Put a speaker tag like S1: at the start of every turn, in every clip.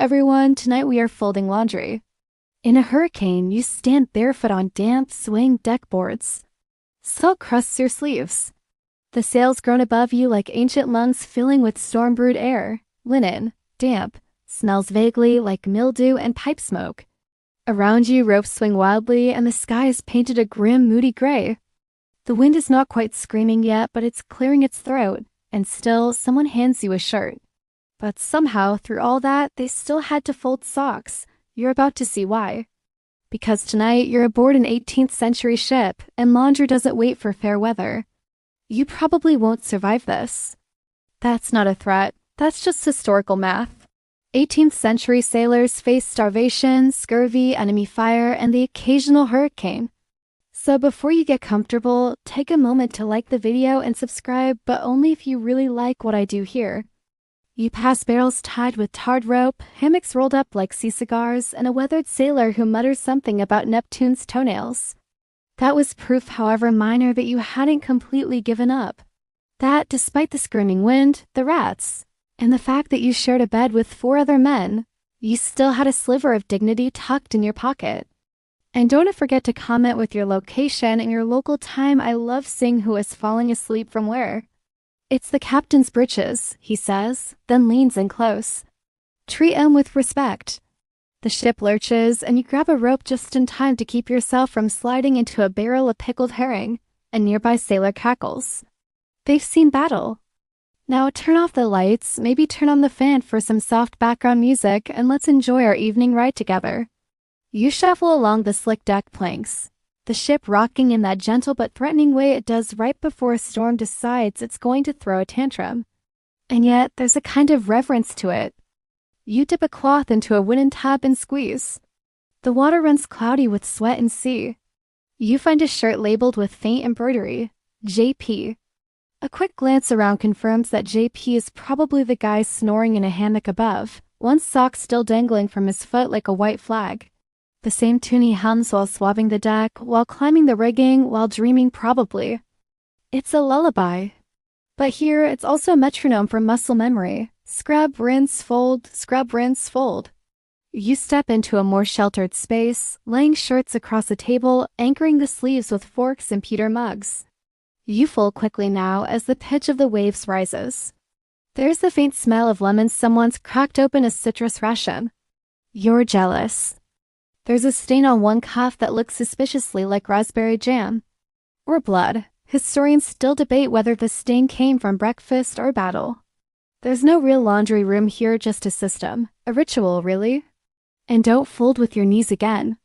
S1: everyone, tonight we are folding laundry. In a hurricane, you stand barefoot on damp, swaying deck boards. Salt crusts your sleeves. The sails groan above you like ancient lungs filling with storm-brewed air. Linen, damp, smells vaguely like mildew and pipe smoke. Around you, ropes swing wildly, and the sky is painted a grim, moody gray. The wind is not quite screaming yet, but it's clearing its throat, and still, someone hands you a shirt. But somehow, through all that, they still had to fold socks. You're about to see why. Because tonight, you're aboard an 18th century ship, and laundry doesn't wait for fair weather. You probably won't survive this. That's not a threat. That's just historical math. 18th century sailors faced starvation, scurvy, enemy fire, and the occasional hurricane. So before you get comfortable, take a moment to like the video and subscribe, but only if you really like what I do here. You pass barrels tied with tarred rope, hammocks rolled up like sea cigars, and a weathered sailor who mutters something about Neptune's toenails. That was proof, however minor, that you hadn't completely given up. That, despite the screaming wind, the rats, and the fact that you shared a bed with 4 other men, you still had a sliver of dignity tucked in your pocket. And don't forget to comment with your location and your local time. I love seeing who is falling asleep from where. It's the captain's breeches, he says, then leans in close. Treat him with respect. The ship lurches, and you grab a rope just in time to keep yourself from sliding into a barrel of pickled herring. A nearby sailor cackles. They've seen battle. Now turn off the lights, maybe turn on the fan for some soft background music, and let's enjoy our evening ride together. You shuffle along the slick deck planks, the ship rocking in that gentle but threatening way it does right before a storm decides it's going to throw a tantrum. And yet, there's a kind of reverence to it. You dip a cloth into a wooden tub and squeeze. The water runs cloudy with sweat and sea. You find a shirt labeled with faint embroidery, JP. A quick glance around confirms that JP is probably the guy snoring in a hammock above, one sock still dangling from his foot like a white flag. The same tune he hums while swabbing the deck, while climbing the rigging, while dreaming probably. It's a lullaby. But here, it's also a metronome for muscle memory. Scrub, rinse, fold, scrub, rinse, fold. You step into a more sheltered space, laying shirts across a table, anchoring the sleeves with forks and pewter mugs. You fold quickly now as the pitch of the waves rises. There's the faint smell of lemons. Someone's cracked open a citrus ration. You're jealous. There's a stain on one cuff that looks suspiciously like raspberry jam. Or blood. Historians still debate whether the stain came from breakfast or battle. There's no real laundry room here, just a system. A ritual, really. And don't fold with your knees again.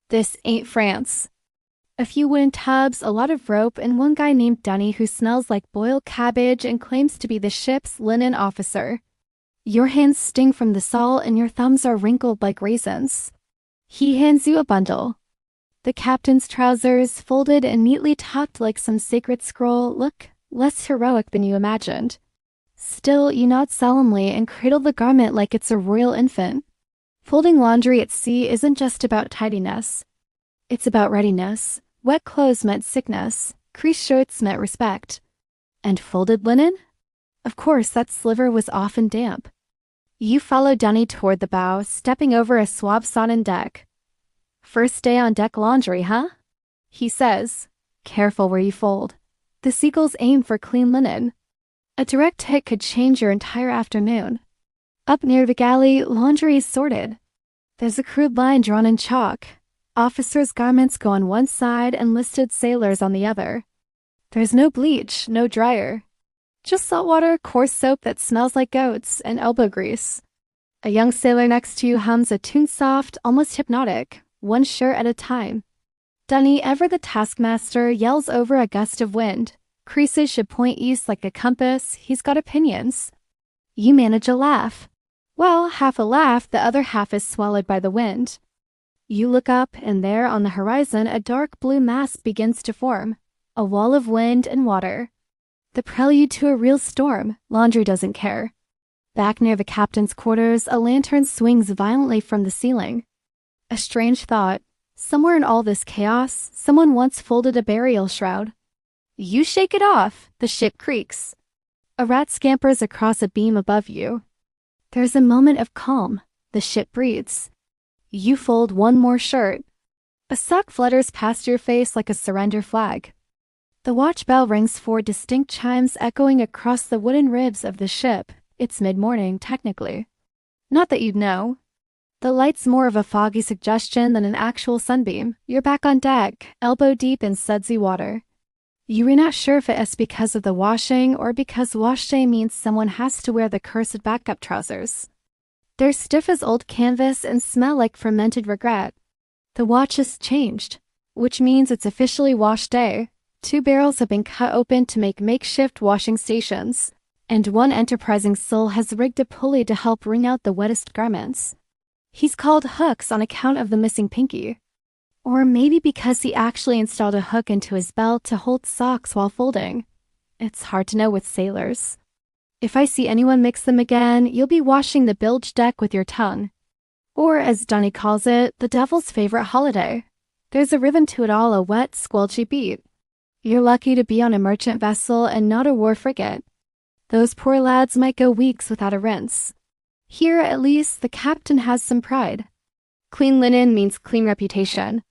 S1: This ain't France. A few wooden tubs, a lot of rope, and one guy named Dunny who smells like boiled cabbage and claims to be the ship's linen officer. Your hands sting from the salt and your thumbs are wrinkled like raisins. He hands you a bundle. The captain's trousers, folded and neatly tucked like some sacred scroll, look less heroic than you imagined. Still, you nod solemnly and cradle the garment like it's a royal infant. Folding laundry at sea isn't just about tidiness. It's about readiness. Wet clothes meant sickness. Creased shirts meant respect. And folded linen? Of course, that sliver was often damp. You follow Dunny toward the bow, stepping over a swab-sodden deck. First day on deck laundry, huh? He says. Careful where you fold. The seagulls aim for clean linen. A direct hit could change your entire afternoon. Up near the galley, laundry is sorted. There's a crude line drawn in chalk. Officers' garments go on one side, enlisted sailors on the other. There's no bleach, no dryer. Just saltwater, coarse soap that smells like goats, and elbow grease. A young sailor next to you hums a tune soft, almost hypnotic, one shirt at a time. Dunny, ever the taskmaster, yells over a gust of wind. Creases should point east like a compass. He's got opinions. You manage a laugh. Well, half a laugh, the other half is swallowed by the wind. You look up, and there on the horizon a dark blue mass begins to form. A wall of wind and water. The prelude to a real storm. Laundry doesn't care. Back near the captain's quarters, a lantern swings violently from the ceiling. A strange thought. Somewhere in all this chaos, someone once folded a burial shroud. You shake it off. The ship creaks. A rat scampers across a beam above you. There's a moment of calm. The ship breathes. You fold one more shirt. A sock flutters past your face like a surrender flag. The watch bell rings 4 distinct chimes echoing across the wooden ribs of the ship. It's mid-morning, technically. Not that you'd know. The light's more of a foggy suggestion than an actual sunbeam. You're back on deck, elbow deep in sudsy water. You're not sure if it's because of the washing or because wash day means someone has to wear the cursed backup trousers. They're stiff as old canvas and smell like fermented regret. The watch has changed, which means it's officially wash day. 2 barrels have been cut open to make makeshift washing stations, and one enterprising soul has rigged a pulley to help wring out the wettest garments. He's called Hooks on account of the missing pinky. Or maybe because he actually installed a hook into his belt to hold socks while folding. It's hard to know with sailors. If I see anyone mix them again, you'll be washing the bilge deck with your tongue. Or, as Dunny calls it, the devil's favorite holiday. There's a rhythm to it all, a wet, squelchy beat. You're lucky to be on a merchant vessel and not a war frigate. Those poor lads might go weeks without a rinse. Here, at least, the captain has some pride. Clean linen means clean reputation.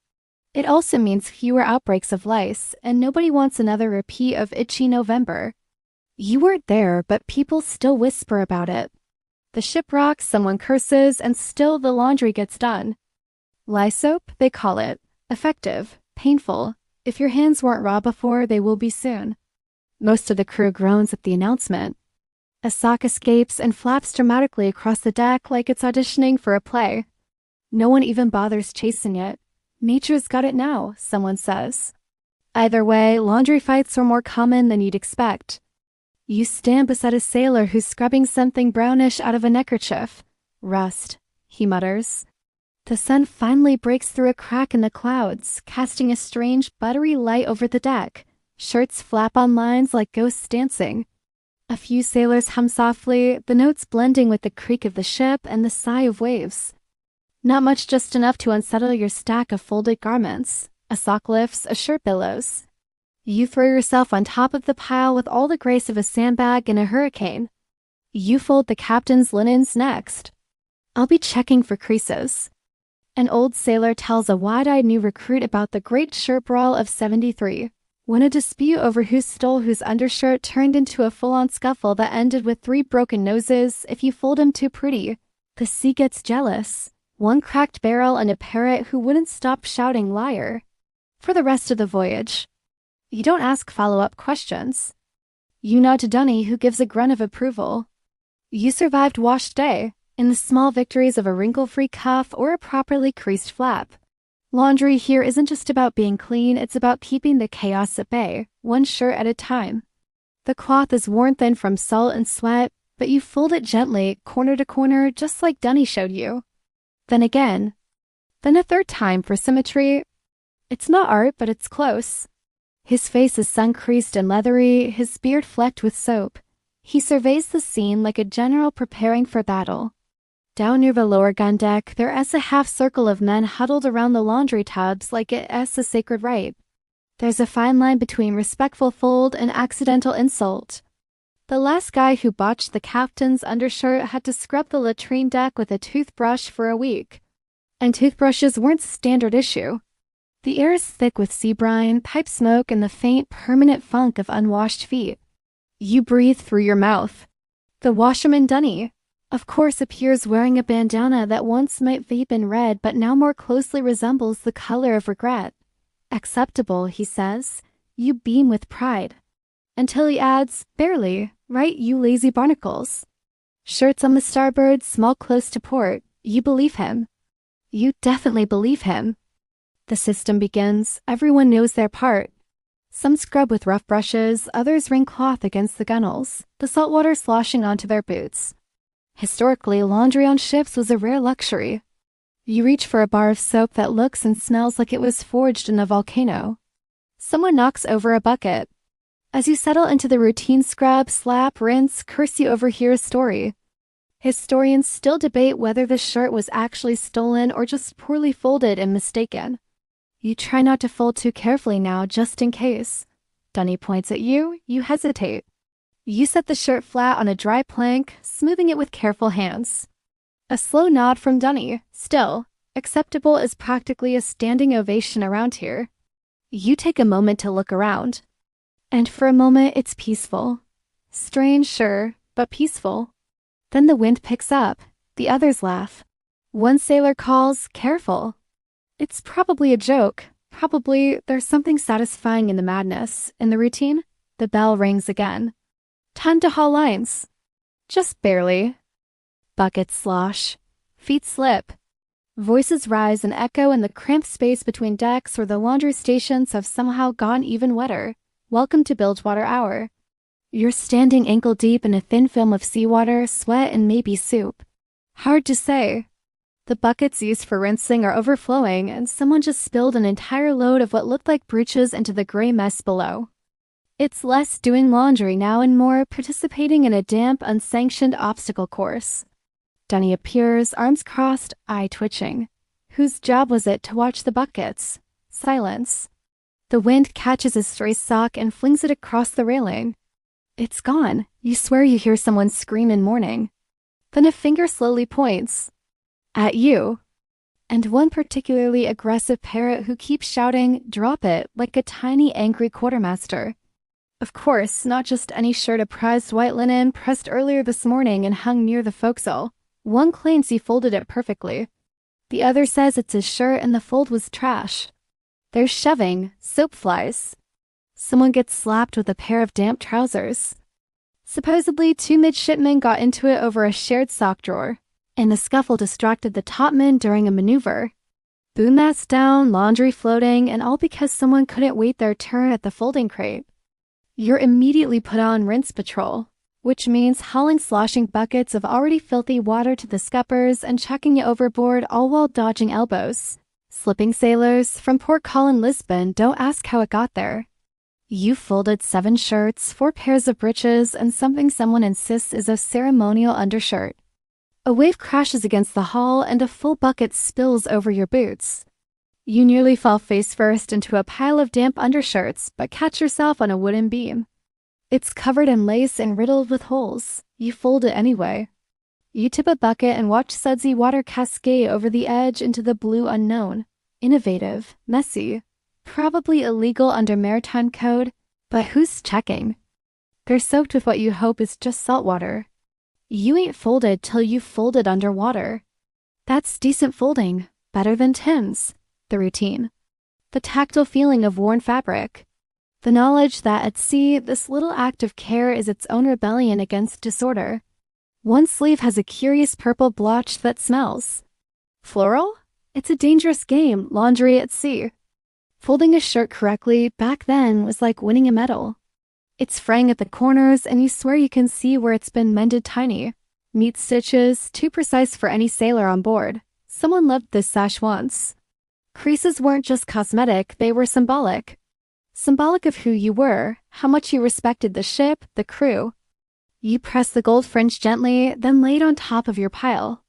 S1: It also means fewer outbreaks of lice, and nobody wants another repeat of itchy November. You weren't there, but people still whisper about it. The ship rocks, someone curses, and still the laundry gets done. Lye soap, they call it. Effective, painful. If your hands weren't raw before, they will be soon. Most of the crew groans at the announcement. A sock escapes and flaps dramatically across the deck like it's auditioning for a play. No one even bothers chasing it. Nature's got it now, someone says. Either way, laundry fights are more common than you'd expect. You stand beside a sailor who's scrubbing something brownish out of a neckerchief. Rust, he mutters. The sun finally breaks through a crack in the clouds, casting a strange, buttery light over the deck. Shirts flap on lines like ghosts dancing. A few sailors hum softly, the notes blending with the creak of the ship and the sigh of waves. Not much, just enough to unsettle your stack of folded garments. A sock lifts, a shirt billows. You throw yourself on top of the pile with all the grace of a sandbag in a hurricane. You fold the captain's linens next. I'll be checking for creases. An old sailor tells a wide-eyed new recruit about the great shirt brawl of '73. When a dispute over who stole whose undershirt turned into a full-on scuffle that ended with 3 broken noses if you fold him too pretty. The sea gets jealous. 1 cracked barrel and a parrot who wouldn't stop shouting liar. For the rest of the voyage. You don't ask follow-up questions. You nod to Dunny, who gives a grunt of approval. You survived wash day, in the small victories of a wrinkle-free cuff or a properly creased flap. Laundry here isn't just about being clean, it's about keeping the chaos at bay, 1 shirt at a time. The cloth is worn thin from salt and sweat, but you fold it gently, corner to corner, just like Dunny showed you. Then again. Then a 3rd time for symmetry. It's not art, but it's close. His face is sun-creased and leathery, his beard flecked with soap. He surveys the scene like a general preparing for battle. Down near the lower gun deck, there is a half-circle of men huddled around the laundry tubs like it is a sacred rite. There's a fine line between respectful fold and accidental insult. The last guy who botched the captain's undershirt had to scrub the latrine deck with a toothbrush for a week. And toothbrushes weren't standard issue. The air is thick with sea brine, pipe smoke, and the faint, permanent funk of unwashed feet. You breathe through your mouth. The washerman Dunny, of course, appears wearing a bandana that once might vape in red but now more closely resembles the color of regret. Acceptable, he says. You beam with pride. Until he adds, barely, right, you lazy barnacles. Shirts on the starboard, small close to port. You believe him. You definitely believe him. The system begins. Everyone knows their part. Some scrub with rough brushes, others wring cloth against the gunnels, the salt water sloshing onto their boots. Historically, laundry on ships was a rare luxury. You reach for a bar of soap that looks and smells like it was forged in a volcano. Someone knocks over a bucket. As you settle into the routine scrub, slap, rinse, curse, you overhear a story. Historians still debate whether the shirt was actually stolen or just poorly folded and mistaken. You try not to fold too carefully now, just in case. Dunny points at you, you hesitate. You set the shirt flat on a dry plank, smoothing it with careful hands. A slow nod from Dunny. Still, acceptable is practically a standing ovation around here. You take a moment to look around. And for a moment, it's peaceful. Strange, sure, but peaceful. Then the wind picks up. The others laugh. One sailor calls, "Careful." It's probably a joke. Probably there's something satisfying in the madness. In the routine, the bell rings again. Time to haul lines. Just barely. Buckets slosh. Feet slip. Voices rise and echo in the cramped space between decks where the laundry stations have somehow gone even wetter. Welcome to Bilgewater Hour. You're standing ankle deep in a thin film of seawater, sweat, and maybe soup. Hard to say. The buckets used for rinsing are overflowing, and someone just spilled an entire load of what looked like breeches into the gray mess below. It's less doing laundry now and more participating in a damp, unsanctioned obstacle course. Dunny appears, arms crossed, eye twitching. Whose job was it to watch the buckets? Silence. The wind catches his stray sock and flings it across the railing. It's gone. You swear you hear someone scream in mourning. Then a finger slowly points. At you. And one particularly aggressive parrot who keeps shouting, "Drop it," like a tiny angry quartermaster. Of course, not just any shirt of prized white linen pressed earlier this morning and hung near the forecastle. One claims he folded it perfectly. The other says it's his shirt and the fold was trash. There's shoving, soap flies. Someone gets slapped with a pair of damp trousers. Supposedly, 2 midshipmen got into it over a shared sock drawer, and the scuffle distracted the topmen during a maneuver. Boom mast down, laundry floating, and all because someone couldn't wait their turn at the folding crate. You're immediately put on rinse patrol, which means hauling sloshing buckets of already filthy water to the scuppers and chucking it overboard, all while dodging elbows. Slipping sailors from Port Collin, Lisbon, don't ask how it got there. You folded 7 shirts, 4 pairs of breeches, and something someone insists is a ceremonial undershirt. A wave crashes against the hull and a full bucket spills over your boots. You nearly fall face first into a pile of damp undershirts, but catch yourself on a wooden beam. It's covered in lace and riddled with holes. You fold it anyway. You tip a bucket and watch sudsy water cascade over the edge into the blue unknown. Innovative, messy, probably illegal under maritime code, but who's checking? They're soaked with what you hope is just salt water. You ain't folded till you folded underwater. That's decent folding, better than Tim's. The routine. The tactile feeling of worn fabric. The knowledge that at sea, this little act of care is its own rebellion against disorder. One sleeve has a curious purple blotch that smells. Floral? It's a dangerous game, laundry at sea. Folding a shirt correctly back then was like winning a medal. It's fraying at the corners and you swear you can see where it's been mended tiny. Neat stitches, too precise for any sailor on board. Someone loved this sash once. Creases weren't just cosmetic, they were symbolic. Symbolic of who you were, how much you respected the ship, the crew. You press the gold fringe gently, then lay it on top of your pile.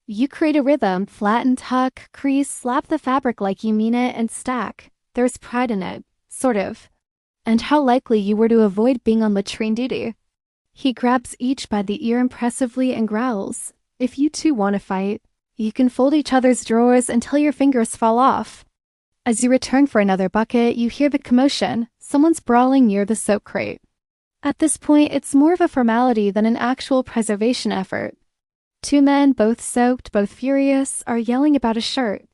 S1: You create a rhythm, flatten, tuck, crease, slap the fabric like you mean it, and stack. There's pride in it, sort of. And how likely you were to avoid being on latrine duty. He grabs each by the ear impressively and growls. If you two want to fight, you can fold each other's drawers until your fingers fall off. As you return for another bucket, you hear the commotion. Someone's brawling near the soap crate. At this point, it's more of a formality than an actual preservation effort. 2 men, both soaked, both furious, are yelling about a shirt.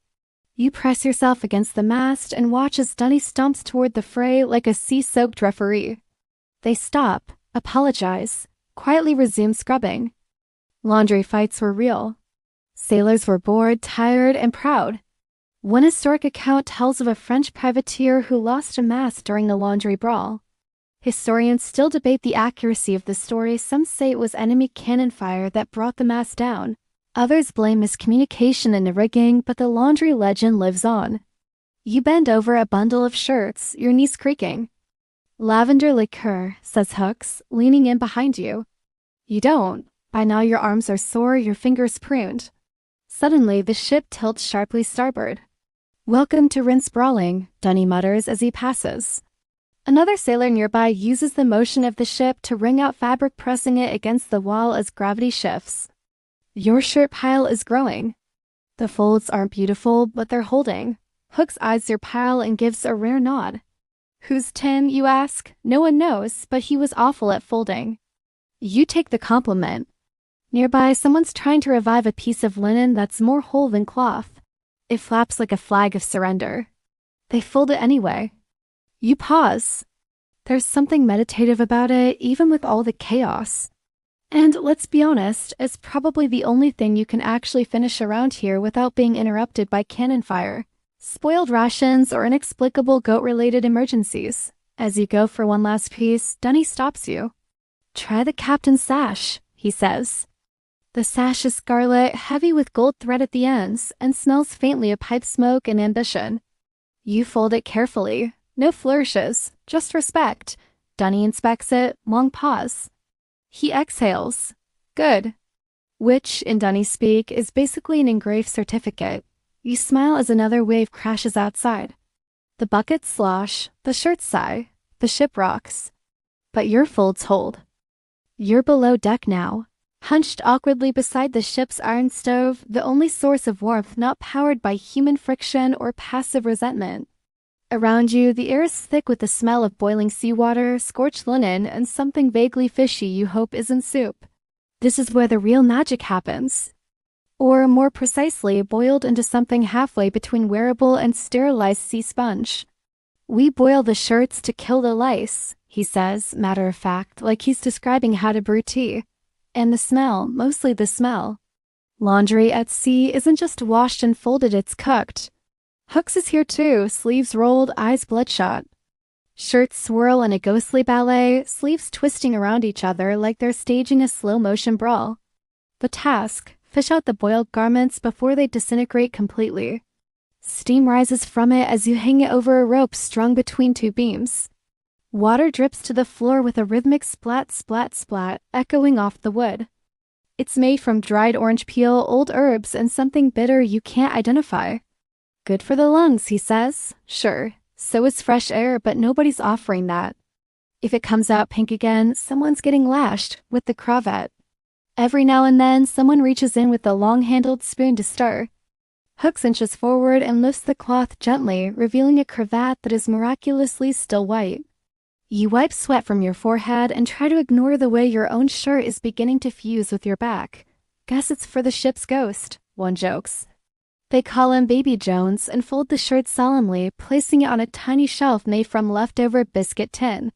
S1: You press yourself against the mast and watch as Dunny stomps toward the fray like a sea-soaked referee. They stop, apologize, quietly resume scrubbing. Laundry fights were real. Sailors were bored, tired, and proud. One historic account tells of a French privateer who lost a mast during a laundry brawl. Historians still debate the accuracy of the story. Some say it was enemy cannon fire that brought the mast down. Others blame miscommunication in the rigging, but the laundry legend lives on. You bend over a bundle of shirts, your knees creaking. Lavender liqueur, says Hooks, leaning in behind you. You don't. By now your arms are sore, your fingers pruned. Suddenly, the ship tilts sharply starboard. Welcome to rinse brawling, Dunny mutters as he passes. Another sailor nearby uses the motion of the ship to wring out fabric, pressing it against the wall as gravity shifts. Your shirt pile is growing. The folds aren't beautiful, but they're holding. Hooks eyes your pile and gives a rare nod. Who's Tim, you ask? No one knows, but he was awful at folding. You take the compliment. Nearby, someone's trying to revive a piece of linen that's more whole than cloth. It flaps like a flag of surrender. They fold it anyway. You pause. There's something meditative about it, even with all the chaos. And let's be honest, it's probably the only thing you can actually finish around here without being interrupted by cannon fire, spoiled rations, or inexplicable goat-related emergencies. As you go for one last piece, Dunny stops you. Try the captain's sash, he says. The sash is scarlet, heavy with gold thread at the ends, and smells faintly of pipe smoke and ambition. You fold it carefully. No flourishes, just respect. Dunny inspects it, long pause. He exhales. Good. Which, in Dunny speak, is basically an engraved certificate. You smile as another wave crashes outside. The buckets slosh, the shirts sigh, the ship rocks. But your folds hold. You're below deck now, hunched awkwardly beside the ship's iron stove, the only source of warmth not powered by human friction or passive resentment. Around you, the air is thick with the smell of boiling seawater, scorched linen, and something vaguely fishy you hope isn't soup. This is where the real magic happens. Or, more precisely, boiled into something halfway between wearable and sterilized sea sponge. We boil the shirts to kill the lice, he says, matter of fact, like he's describing how to brew tea. And the smell, mostly the smell. Laundry at sea isn't just washed and folded, it's cooked. Hooks is here too, sleeves rolled, eyes bloodshot. Shirts swirl in a ghostly ballet, sleeves twisting around each other like they're staging a slow-motion brawl. The task, fish out the boiled garments before they disintegrate completely. Steam rises from it as you hang it over a rope strung between two beams. Water drips to the floor with a rhythmic splat, splat, splat, echoing off the wood. It's made from dried orange peel, old herbs, and something bitter you can't identify. Good for the lungs, he says. Sure, so is fresh air, but nobody's offering that. If it comes out pink again, someone's getting lashed with the cravat. Every now and then, someone reaches in with a long-handled spoon to stir. Hooks inches forward and lifts the cloth gently, revealing a cravat that is miraculously still white. You wipe sweat from your forehead and try to ignore the way your own shirt is beginning to fuse with your back. Guess it's for the ship's ghost, one jokes. They call him Baby Jones and fold the shirt solemnly, placing it on a tiny shelf made from leftover biscuit tin.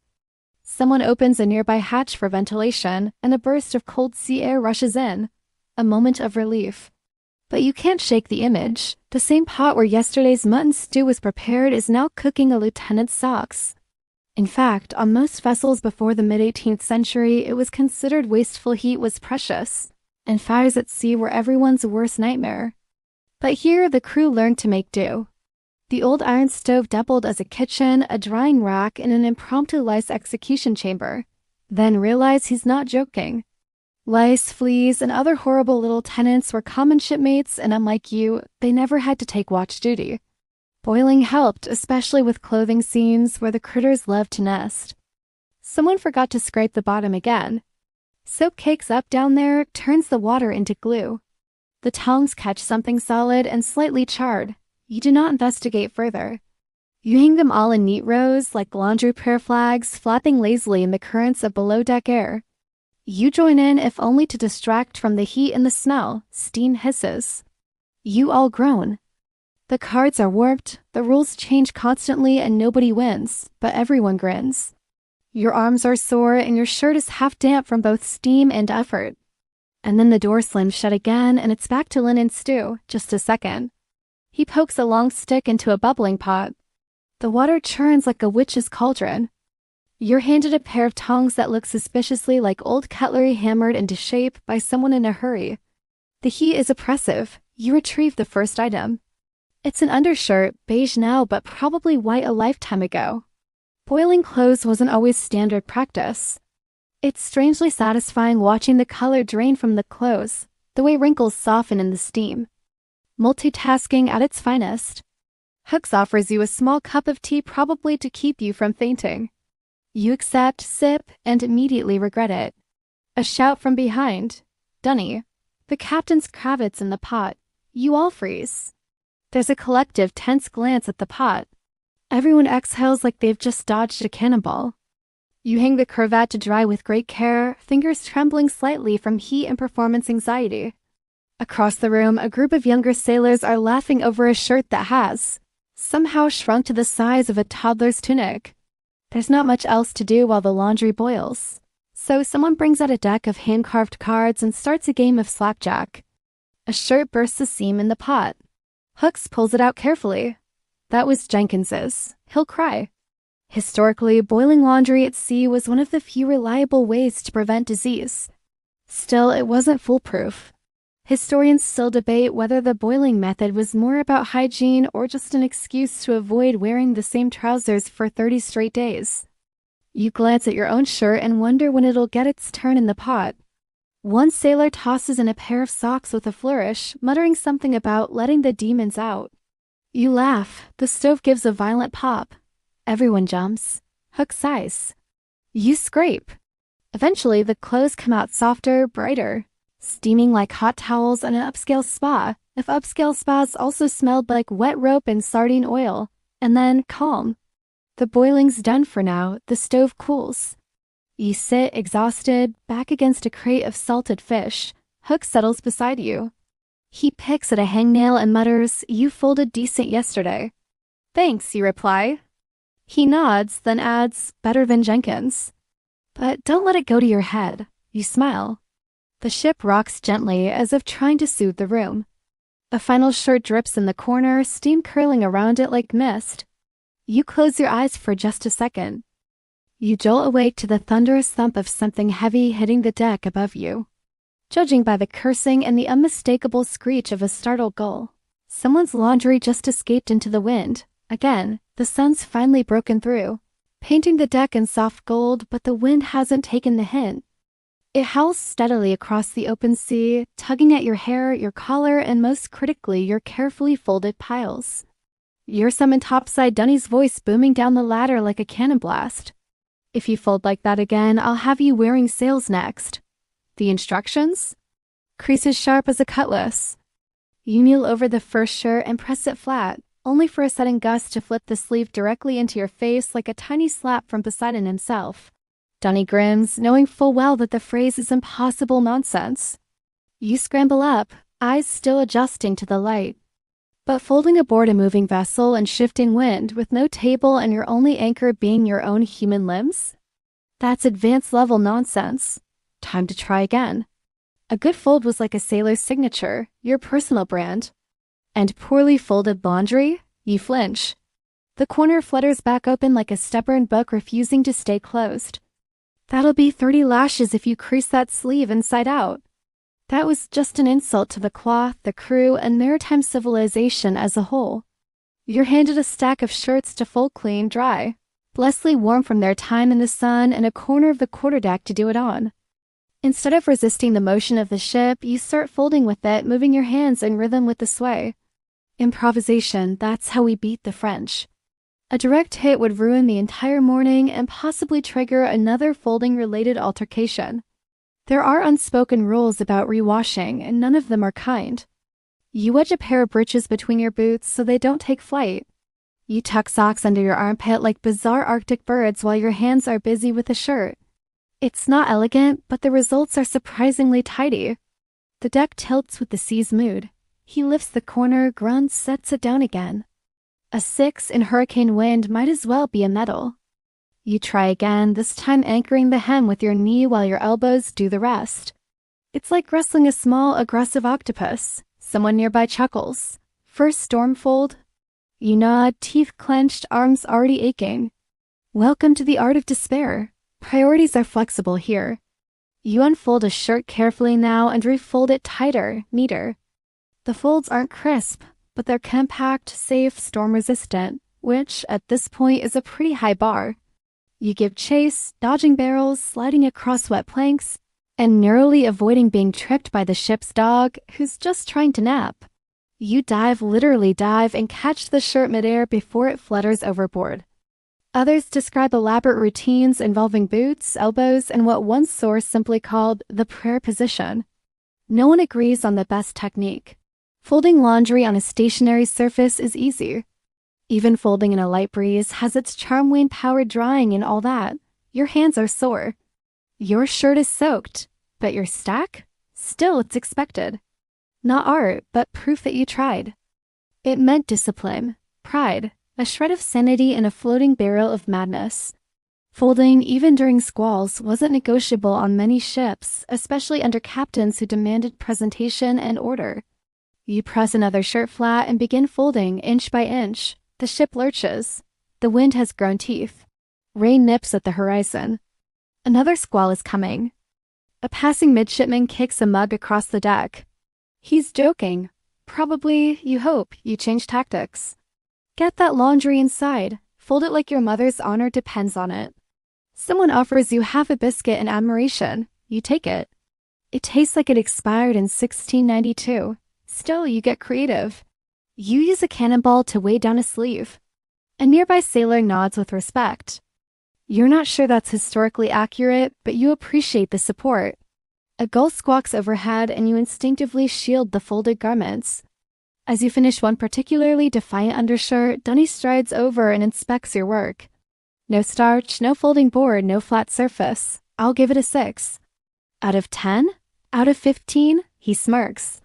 S1: Someone opens a nearby hatch for ventilation, and a burst of cold sea air rushes in. A moment of relief. But you can't shake the image. The same pot where yesterday's mutton stew was prepared is now cooking a lieutenant's socks. In fact, on most vessels before the mid-18th century, it was considered wasteful heat was precious, and fires at sea were everyone's worst nightmare. But here, the crew learned to make do. The old iron stove doubled as a kitchen, a drying rack, and an impromptu lice execution chamber. Then realized he's not joking. Lice, fleas, and other horrible little tenants were common shipmates, and unlike you, they never had to take watch duty. Boiling helped, especially with clothing scenes where the critters loved to nest. Someone forgot to scrape the bottom again. Soap cakes up down there, turns the water into glue. The tongs catch something solid and slightly charred. You do not investigate further. You hang them all in neat rows like laundry prayer flags, flapping lazily in the currents of below-deck air. You join in if only to distract from the heat and the smell. Steam hisses. You all groan. The cards are warped, the rules change constantly, and nobody wins, but everyone grins. Your arms are sore and your shirt is half damp from both steam and effort. And then the door slams shut again, and it's back to linen stew. Just a second. He pokes a long stick into a bubbling pot. The water churns like a witch's cauldron. You're handed a pair of tongs that look suspiciously like old cutlery hammered into shape by someone in a hurry. The heat is oppressive. You retrieve the first item. It's an undershirt, beige now, but probably white a lifetime ago. Boiling clothes wasn't always standard practice. It's strangely satisfying watching the color drain from the clothes, the way wrinkles soften in the steam. Multitasking at its finest. Hooks offers you a small cup of tea, probably to keep you from fainting. You accept, sip, and immediately regret it. A shout from behind. Dunny. The captain's cravats in the pot. You all freeze. There's a collective tense glance at the pot. Everyone exhales like they've just dodged a cannonball. You hang the cravat to dry with great care, fingers trembling slightly from heat and performance anxiety. Across the room, a group of younger sailors are laughing over a shirt that has somehow shrunk to the size of a toddler's tunic. There's not much else to do while the laundry boils. So someone brings out a deck of hand-carved cards and starts a game of slapjack. A shirt bursts a seam in the pot. Hooks pulls it out carefully. That was Jenkins's. He'll cry. Historically, boiling laundry at sea was one of the few reliable ways to prevent disease. Still, it wasn't foolproof. Historians still debate whether the boiling method was more about hygiene or just an excuse to avoid wearing the same trousers for 30 straight days. You glance at your own shirt and wonder when it'll get its turn in the pot. One sailor tosses in a pair of socks with a flourish, muttering something about letting the demons out. You laugh. The stove gives a violent pop. Everyone jumps. Hook sighs. You scrape. Eventually, the clothes come out softer, brighter, steaming like hot towels in an upscale spa, if upscale spas also smelled like wet rope and sardine oil, and then calm. The boiling's done for now, the stove cools. You sit, exhausted, back against a crate of salted fish. Hook settles beside you. He picks at a hangnail and mutters, "You folded decent yesterday." "Thanks," you reply. He nods, then adds, "Better than Jenkins." "But don't let it go to your head." You smile. The ship rocks gently, as if trying to soothe the room. A final shirt drips in the corner, steam curling around it like mist. You close your eyes for just a second. You jolt awake to the thunderous thump of something heavy hitting the deck above you. Judging by the cursing and the unmistakable screech of a startled gull, someone's laundry just escaped into the wind. Again, the sun's finally broken through, painting the deck in soft gold, but the wind hasn't taken the hint. It howls steadily across the open sea, tugging at your hair, your collar, and most critically, your carefully folded piles. You're summoned topside Dunny's voice booming down the ladder like a cannon blast. "If you fold like that again, I'll have you wearing sails next." The instructions? Creases sharp as a cutlass. You kneel over the first shirt and press it flat, only for a sudden gust to flip the sleeve directly into your face like a tiny slap from Poseidon himself. Dunny grins, knowing full well that the phrase is impossible nonsense. You scramble up, eyes still adjusting to the light. But folding aboard a moving vessel in shifting wind with no table and your only anchor being your own human limbs? That's advanced level nonsense. Time to try again. A good fold was like a sailor's signature, your personal brand. And poorly folded laundry? You flinch. The corner flutters back open like a stubborn book refusing to stay closed. That'll be 30 lashes if you crease that sleeve inside out. That was just an insult to the cloth, the crew, and maritime civilization as a whole. You're handed a stack of shirts to fold clean, dry, blessedly warm from their time in the sun, and a corner of the quarterdeck to do it on. Instead of resisting the motion of the ship, you start folding with it, moving your hands in rhythm with the sway. Improvisation, that's how we beat the French. A direct hit would ruin the entire morning and possibly trigger another folding-related altercation. There are unspoken rules about rewashing, and none of them are kind. You wedge a pair of breeches between your boots so they don't take flight. You tuck socks under your armpit like bizarre Arctic birds while your hands are busy with a shirt. It's not elegant, but the results are surprisingly tidy. The deck tilts with the sea's mood. He lifts the corner, grunts, sets it down again. A 6 in hurricane wind might as well be a medal. You try again, this time anchoring the hem with your knee while your elbows do the rest. It's like wrestling a small, aggressive octopus. Someone nearby chuckles. First storm fold. You nod, teeth clenched, arms already aching. Welcome to the art of despair. Priorities are flexible here. You unfold a shirt carefully now and refold it tighter, neater. The folds aren't crisp, but they're compact, safe, storm-resistant, which, at this point, is a pretty high bar. You give chase, dodging barrels, sliding across wet planks, and narrowly avoiding being tripped by the ship's dog, who's just trying to nap. You dive, literally dive, and catch the shirt midair before it flutters overboard. Others describe elaborate routines involving boots, elbows, and what one source simply called the prayer position. No one agrees on the best technique. Folding laundry on a stationary surface is easy. Even folding in a light breeze has its charm, wind-powered drying and all that. Your hands are sore. Your shirt is soaked, but your stack? Still, it's expected. Not art, but proof that you tried. It meant discipline, pride, a shred of sanity in a floating barrel of madness. Folding, even during squalls, wasn't negotiable on many ships, especially under captains who demanded presentation and order. You press another shirt flat and begin folding inch by inch. The ship lurches. The wind has grown teeth. Rain nips at the horizon. Another squall is coming. A passing midshipman kicks a mug across the deck. He's joking. Probably, you hope, you change tactics. Get that laundry inside. Fold it like your mother's honor depends on it. Someone offers you half a biscuit in admiration. You take it. It tastes like it expired in 1692. Still, you get creative. You use a cannonball to weigh down a sleeve. A nearby sailor nods with respect. You're not sure that's historically accurate, but you appreciate the support. A gull squawks overhead and you instinctively shield the folded garments. As you finish one particularly defiant undershirt, Dunny strides over and inspects your work. No starch, no folding board, no flat surface. I'll give it a 6. Out of 10? Out of 15? He smirks.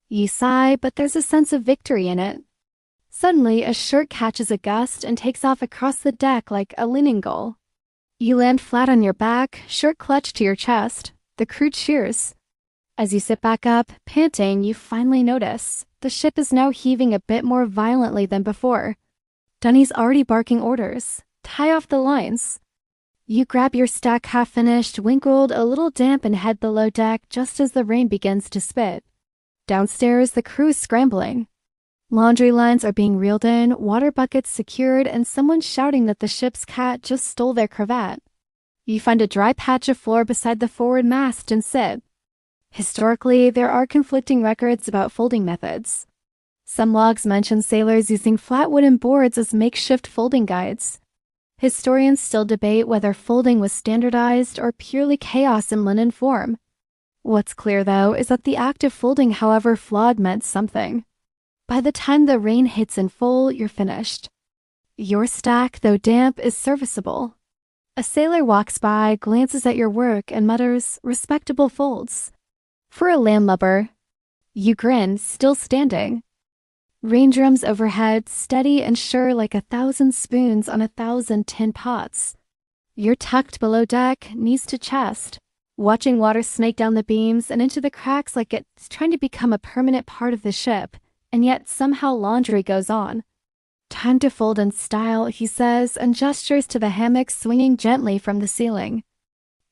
S1: You sigh, but there's a sense of victory in it. Suddenly, a shirt catches a gust and takes off across the deck like a linen gull. You land flat on your back, shirt clutched to your chest. The crew cheers. As you sit back up, panting, you finally notice the ship is now heaving a bit more violently than before. Dunny's already barking orders. Tie off the lines. You grab your stack half-finished, winkled, a little damp, and head below deck just as the rain begins to spit. Downstairs, the crew is scrambling. Laundry lines are being reeled in, water buckets secured, and someone shouting that the ship's cat just stole their cravat. You find a dry patch of floor beside the forward mast and sit. Historically, there are conflicting records about folding methods. Some logs mention sailors using flat wooden boards as makeshift folding guides. Historians still debate whether folding was standardized or purely chaos in linen form. What's clear, though, is that the act of folding, however flawed, meant something. By the time the rain hits in full, you're finished. Your stack, though damp, is serviceable. A sailor walks by, glances at your work, and mutters, "Respectable folds." For a landlubber, you grin, still standing. Rain drums overhead, steady and sure like 1,000 spoons on 1,000 tin pots. You're tucked below deck, knees to chest, watching water snake down the beams and into the cracks like it's trying to become a permanent part of the ship, and yet somehow laundry goes on. "Time to fold in style," he says, and gestures to the hammock swinging gently from the ceiling.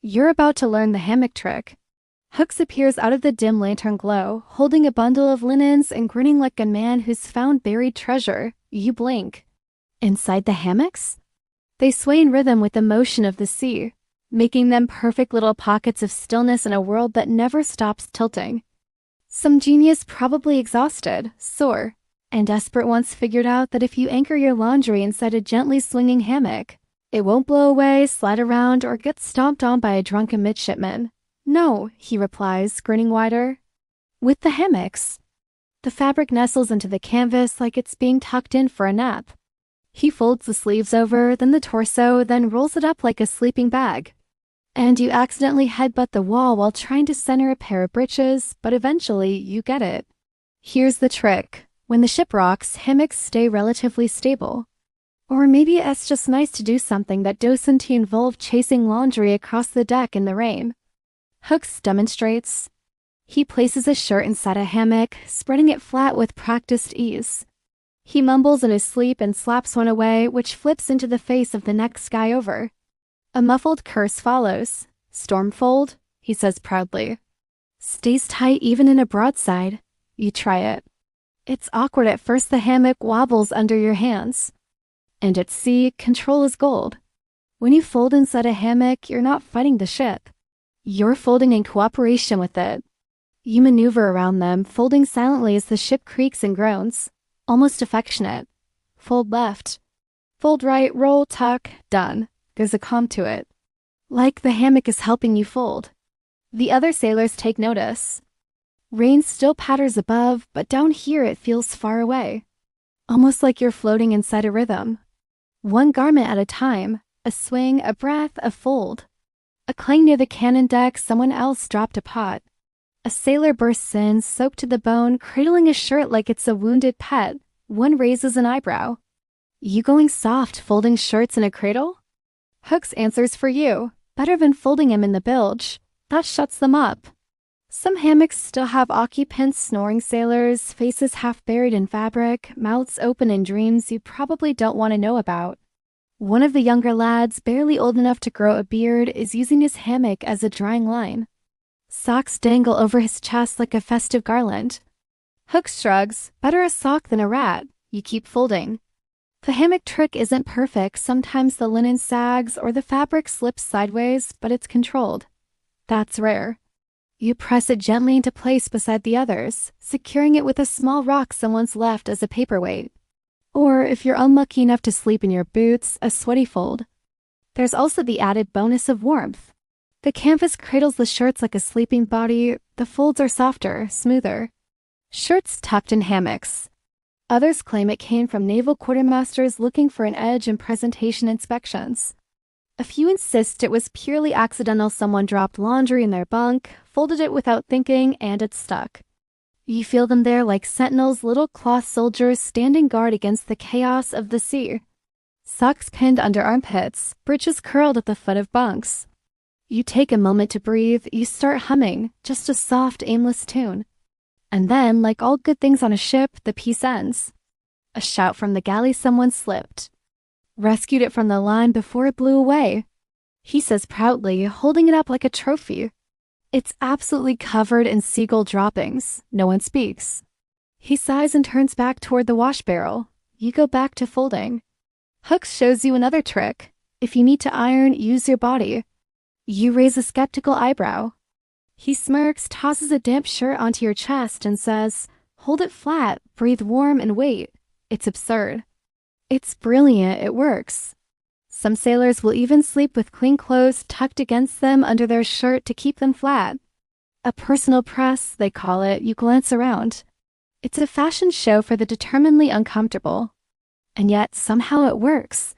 S1: You're about to learn the hammock trick. Hooks appears out of the dim lantern glow, holding a bundle of linens and grinning like a man who's found buried treasure. You blink. Inside the hammocks? They sway in rhythm with the motion of the sea, making them perfect little pockets of stillness in a world that never stops tilting. Some genius, probably exhausted, sore, and desperate, once figured out that if you anchor your laundry inside a gently swinging hammock, it won't blow away, slide around, or get stomped on by a drunken midshipman. "No," he replies, grinning wider. "With the hammocks." The fabric nestles into the canvas like it's being tucked in for a nap. He folds the sleeves over, then the torso, then rolls it up like a sleeping bag. And you accidentally headbutt the wall while trying to center a pair of breeches, but eventually you get it. Here's the trick. When the ship rocks, hammocks stay relatively stable. Or maybe it's just nice to do something that doesn't involve chasing laundry across the deck in the rain. Hooks demonstrates. He places a shirt inside a hammock, spreading it flat with practiced ease. He mumbles in his sleep and slaps one away, which flips into the face of the next guy over. A muffled curse follows. "Stormfold," he says proudly. Stays tight even in a broadside. You try it. It's awkward at first. The hammock wobbles under your hands. And at sea, control is gold. When you fold inside a hammock, you're not fighting the ship. You're folding in cooperation with it. You maneuver around them, folding silently as the ship creaks and groans, almost affectionate. Fold left. Fold right, roll, tuck, done. There's a calm to it. Like the hammock is helping you fold. The other sailors take notice. Rain still patters above, but down here it feels far away. Almost like you're floating inside a rhythm. One garment at a time, a swing, a breath, a fold. A clang near the cannon deck, someone else dropped a pot. A sailor bursts in, soaked to the bone, cradling a shirt like it's a wounded pet. One raises an eyebrow. You going soft, folding shirts in a cradle? Hooks answers for you. Better than folding him in the bilge. That shuts them up. Some hammocks still have occupants, snoring sailors, faces half buried in fabric, mouths open in dreams you probably don't want to know about. One of the younger lads, barely old enough to grow a beard, is using his hammock as a drying line. Socks dangle over his chest like a festive garland. Hooks shrugs. Better a sock than a rat. You keep folding. The hammock trick isn't perfect. Sometimes the linen sags or the fabric slips sideways, but it's controlled. That's rare. You press it gently into place beside the others, securing it with a small rock someone's left as a paperweight. Or, if you're unlucky enough to sleep in your boots, a sweaty fold. There's also the added bonus of warmth. The canvas cradles the shirts like a sleeping body. The folds are softer, smoother. Shirts tucked in hammocks. Others claim it came from naval quartermasters looking for an edge in presentation inspections. A few insist it was purely accidental. Someone dropped laundry in their bunk, folded it without thinking, and it stuck. You feel them there like sentinels, little cloth soldiers standing guard against the chaos of the sea. Socks pinned under armpits, breeches curled at the foot of bunks. You take a moment to breathe, you start humming, just a soft, aimless tune. And then, like all good things on a ship, the piece ends. A shout from the galley, someone slipped. Rescued it from the line before it blew away. He says proudly, holding it up like a trophy. It's absolutely covered in seagull droppings. No one speaks. He sighs and turns back toward the wash barrel. You go back to folding. Hooks shows you another trick. If you need to iron, use your body. You raise a skeptical eyebrow. He smirks, tosses a damp shirt onto your chest, and says, hold it flat, breathe warm, and wait. It's absurd. It's brilliant, it works. Some sailors will even sleep with clean clothes tucked against them under their shirt to keep them flat. A personal press, they call it. You glance around. It's a fashion show for the determinedly uncomfortable. And yet, somehow it works.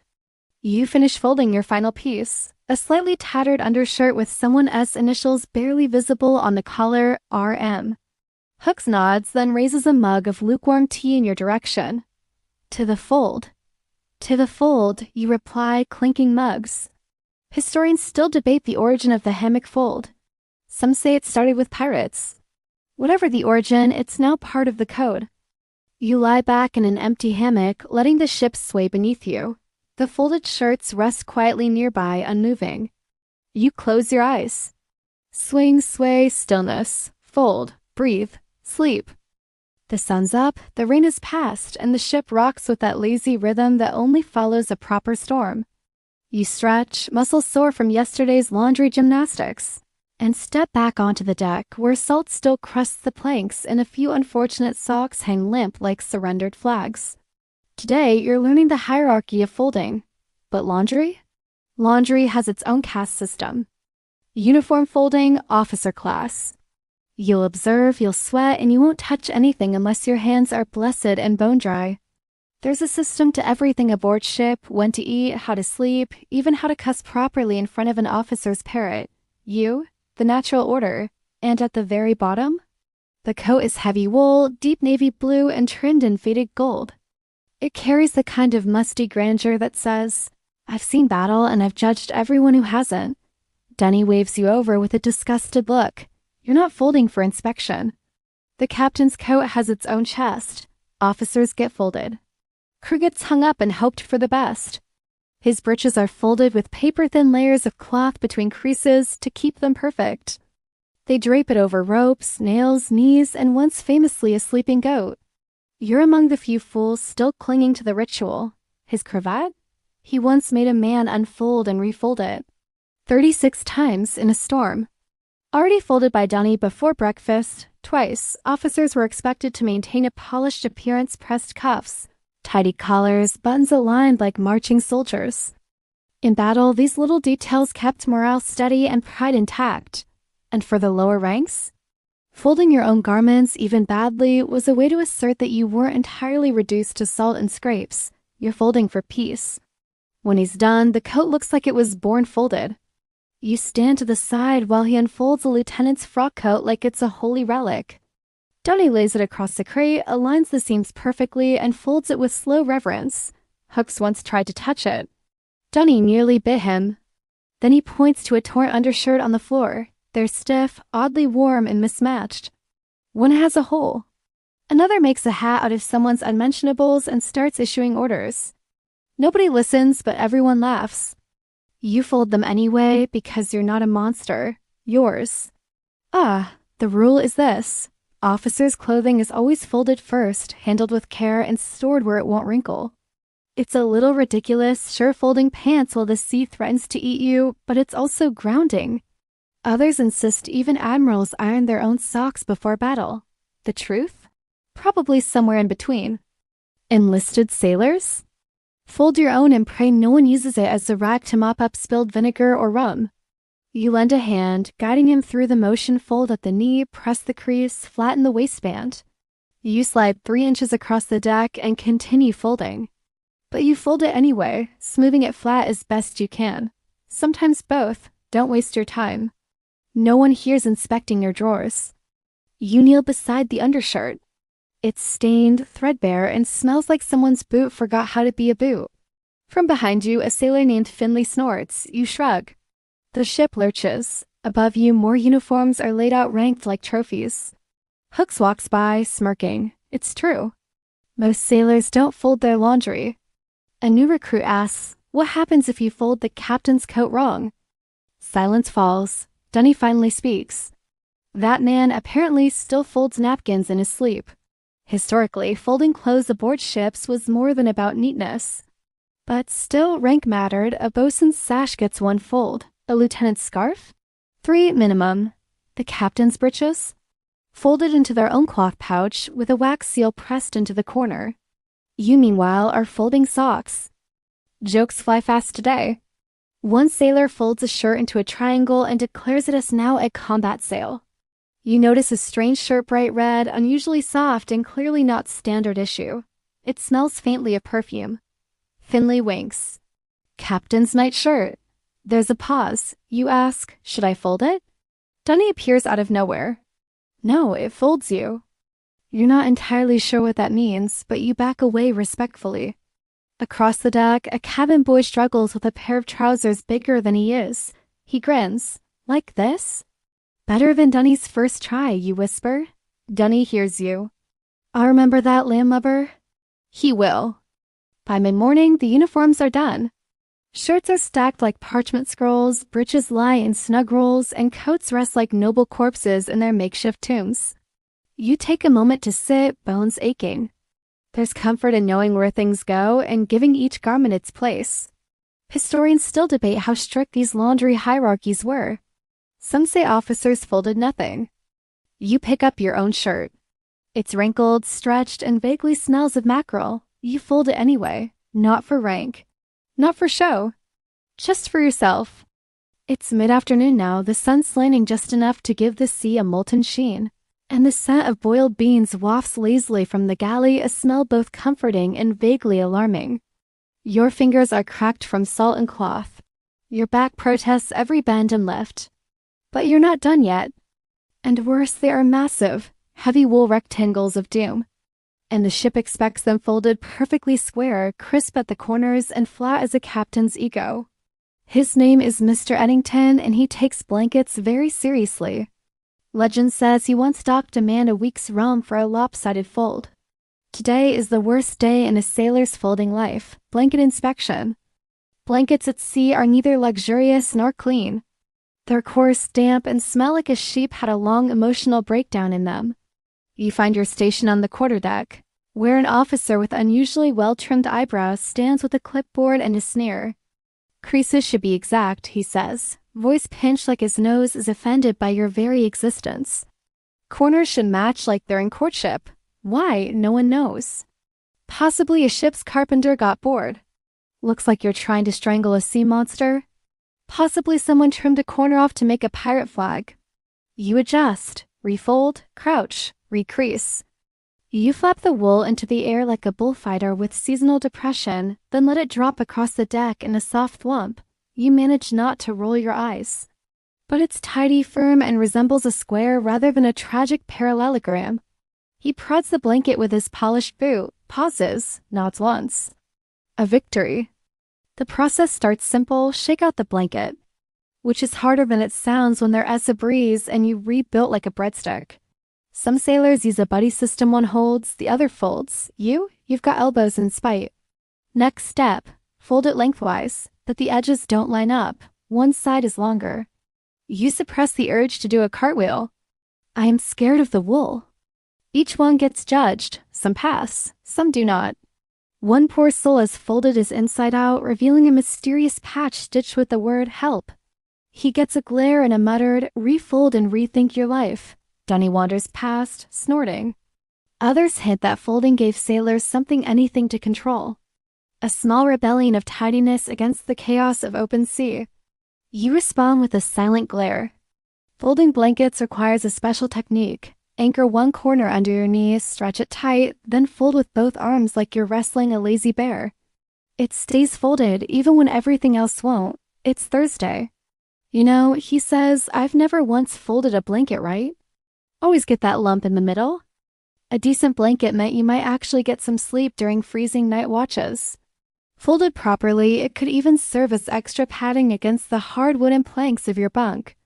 S1: You finish folding your final piece, a slightly tattered undershirt with someone's initials barely visible on the collar, RM. Hooks nods, then raises a mug of lukewarm tea in your direction. To the fold. To the fold, you reply, clinking mugs. Historians still debate the origin of the hammock fold. Some say it started with pirates. Whatever the origin, it's now part of the code. You lie back in an empty hammock, letting the ship sway beneath you. The folded shirts rest quietly nearby, unmoving. You close your eyes. Swing, sway, stillness. Fold, breathe, sleep. The sun's up, the rain is past, and the ship rocks with that lazy rhythm that only follows a proper storm. You stretch, muscles sore from yesterday's laundry gymnastics, and step back onto the deck where salt still crusts the planks and a few unfortunate socks hang limp like surrendered flags. Today, you're learning the hierarchy of folding. But laundry? Laundry has its own caste system. Uniform folding, officer class. You'll observe, you'll sweat, and you won't touch anything unless your hands are blessed and bone dry. There's a system to everything aboard ship, when to eat, how to sleep, even how to cuss properly in front of an officer's parrot. You, the natural order, and at the very bottom? The coat is heavy wool, deep navy blue, and trimmed in faded gold. It carries the kind of musty grandeur that says, I've seen battle and I've judged everyone who hasn't. Denny waves you over with a disgusted look. You're not folding for inspection. The captain's coat has its own chest. Officers get folded. Crew gets hung up and hoped for the best. His breeches are folded with paper-thin layers of cloth between creases to keep them perfect. They drape it over ropes, nails, knees, and once famously a sleeping goat. You're among the few fools still clinging to the ritual. His cravat? He once made a man unfold and refold it. 36 times in a storm. Already folded by Dunny before breakfast, twice, officers were expected to maintain a polished appearance, pressed cuffs, tidy collars, buttons aligned like marching soldiers. In battle, these little details kept morale steady and pride intact. And for the lower ranks? Folding your own garments, even badly, was a way to assert that you weren't entirely reduced to salt and scrapes. You're folding for peace. When he's done, the coat looks like it was born folded. You stand to the side while he unfolds the lieutenant's frock coat like it's a holy relic. Dunny lays it across the crate, aligns the seams perfectly, and folds it with slow reverence. Hooks once tried to touch it. Dunny nearly bit him. Then he points to a torn undershirt on the floor. They're stiff, oddly warm, and mismatched. One has a hole. Another makes a hat out of someone's unmentionables and starts issuing orders. Nobody listens, but everyone laughs. You fold them anyway because you're not a monster. Yours. The rule is this. Officers' clothing is always folded first, handled with care, and stored where it won't wrinkle. It's a little ridiculous, sure folding pants while the sea threatens to eat you, but it's also grounding. Others insist even admirals iron their own socks before battle. The truth? Probably somewhere in between. Enlisted sailors? Fold your own and pray no one uses it as a rag to mop up spilled vinegar or rum. You lend a hand, guiding him through the motion. Fold at the knee, press the crease, flatten the waistband. You slide 3 inches across the deck and continue folding. But you fold it anyway, smoothing it flat as best you can. Sometimes both. Don't waste your time. No one here's inspecting your drawers. You kneel beside the undershirt. It's stained, threadbare, and smells like someone's boot forgot how to be a boot. From behind you, a sailor named Finley snorts. You shrug. The ship lurches. Above you, more uniforms are laid out ranked like trophies. Hooks walks by, smirking. It's true. Most sailors don't fold their laundry. A new recruit asks, what happens if you fold the captain's coat wrong? Silence falls. Dunny finally speaks. That man apparently still folds napkins in his sleep. Historically, folding clothes aboard ships was more than about neatness. But still, rank mattered. A bosun's sash gets 1 fold. A lieutenant's scarf? 3 minimum. The captain's breeches? Folded into their own cloth pouch with a wax seal pressed into the corner. You, meanwhile, are folding socks. Jokes fly fast today. One sailor folds a shirt into a triangle and declares it as now a combat sale. You notice a strange shirt, bright red, unusually soft, and clearly not standard issue. It smells faintly of perfume. Finley winks. Captain's night shirt. There's a pause. You ask, should I fold it? Dunny appears out of nowhere. No, it folds you. You're not entirely sure what that means, but you back away respectfully. Across the deck, a cabin boy struggles with a pair of trousers bigger than he is. He grins. Like this? Better than Dunny's first try, you whisper. Dunny hears you. I'll remember that, landlubber. He will. By mid-morning, the uniforms are done. Shirts are stacked like parchment scrolls, breeches lie in snug rolls, and coats rest like noble corpses in their makeshift tombs. You take a moment to sit, bones aching. There's comfort in knowing where things go and giving each garment its place. Historians still debate how strict these laundry hierarchies were. Some say officers folded nothing. You pick up your own shirt. It's wrinkled, stretched, and vaguely smells of mackerel. You fold it anyway, not for rank. Not for show. Just for yourself. It's mid-afternoon now, the sun slanting just enough to give the sea a molten sheen, and the scent of boiled beans wafts lazily from the galley, a smell both comforting and vaguely alarming. Your fingers are cracked from salt and cloth. Your back protests every bend and lift. But you're not done yet. And worse, they are massive, heavy wool rectangles of doom. And the ship expects them folded perfectly square, crisp at the corners, and flat as a captain's ego. His name is Mr. Eddington, and he takes blankets very seriously. Legend says he once docked a man a week's rum for a lopsided fold. Today is the worst day in a sailor's folding life, blanket inspection. Blankets at sea are neither luxurious nor clean. They're coarse, damp, and smell like a sheep had a long emotional breakdown in them. You find your station on the quarterdeck, where an officer with unusually well-trimmed eyebrows stands with a clipboard and a sneer. Creases should be exact, he says, voice pinched like his nose is offended by your very existence. Corners should match like they're in courtship. Why? No one knows. Possibly a ship's carpenter got bored. Looks like you're trying to strangle a sea monster. Possibly someone trimmed a corner off to make a pirate flag. You adjust. Refold, crouch, recrease. You flap the wool into the air like a bullfighter with seasonal depression, then let it drop across the deck in a soft thwomp. You manage not to roll your eyes. But it's tidy, firm, and resembles a square rather than a tragic parallelogram. He prods the blanket with his polished boot, pauses, nods once. A victory. The process starts simple: shake out the blanket, which is harder than it sounds when they're as a breeze and you rebuilt like a breadstick. Some sailors use a buddy system: one holds, the other folds. You've got elbows in spite. Next step, fold it lengthwise, but the edges don't line up. One side is longer. You suppress the urge to do a cartwheel. I am scared of the wool. Each one gets judged. Some pass, some do not. One poor soul is folded his inside out, revealing a mysterious patch stitched with the word help. He gets a glare and a muttered, refold and rethink your life. Dunny wanders past, snorting. Others hint that folding gave sailors something, anything to control. A small rebellion of tidiness against the chaos of open sea. You respond with a silent glare. Folding blankets requires a special technique. Anchor one corner under your knee, stretch it tight, then fold with both arms like you're wrestling a lazy bear. It stays folded even when everything else won't. It's Thursday. You know, he says, I've never once folded a blanket right. Always get that lump in the middle. A decent blanket meant you might actually get some sleep during freezing night watches. Folded properly, it could even serve as extra padding against the hard wooden planks of your bunk.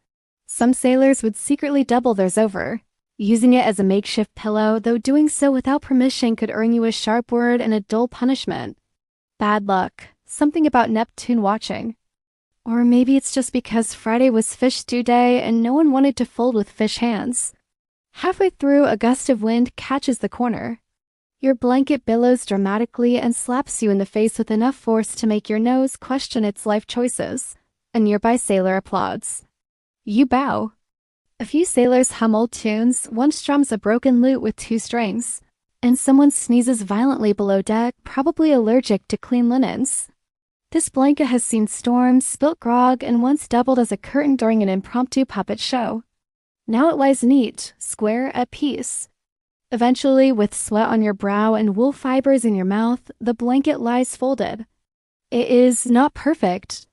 S1: Some sailors would secretly double theirs over, using it as a makeshift pillow, though doing so without permission could earn you a sharp word and a dull punishment. Bad luck. Something about Neptune watching. Or maybe it's just because Friday was fish stew day and no one wanted to fold with fish hands. Halfway through, a gust of wind catches the corner. Your blanket billows dramatically and slaps you in the face with enough force to make your nose question its life choices. A nearby sailor applauds. You bow. A few sailors hum old tunes, one strums a broken lute with 2 strings, and someone sneezes violently below deck, probably allergic to clean linens. This blanket has seen storms, spilt grog, and once doubled as a curtain during an impromptu puppet show. Now it lies neat, square, at peace. Eventually, with sweat on your brow and wool fibers in your mouth, the blanket lies folded. It is not perfect.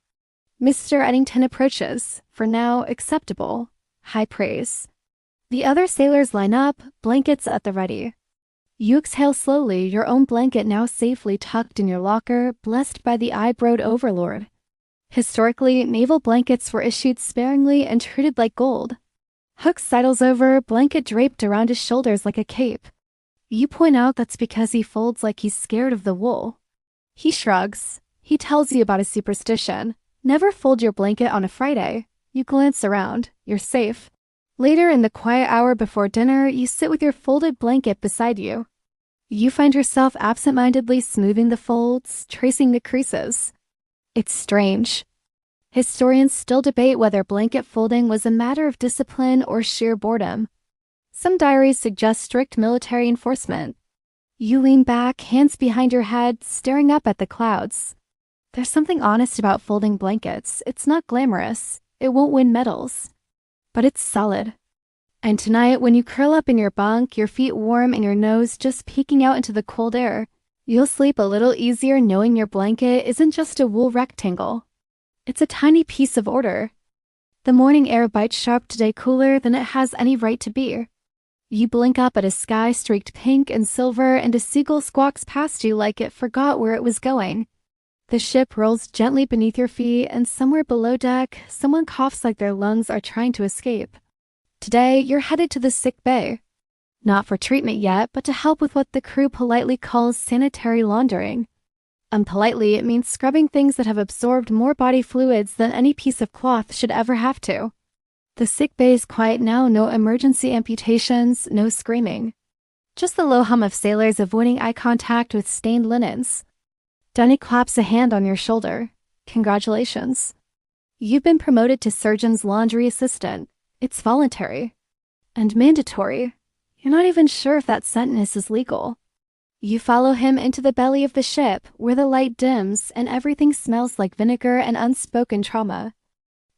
S1: Mr. Eddington approaches, for now acceptable. High praise. The other sailors line up, blankets at the ready. You exhale slowly, your own blanket now safely tucked in your locker, blessed by the eyebrowed overlord. Historically, naval blankets were issued sparingly and treated like gold. Hook sidles over, blanket draped around his shoulders like a cape. You point out that's because he folds like he's scared of the wool. He shrugs. He tells you about his superstition. Never fold your blanket on a Friday. You glance around. You're safe. Later, in the quiet hour before dinner, you sit with your folded blanket beside you. You find yourself absent-mindedly smoothing the folds, tracing the creases. It's strange. Historians still debate whether blanket folding was a matter of discipline or sheer boredom. Some diaries suggest strict military enforcement. You lean back, hands behind your head, staring up at the clouds. There's something honest about folding blankets. It's not glamorous. It won't win medals. But it's solid. And tonight, when you curl up in your bunk, your feet warm and your nose just peeking out into the cold air, you'll sleep a little easier knowing your blanket isn't just a wool rectangle. It's a tiny piece of order. The morning air bites sharp today, cooler than it has any right to be. You blink up at a sky streaked pink and silver, and a seagull squawks past you like it forgot where it was going. The ship rolls gently beneath your feet, and somewhere below deck, someone coughs like their lungs are trying to escape. Today, you're headed to the sick bay. Not for treatment yet, but to help with what the crew politely calls sanitary laundering. Unpolitely, it means scrubbing things that have absorbed more body fluids than any piece of cloth should ever have to. The sick bay is quiet now, no emergency amputations, no screaming. Just the low hum of sailors avoiding eye contact with stained linens. Dunny claps a hand on your shoulder. Congratulations. You've been promoted to surgeon's laundry assistant. It's voluntary. And mandatory. You're not even sure if that sentence is legal. You follow him into the belly of the ship, where the light dims and everything smells like vinegar and unspoken trauma.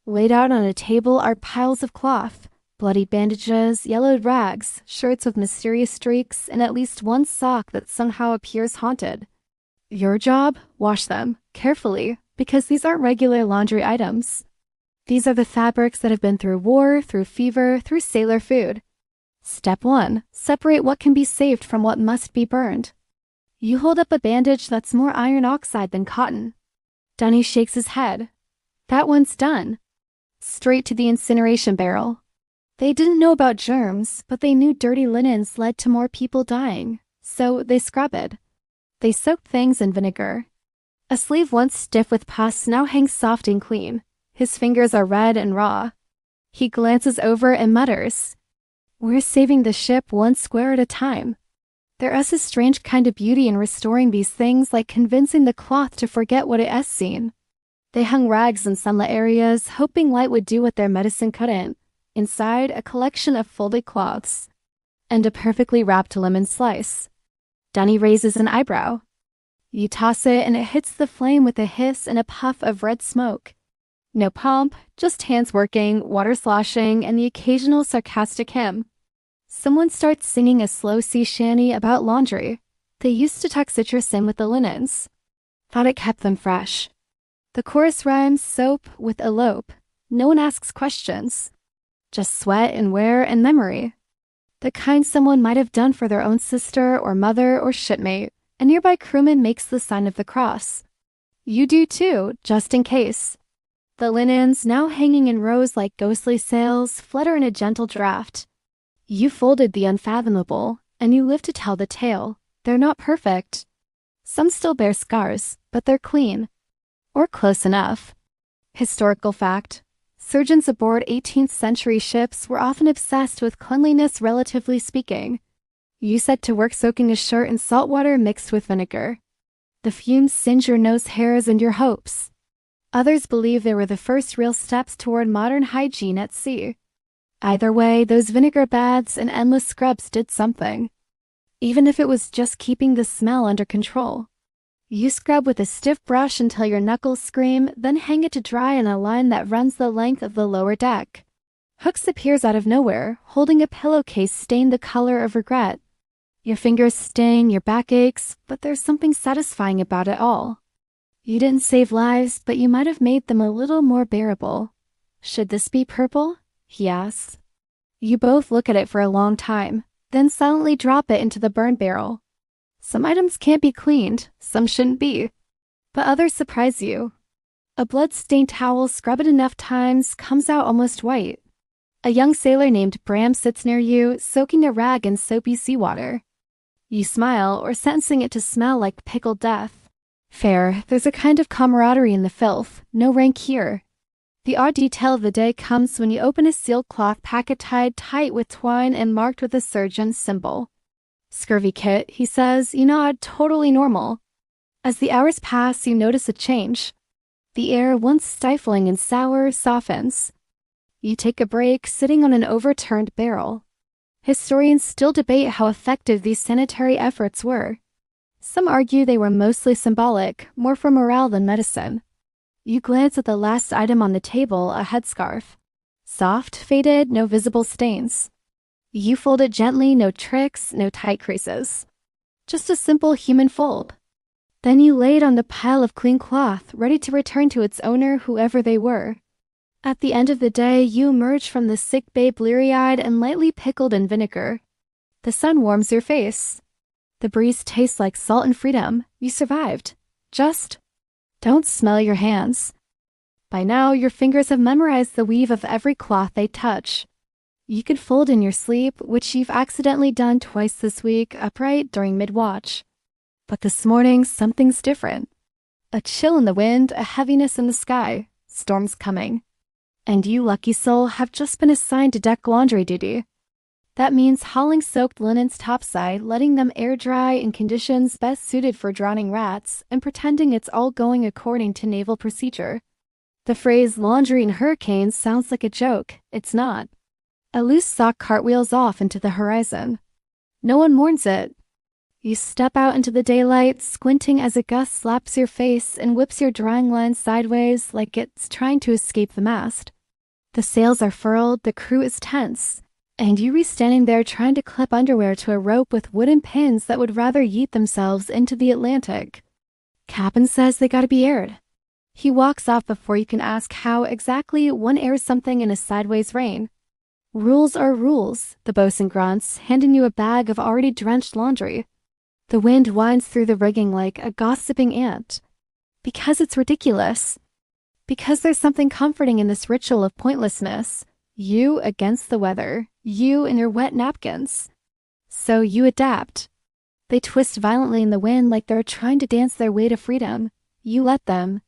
S1: Laid out on a table are piles of cloth. Bloody bandages, yellowed rags, shirts with mysterious streaks, and at least one sock that somehow appears haunted. Your job? Wash them, carefully, because these aren't regular laundry items. These are the fabrics that have been through war, through fever, through sailor food. Step 1. Separate what can be saved from what must be burned. You hold up a bandage that's more iron oxide than cotton. Dunny shakes his head. That one's done. Straight to the incineration barrel. They didn't know about germs, but they knew dirty linens led to more people dying, so they scrub it. They soak things in vinegar. A sleeve once stiff with pus now hangs soft and clean. His fingers are red and raw. He glances over and mutters, "We're saving the ship one square at a time." There is a strange kind of beauty in restoring these things, like convincing the cloth to forget what it has seen. They hung rags in sunlit areas, hoping light would do what their medicine couldn't. Inside, a collection of folded cloths. And a perfectly wrapped lemon slice. Dunny raises an eyebrow. You toss it and it hits the flame with a hiss and a puff of red smoke. No pomp, just hands working, water sloshing, and the occasional sarcastic hymn. Someone starts singing a slow sea shanty about laundry. They used to tuck citrus in with the linens. Thought it kept them fresh. The chorus rhymes soap with elope. No one asks questions. Just sweat and wear and memory. The kind someone might have done for their own sister or mother or shipmate. A nearby crewman makes the sign of the cross. You do too, just in case. The linens, now hanging in rows like ghostly sails, flutter in a gentle draft. You folded the unfathomable, and you live to tell the tale. They're not perfect. Some still bear scars, but they're clean. Or close enough. Historical fact. Surgeons aboard 18th century ships were often obsessed with cleanliness, relatively speaking. You set to work soaking a shirt in salt water mixed with vinegar. The fumes singe your nose hairs and your hopes. Others believe they were the first real steps toward modern hygiene at sea. Either way, those vinegar baths and endless scrubs did something. Even if it was just keeping the smell under control. You scrub with a stiff brush until your knuckles scream, then hang it to dry on a line that runs the length of the lower deck. Hooks appears out of nowhere, holding a pillowcase stained the color of regret. Your fingers sting, your back aches, but there's something satisfying about it all. You didn't save lives, but you might have made them a little more bearable. Should this be purple? He asks. You both look at it for a long time, then silently drop it into the burn barrel. Some items can't be cleaned, some shouldn't be. But others surprise you. A blood-stained towel scrubbed enough times comes out almost white. A young sailor named Bram sits near you, soaking a rag in soapy seawater. You smile, or sentencing it to smell like pickled death. Fair, there's a kind of camaraderie in the filth, no rank here. The odd detail of the day comes when you open a sealed cloth packet tied tight with twine and marked with a surgeon's symbol. Scurvy kit, he says, you nod, totally normal. As the hours pass, you notice a change. The air, once stifling and sour, softens. You take a break, sitting on an overturned barrel. Historians still debate how effective these sanitary efforts were. Some argue they were mostly symbolic, more for morale than medicine. You glance at the last item on the table, a headscarf. Soft, faded, no visible stains. You fold it gently, no tricks, no tight creases. Just a simple human fold. Then you lay it on the pile of clean cloth, ready to return to its owner, whoever they were. At the end of the day, you emerge from the sick bay bleary-eyed and lightly pickled in vinegar. The sun warms your face. The breeze tastes like salt and freedom. You survived. Just don't smell your hands. By now, your fingers have memorized the weave of every cloth they touch. You could fold in your sleep, which you've accidentally done twice this week, upright during mid-watch. But this morning, something's different. A chill in the wind, a heaviness in the sky. Storm's coming. And you, lucky soul, have just been assigned to deck laundry duty. That means hauling soaked linens topside, letting them air dry in conditions best suited for drowning rats, and pretending it's all going according to naval procedure. The phrase laundry in hurricanes sounds like a joke. It's not. A loose sock cartwheels off into the horizon. No one mourns it. You step out into the daylight, squinting as a gust slaps your face and whips your drying line sideways like it's trying to escape the mast. The sails are furled, the crew is tense, and you standing there trying to clip underwear to a rope with wooden pins that would rather yeet themselves into the Atlantic. Captain says they gotta be aired. He walks off before you can ask how exactly one airs something in a sideways rain. Rules are rules, the bosun grunts, handing you a bag of already drenched laundry. The wind winds through the rigging like a gossiping ant. Because it's ridiculous. Because there's something comforting in this ritual of pointlessness. You against the weather. You in your wet napkins. So you adapt. They twist violently in the wind like they're trying to dance their way to freedom. You let them.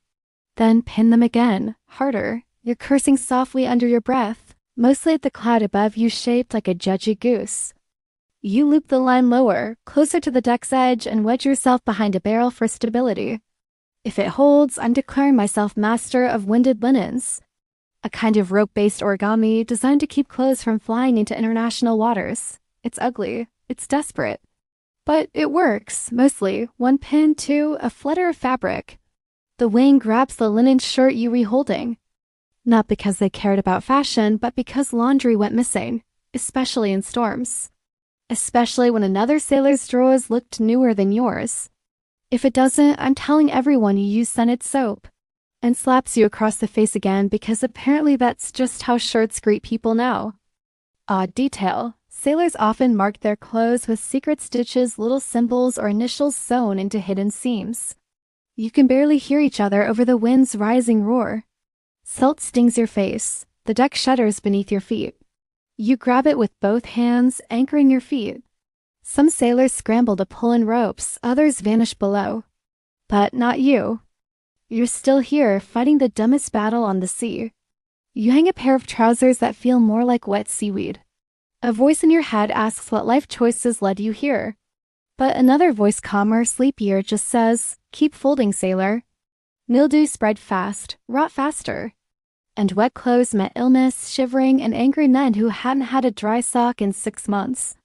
S1: Then pin them again, harder. You're cursing softly under your breath, mostly at the cloud above you shaped like a judgy goose. You loop the line lower, closer to the deck's edge, and wedge yourself behind a barrel for stability. If it holds, I'm declaring myself master of winded linens, a kind of rope-based origami designed to keep clothes from flying into international waters. It's ugly. It's desperate. But it works, mostly. One pin, two, a flutter of fabric. The wing grabs the linen shirt you reholding. Not because they cared about fashion, but because laundry went missing, especially in storms. Especially when another sailor's drawers looked newer than yours. If it doesn't, I'm telling everyone you use scented soap. And slaps you across the face again because apparently that's just how shirts greet people now. Odd detail. Sailors often marked their clothes with secret stitches, little symbols, or initials sewn into hidden seams. You can barely hear each other over the wind's rising roar. Silt stings your face. The deck shudders beneath your feet. You grab it with both hands, anchoring your feet. Some sailors scramble to pull in ropes, others vanish below. But not you. You're still here, fighting the dumbest battle on the sea. You hang a pair of trousers that feel more like wet seaweed. A voice in your head asks what life choices led you here. But another voice, calmer, sleepier, just says, keep folding, sailor. Mildew spread fast, rot faster. And wet clothes meant illness, shivering, and angry men who hadn't had a dry sock in 6 months.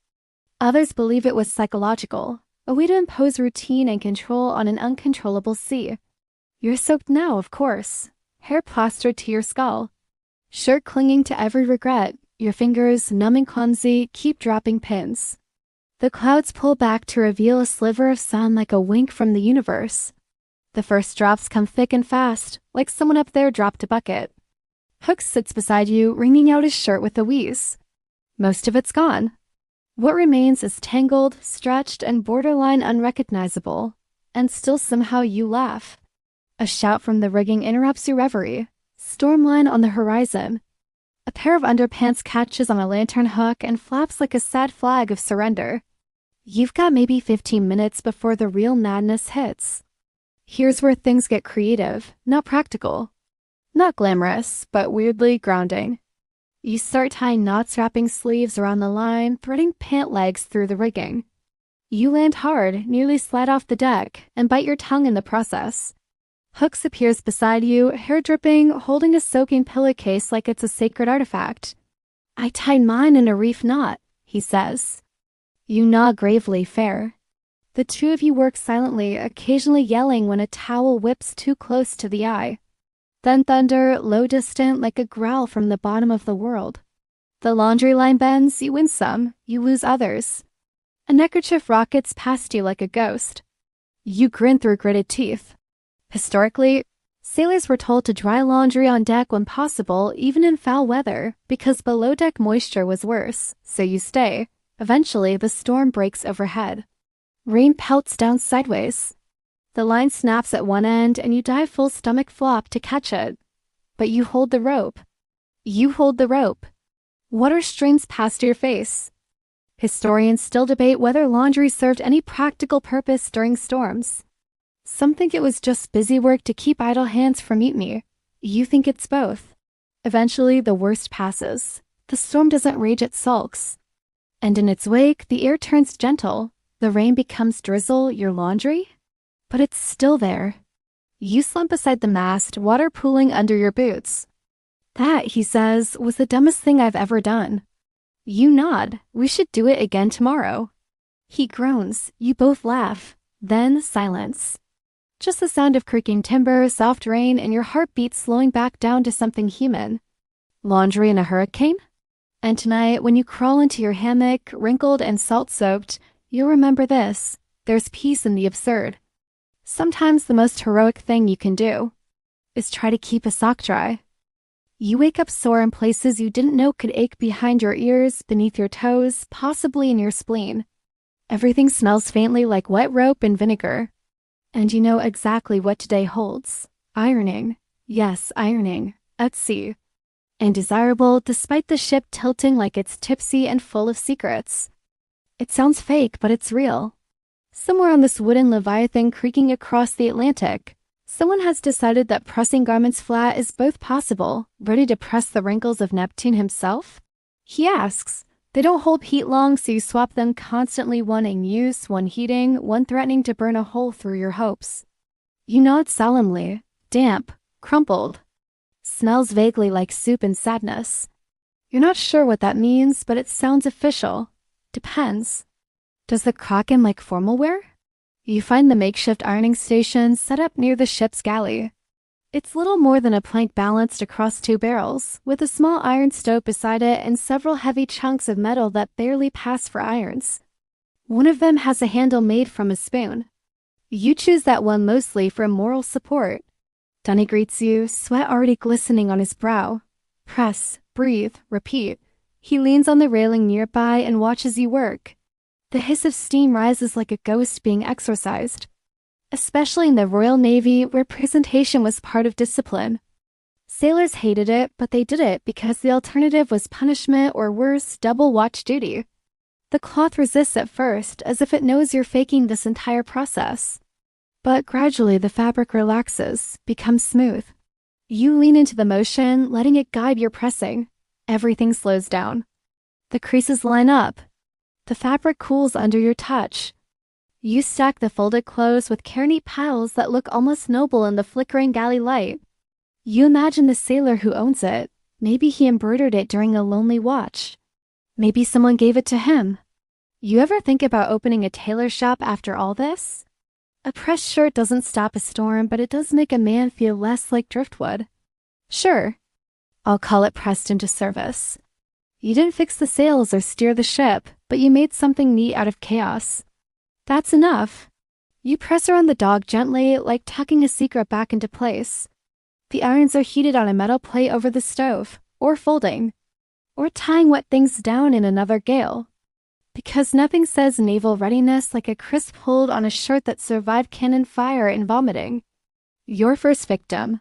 S1: Others believe it was psychological, a way to impose routine and control on an uncontrollable sea. You're soaked now, of course, hair plastered to your skull. Shirt clinging to every regret, your fingers, numb and clumsy, keep dropping pins. The clouds pull back to reveal a sliver of sun like a wink from the universe. The first drops come thick and fast, like someone up there dropped a bucket. Hooks sits beside you, wringing out his shirt with a wheeze. Most of it's gone. What remains is tangled, stretched, and borderline unrecognizable. And still somehow you laugh. A shout from the rigging interrupts your reverie. Storm line on the horizon. A pair of underpants catches on a lantern hook and flaps like a sad flag of surrender. You've got maybe 15 minutes before the real madness hits. Here's where things get creative, not practical. Not glamorous, but weirdly grounding. You start tying knots, wrapping sleeves around the line, threading pant legs through the rigging. You land hard, nearly slide off the deck, and bite your tongue in the process. Hooks appears beside you, hair dripping, holding a soaking pillowcase like it's a sacred artifact. I tied mine in a reef knot, he says. You nod gravely, fair. The two of you work silently, occasionally yelling when a towel whips too close to the eye. Then thunder, low distant, like a growl from the bottom of the world. The laundry line bends, you win some, you lose others. A neckerchief rockets past you like a ghost. You grin through gritted teeth. Historically, sailors were told to dry laundry on deck when possible, even in foul weather, because below-deck moisture was worse, so you stay. Eventually, the storm breaks overhead. Rain pelts down sideways. The line snaps at one end, and you dive full stomach flop to catch it. But you hold the rope. You hold the rope. Water streams past your face. Historians still debate whether laundry served any practical purpose during storms. Some think it was just busy work to keep idle hands from mutiny. You think it's both. Eventually, the worst passes. The storm doesn't rage, it sulks. And in its wake, the air turns gentle. The rain becomes drizzle, your laundry? But it's still there. You slump beside the mast, water pooling under your boots. That, he says, was the dumbest thing I've ever done. You nod. We should do it again tomorrow. He groans. You both laugh. Then silence. Just the sound of creaking timber, soft rain, and your heartbeat slowing back down to something human. Laundry in a hurricane? And tonight, when you crawl into your hammock, wrinkled and salt-soaked, you'll remember this: there's peace in the absurd. Sometimes the most heroic thing you can do is try to keep a sock dry. You wake up sore in places you didn't know could ache: behind your ears, beneath your toes, possibly in your spleen. Everything smells faintly like wet rope and vinegar. And you know exactly what today holds. Ironing. Yes, ironing. At sea. And desirable despite the ship tilting like it's tipsy and full of secrets. It sounds fake, but it's real. Somewhere on this wooden leviathan creaking across the Atlantic, someone has decided that pressing garments flat is both possible, ready to press the wrinkles of Neptune himself. He asks. They don't hold heat long, so you swap them constantly, one in use, one heating, one threatening to burn a hole through your hopes. You nod solemnly. Damp. Crumpled. Smells vaguely like soup and sadness. You're not sure what that means, but it sounds official. Depends. Does the Kraken like formal wear? You find the makeshift ironing station set up near the ship's galley. It's little more than a plank balanced across two barrels, with a small iron stove beside it and several heavy chunks of metal that barely pass for irons. One of them has a handle made from a spoon. You choose that one mostly for moral support. Dunny greets you, sweat already glistening on his brow. Press, breathe, repeat. He leans on the railing nearby and watches you work. The hiss of steam rises like a ghost being exorcised. Especially in the Royal Navy, where presentation was part of discipline. Sailors hated it, but they did it because the alternative was punishment or worse, double watch duty. The cloth resists at first, as if it knows you're faking this entire process. But gradually the fabric relaxes, becomes smooth. You lean into the motion, letting it guide your pressing. Everything slows down. The creases line up. The fabric cools under your touch. You stack the folded clothes with care-neat piles that look almost noble in the flickering galley light. You imagine the sailor who owns it. Maybe he embroidered it during a lonely watch. Maybe someone gave it to him. You ever think about opening a tailor shop after all this? A pressed shirt doesn't stop a storm, but it does make a man feel less like driftwood. Sure, I'll call it pressed into service. You didn't fix the sails or steer the ship, but you made something neat out of chaos. That's enough. You press around the dog gently, like tucking a secret back into place. The irons are heated on a metal plate over the stove, or folding, or tying wet things down in another gale. Because nothing says naval readiness like a crisp hold on a shirt that survived cannon fire and vomiting. Your first victim,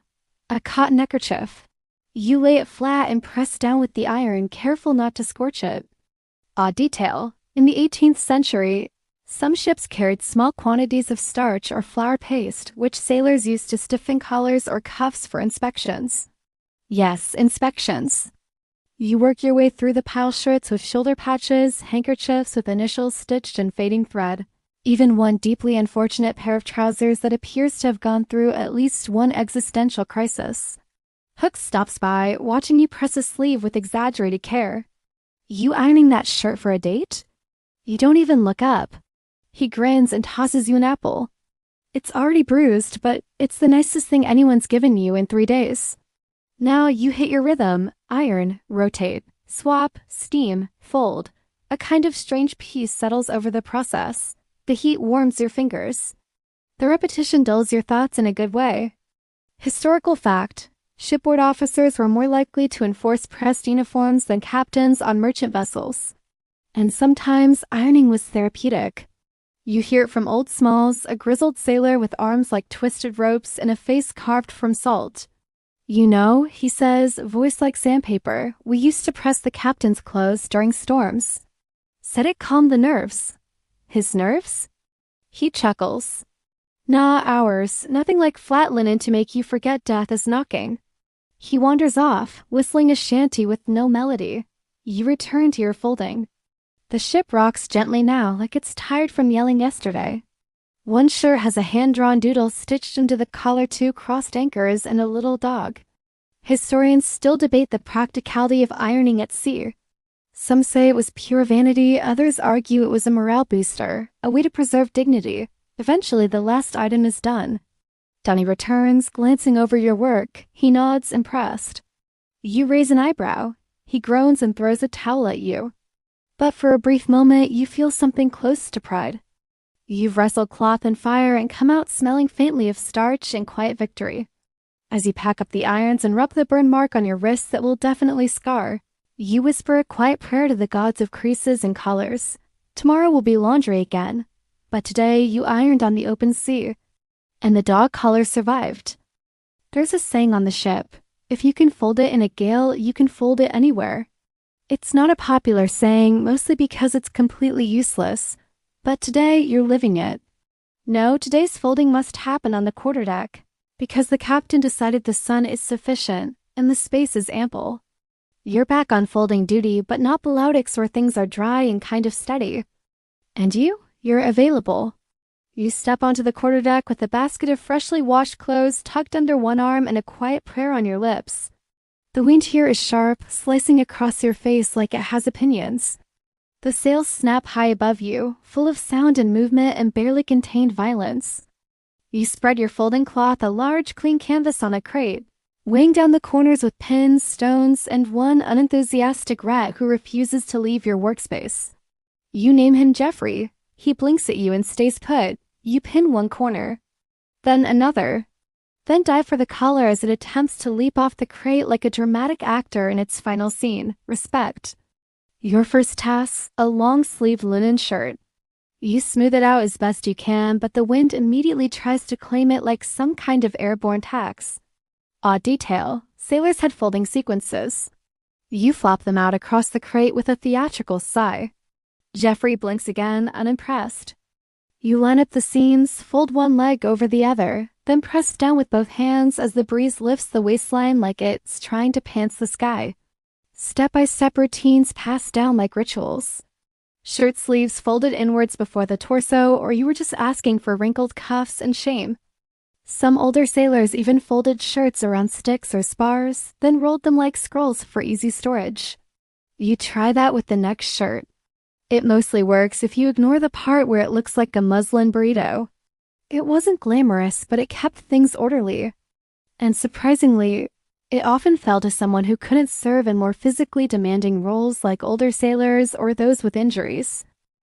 S1: a cotton neckerchief. You lay it flat and press down with the iron, careful not to scorch it. Odd detail. In the 18th century, some ships carried small quantities of starch or flour paste, which sailors used to stiffen collars or cuffs for inspections. Yes, inspections. You work your way through the pile shirts with shoulder patches, handkerchiefs with initials stitched in fading thread, even one deeply unfortunate pair of trousers that appears to have gone through at least one existential crisis. Hook stops by, watching you press a sleeve with exaggerated care. You ironing that shirt for a date? You don't even look up. He grins and tosses you an apple. It's already bruised, but it's the nicest thing anyone's given you in 3 days. Now you hit your rhythm, iron, rotate, swap, steam, fold. A kind of strange peace settles over the process. The heat warms your fingers. The repetition dulls your thoughts in a good way. Historical fact: shipboard officers were more likely to enforce pressed uniforms than captains on merchant vessels. And sometimes ironing was therapeutic. You hear it from Old Smalls, a grizzled sailor with arms like twisted ropes and a face carved from salt. You know, he says, voice like sandpaper, we used to press the captain's clothes during storms. Said it calmed the nerves. His nerves? He chuckles. Nah, ours. Nothing like flat linen to make you forget death is knocking. He wanders off, whistling a shanty with no melody. You return to your folding. The ship rocks gently now, like it's tired from yelling yesterday. One shirt has a hand-drawn doodle stitched into the collar, 2 crossed anchors, and a little dog. Historians still debate the practicality of ironing at sea. Some say it was pure vanity, others argue it was a morale booster, a way to preserve dignity. Eventually, the last item is done. Dunny returns, glancing over your work. He nods, impressed. You raise an eyebrow. He groans and throws a towel at you. But for a brief moment, you feel something close to pride. You've wrestled cloth and fire and come out smelling faintly of starch and quiet victory. As you pack up the irons and rub the burn mark on your wrists that will definitely scar, you whisper a quiet prayer to the gods of creases and collars. Tomorrow will be laundry again, but today you ironed on the open sea, and the dog collar survived. There's a saying on the ship, if you can fold it in a gale, you can fold it anywhere. It's not a popular saying, mostly because it's completely useless, but today you're living it. No, today's folding must happen on the quarterdeck, because the captain decided the sun is sufficient and the space is ample. You're back on folding duty, but not Beloutics where things are dry and kind of steady. And you're available. You step onto the quarterdeck with a basket of freshly washed clothes tucked under one arm and a quiet prayer on your lips. The wind here is sharp, slicing across your face like it has opinions. The sails snap high above you, full of sound and movement and barely contained violence. You spread your folding cloth, a large, clean canvas on a crate, weighing down the corners with pins, stones, and one unenthusiastic rat who refuses to leave your workspace. You name him Jeffrey. He blinks at you and stays put. You pin one corner, then another, then dive for the collar as it attempts to leap off the crate like a dramatic actor in its final scene. Respect. Your first task, a long-sleeved linen shirt. You smooth it out as best you can, but the wind immediately tries to claim it like some kind of airborne tax. Odd detail, sailors had folding sequences. You flop them out across the crate with a theatrical sigh. Jeffrey blinks again, unimpressed. You line up the seams, fold one leg over the other, then press down with both hands as the breeze lifts the waistline like it's trying to pants the sky. Step-by-step routines pass down like rituals. Shirt sleeves folded inwards before the torso, or you were just asking for wrinkled cuffs and shame. Some older sailors even folded shirts around sticks or spars, then rolled them like scrolls for easy storage. You try that with the next shirt. It mostly works if you ignore the part where it looks like a muslin burrito. It wasn't glamorous, but it kept things orderly. And surprisingly, it often fell to someone who couldn't serve in more physically demanding roles like older sailors or those with injuries.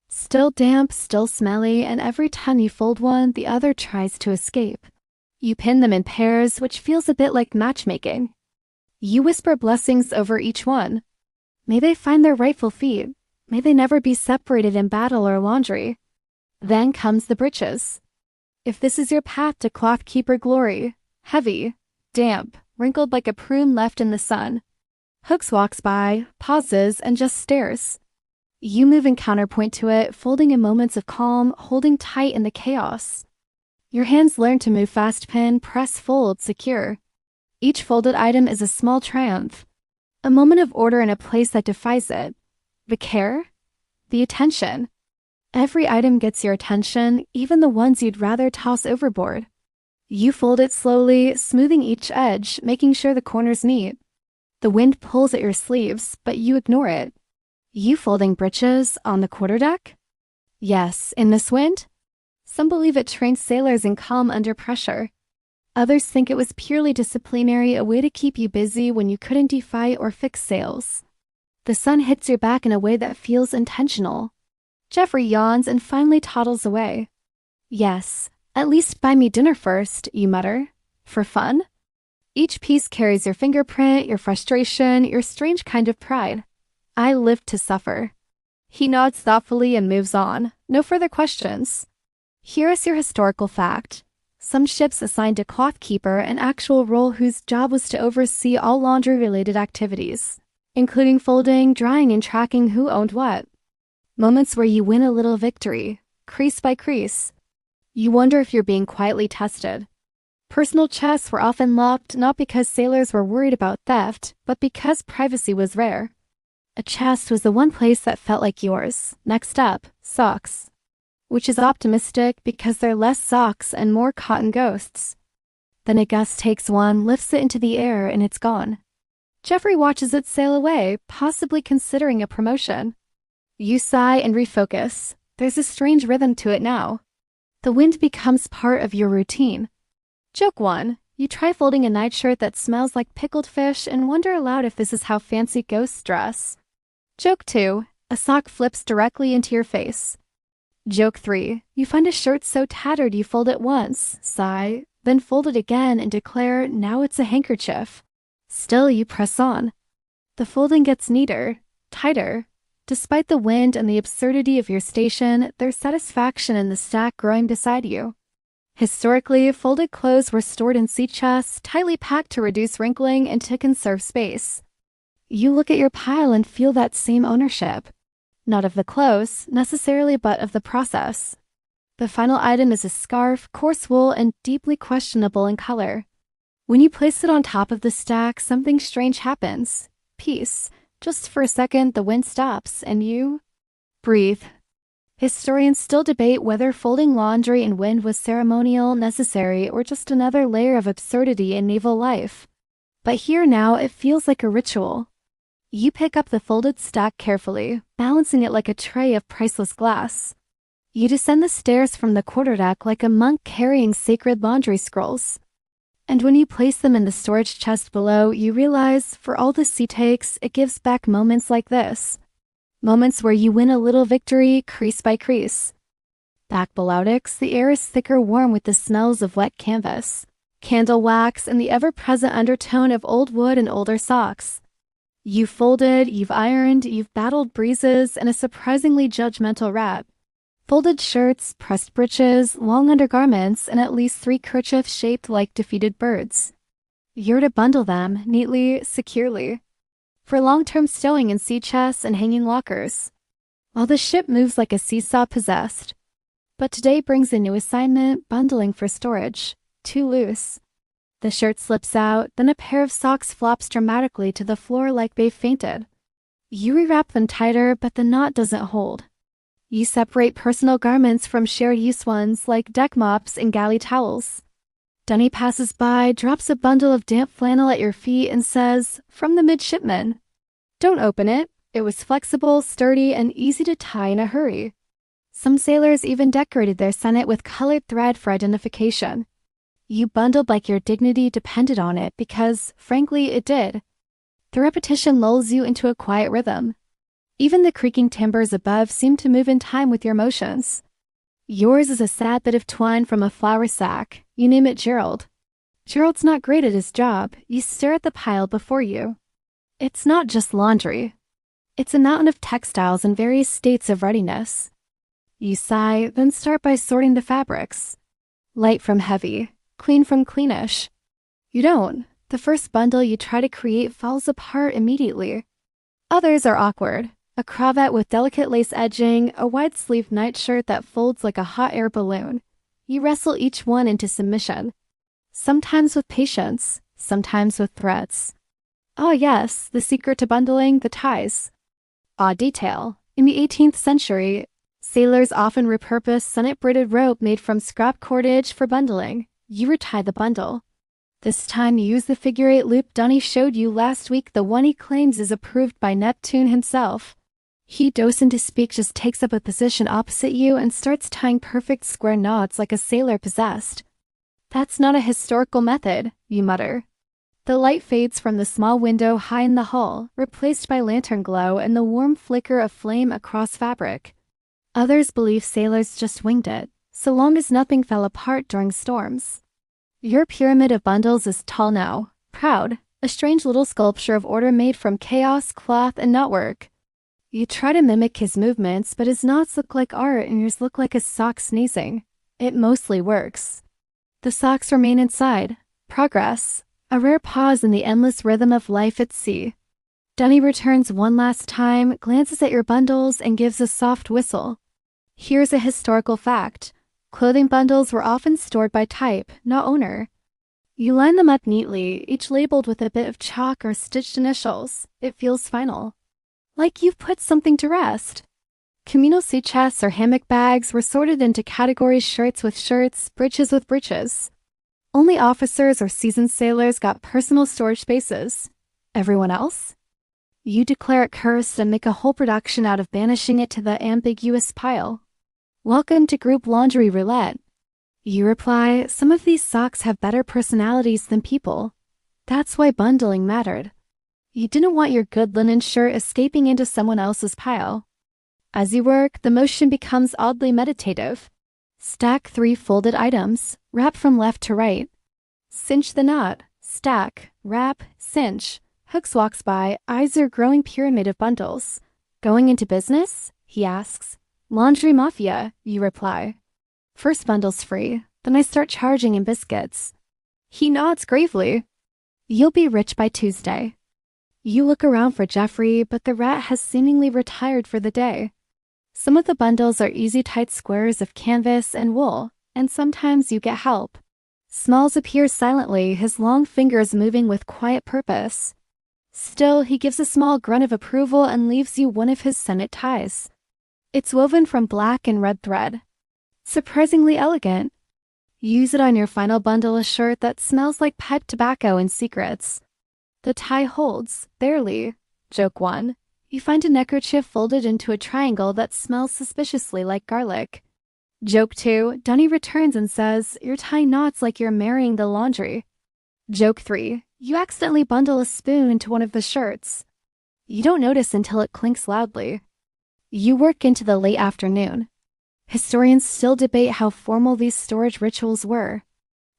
S1: Still damp, still smelly, and every time you fold one, the other tries to escape. You pin them in pairs, which feels a bit like matchmaking. You whisper blessings over each one. May they find their rightful feet. May they never be separated in battle or laundry. Then comes the breeches. If this is your path to cloth keeper glory, heavy, damp, wrinkled like a prune left in the sun. Hooks walks by, pauses, and just stares. You move in counterpoint to it, folding in moments of calm, holding tight in the chaos. Your hands learn to move fast pin, press, fold, secure. Each folded item is a small triumph, a moment of order in a place that defies it. The care? The attention. Every item gets your attention, even the ones you'd rather toss overboard. You fold it slowly, smoothing each edge, making sure the corners meet. The wind pulls at your sleeves, but you ignore it. You folding breeches on the quarterdeck? Yes, in this wind? Some believe it trains sailors in calm under pressure. Others think it was purely disciplinary, a way to keep you busy when you couldn't defight or fix sails. The sun hits your back in a way that feels intentional. Jeffrey yawns and finally toddles away. Yes, at least buy me dinner first, you mutter. For fun? Each piece carries your fingerprint, your frustration, your strange kind of pride. I lived to suffer. He nods thoughtfully and moves on. No further questions. Here is your historical fact. Some ships assigned a cloth keeper an actual role whose job was to oversee all laundry-related activities, including folding, drying, and tracking who owned what. Moments where you win a little victory, crease by crease. You wonder if you're being quietly tested. Personal chests were often locked not because sailors were worried about theft, but because privacy was rare. A chest was the one place that felt like yours. Next up, socks. Which is optimistic because there are less socks and more cotton ghosts. Then a gust takes one, lifts it into the air, and it's gone. Jeffrey watches it sail away, possibly considering a promotion. You sigh and refocus. There's a strange rhythm to it now. The wind becomes part of your routine. Joke 1. You try folding a nightshirt that smells like pickled fish and wonder aloud if this is how fancy ghosts dress. Joke 2. A sock flips directly into your face. Joke 3. You find a shirt so tattered you fold it once, sigh, then fold it again and declare now it's a handkerchief. Still, you press on. The folding gets neater, tighter. Despite the wind and the absurdity of your station, there's satisfaction in the stack growing beside you. Historically, folded clothes were stored in sea chests, tightly packed to reduce wrinkling and to conserve space. You look at your pile and feel that same ownership. Not of the clothes, necessarily, but of the process. The final item is a scarf, coarse wool, and deeply questionable in color. When you place it on top of the stack, something strange happens. Peace. Just for a second, the wind stops, and you breathe. Historians still debate whether folding laundry in wind was ceremonial, necessary, or just another layer of absurdity in naval life. But here now, it feels like a ritual. You pick up the folded stack carefully, balancing it like a tray of priceless glass. You descend the stairs from the quarterdeck like a monk carrying sacred laundry scrolls. And when you place them in the storage chest below, you realize, for all the sea takes, it gives back moments like this. Moments where you win a little victory, crease by crease. Back below decks, the air is thicker, warm with the smells of wet canvas, candle wax, and the ever-present undertone of old wood and older socks. You've folded, you've ironed, you've battled breezes and a surprisingly judgmental rap. Folded shirts, pressed breeches, long undergarments, and at least 3 kerchiefs shaped like defeated birds. You're to bundle them, neatly, securely, for long-term stowing in sea chests and hanging lockers, while the ship moves like a seesaw possessed. But today brings a new assignment, bundling for storage. Too loose. The shirt slips out, then a pair of socks flops dramatically to the floor like they've fainted. You rewrap them tighter, but the knot doesn't hold. You separate personal garments from shared-use ones like deck mops and galley towels. Dunny passes by, drops a bundle of damp flannel at your feet and says, "From the midshipman." Don't open it. It was flexible, sturdy, and easy to tie in a hurry. Some sailors even decorated their sonnet with colored thread for identification. You bundled like your dignity depended on it because, frankly, it did. The repetition lulls you into a quiet rhythm. Even the creaking timbers above seem to move in time with your motions. Yours is a sad bit of twine from a flour sack. You name it Gerald. Gerald's not great at his job. You stare at the pile before you. It's not just laundry. It's a mountain of textiles in various states of readiness. You sigh, then start by sorting the fabrics. Light from heavy, clean from cleanish. You don't. The first bundle you try to create falls apart immediately. Others are awkward. A cravat with delicate lace edging, a wide-sleeved nightshirt that folds like a hot air balloon. You wrestle each one into submission. Sometimes with patience, sometimes with threats. Ah yes, the secret to bundling, the ties. Odd detail. In the 18th century, sailors often repurposed sonnet-braided rope made from scrap cordage for bundling. You retie the bundle. This time you use the figure-8 loop Dunny showed you last week, the one he claims is approved by Neptune himself. He, docent to speak, just takes up a position opposite you and starts tying perfect square knots like a sailor possessed. That's not a historical method, you mutter. The light fades from the small window high in the hall, replaced by lantern glow and the warm flicker of flame across fabric. Others believe sailors just winged it, so long as nothing fell apart during storms. Your pyramid of bundles is tall now, proud, a strange little sculpture of order made from chaos, cloth, and knotwork. You try to mimic his movements, but his knots look like art and yours look like a sock sneezing. It mostly works. The socks remain inside. Progress. A rare pause in the endless rhythm of life at sea. Dunny returns one last time, glances at your bundles, and gives a soft whistle. Here's a historical fact. Clothing bundles were often stored by type, not owner. You line them up neatly, each labeled with a bit of chalk or stitched initials. It feels final. Like you've put something to rest. Communal sea chests or hammock bags were sorted into categories: shirts with shirts, breeches with breeches. Only officers or seasoned sailors got personal storage spaces. Everyone else? You declare it cursed and make a whole production out of banishing it to the ambiguous pile. Welcome to group laundry roulette. You reply, some of these socks have better personalities than people. That's why bundling mattered. You didn't want your good linen shirt escaping into someone else's pile. As you work, the motion becomes oddly meditative. Stack 3 folded items, wrap from left to right. Cinch the knot, stack, wrap, cinch. Hooks walks by, eyes your growing pyramid of bundles. Going into business? He asks. Laundry mafia, you reply. First bundle's free, then I start charging in biscuits. He nods gravely. You'll be rich by Tuesday. You look around for Jeffrey, but the rat has seemingly retired for the day. Some of the bundles are easy tight squares of canvas and wool, and sometimes you get help. Smalls appears silently, his long fingers moving with quiet purpose. Still, he gives a small grunt of approval and leaves you one of his Senate ties. It's woven from black and red thread. Surprisingly elegant. Use it on your final bundle, a shirt that smells like pipe tobacco and secrets. The tie holds, barely. Joke 1. You find a neckerchief folded into a triangle that smells suspiciously like garlic. Joke 2. Dunny returns and says, your tie knots like you're marrying the laundry. Joke 3. You accidentally bundle a spoon into one of the shirts. You don't notice until it clinks loudly. You work into the late afternoon. Historians still debate how formal these storage rituals were.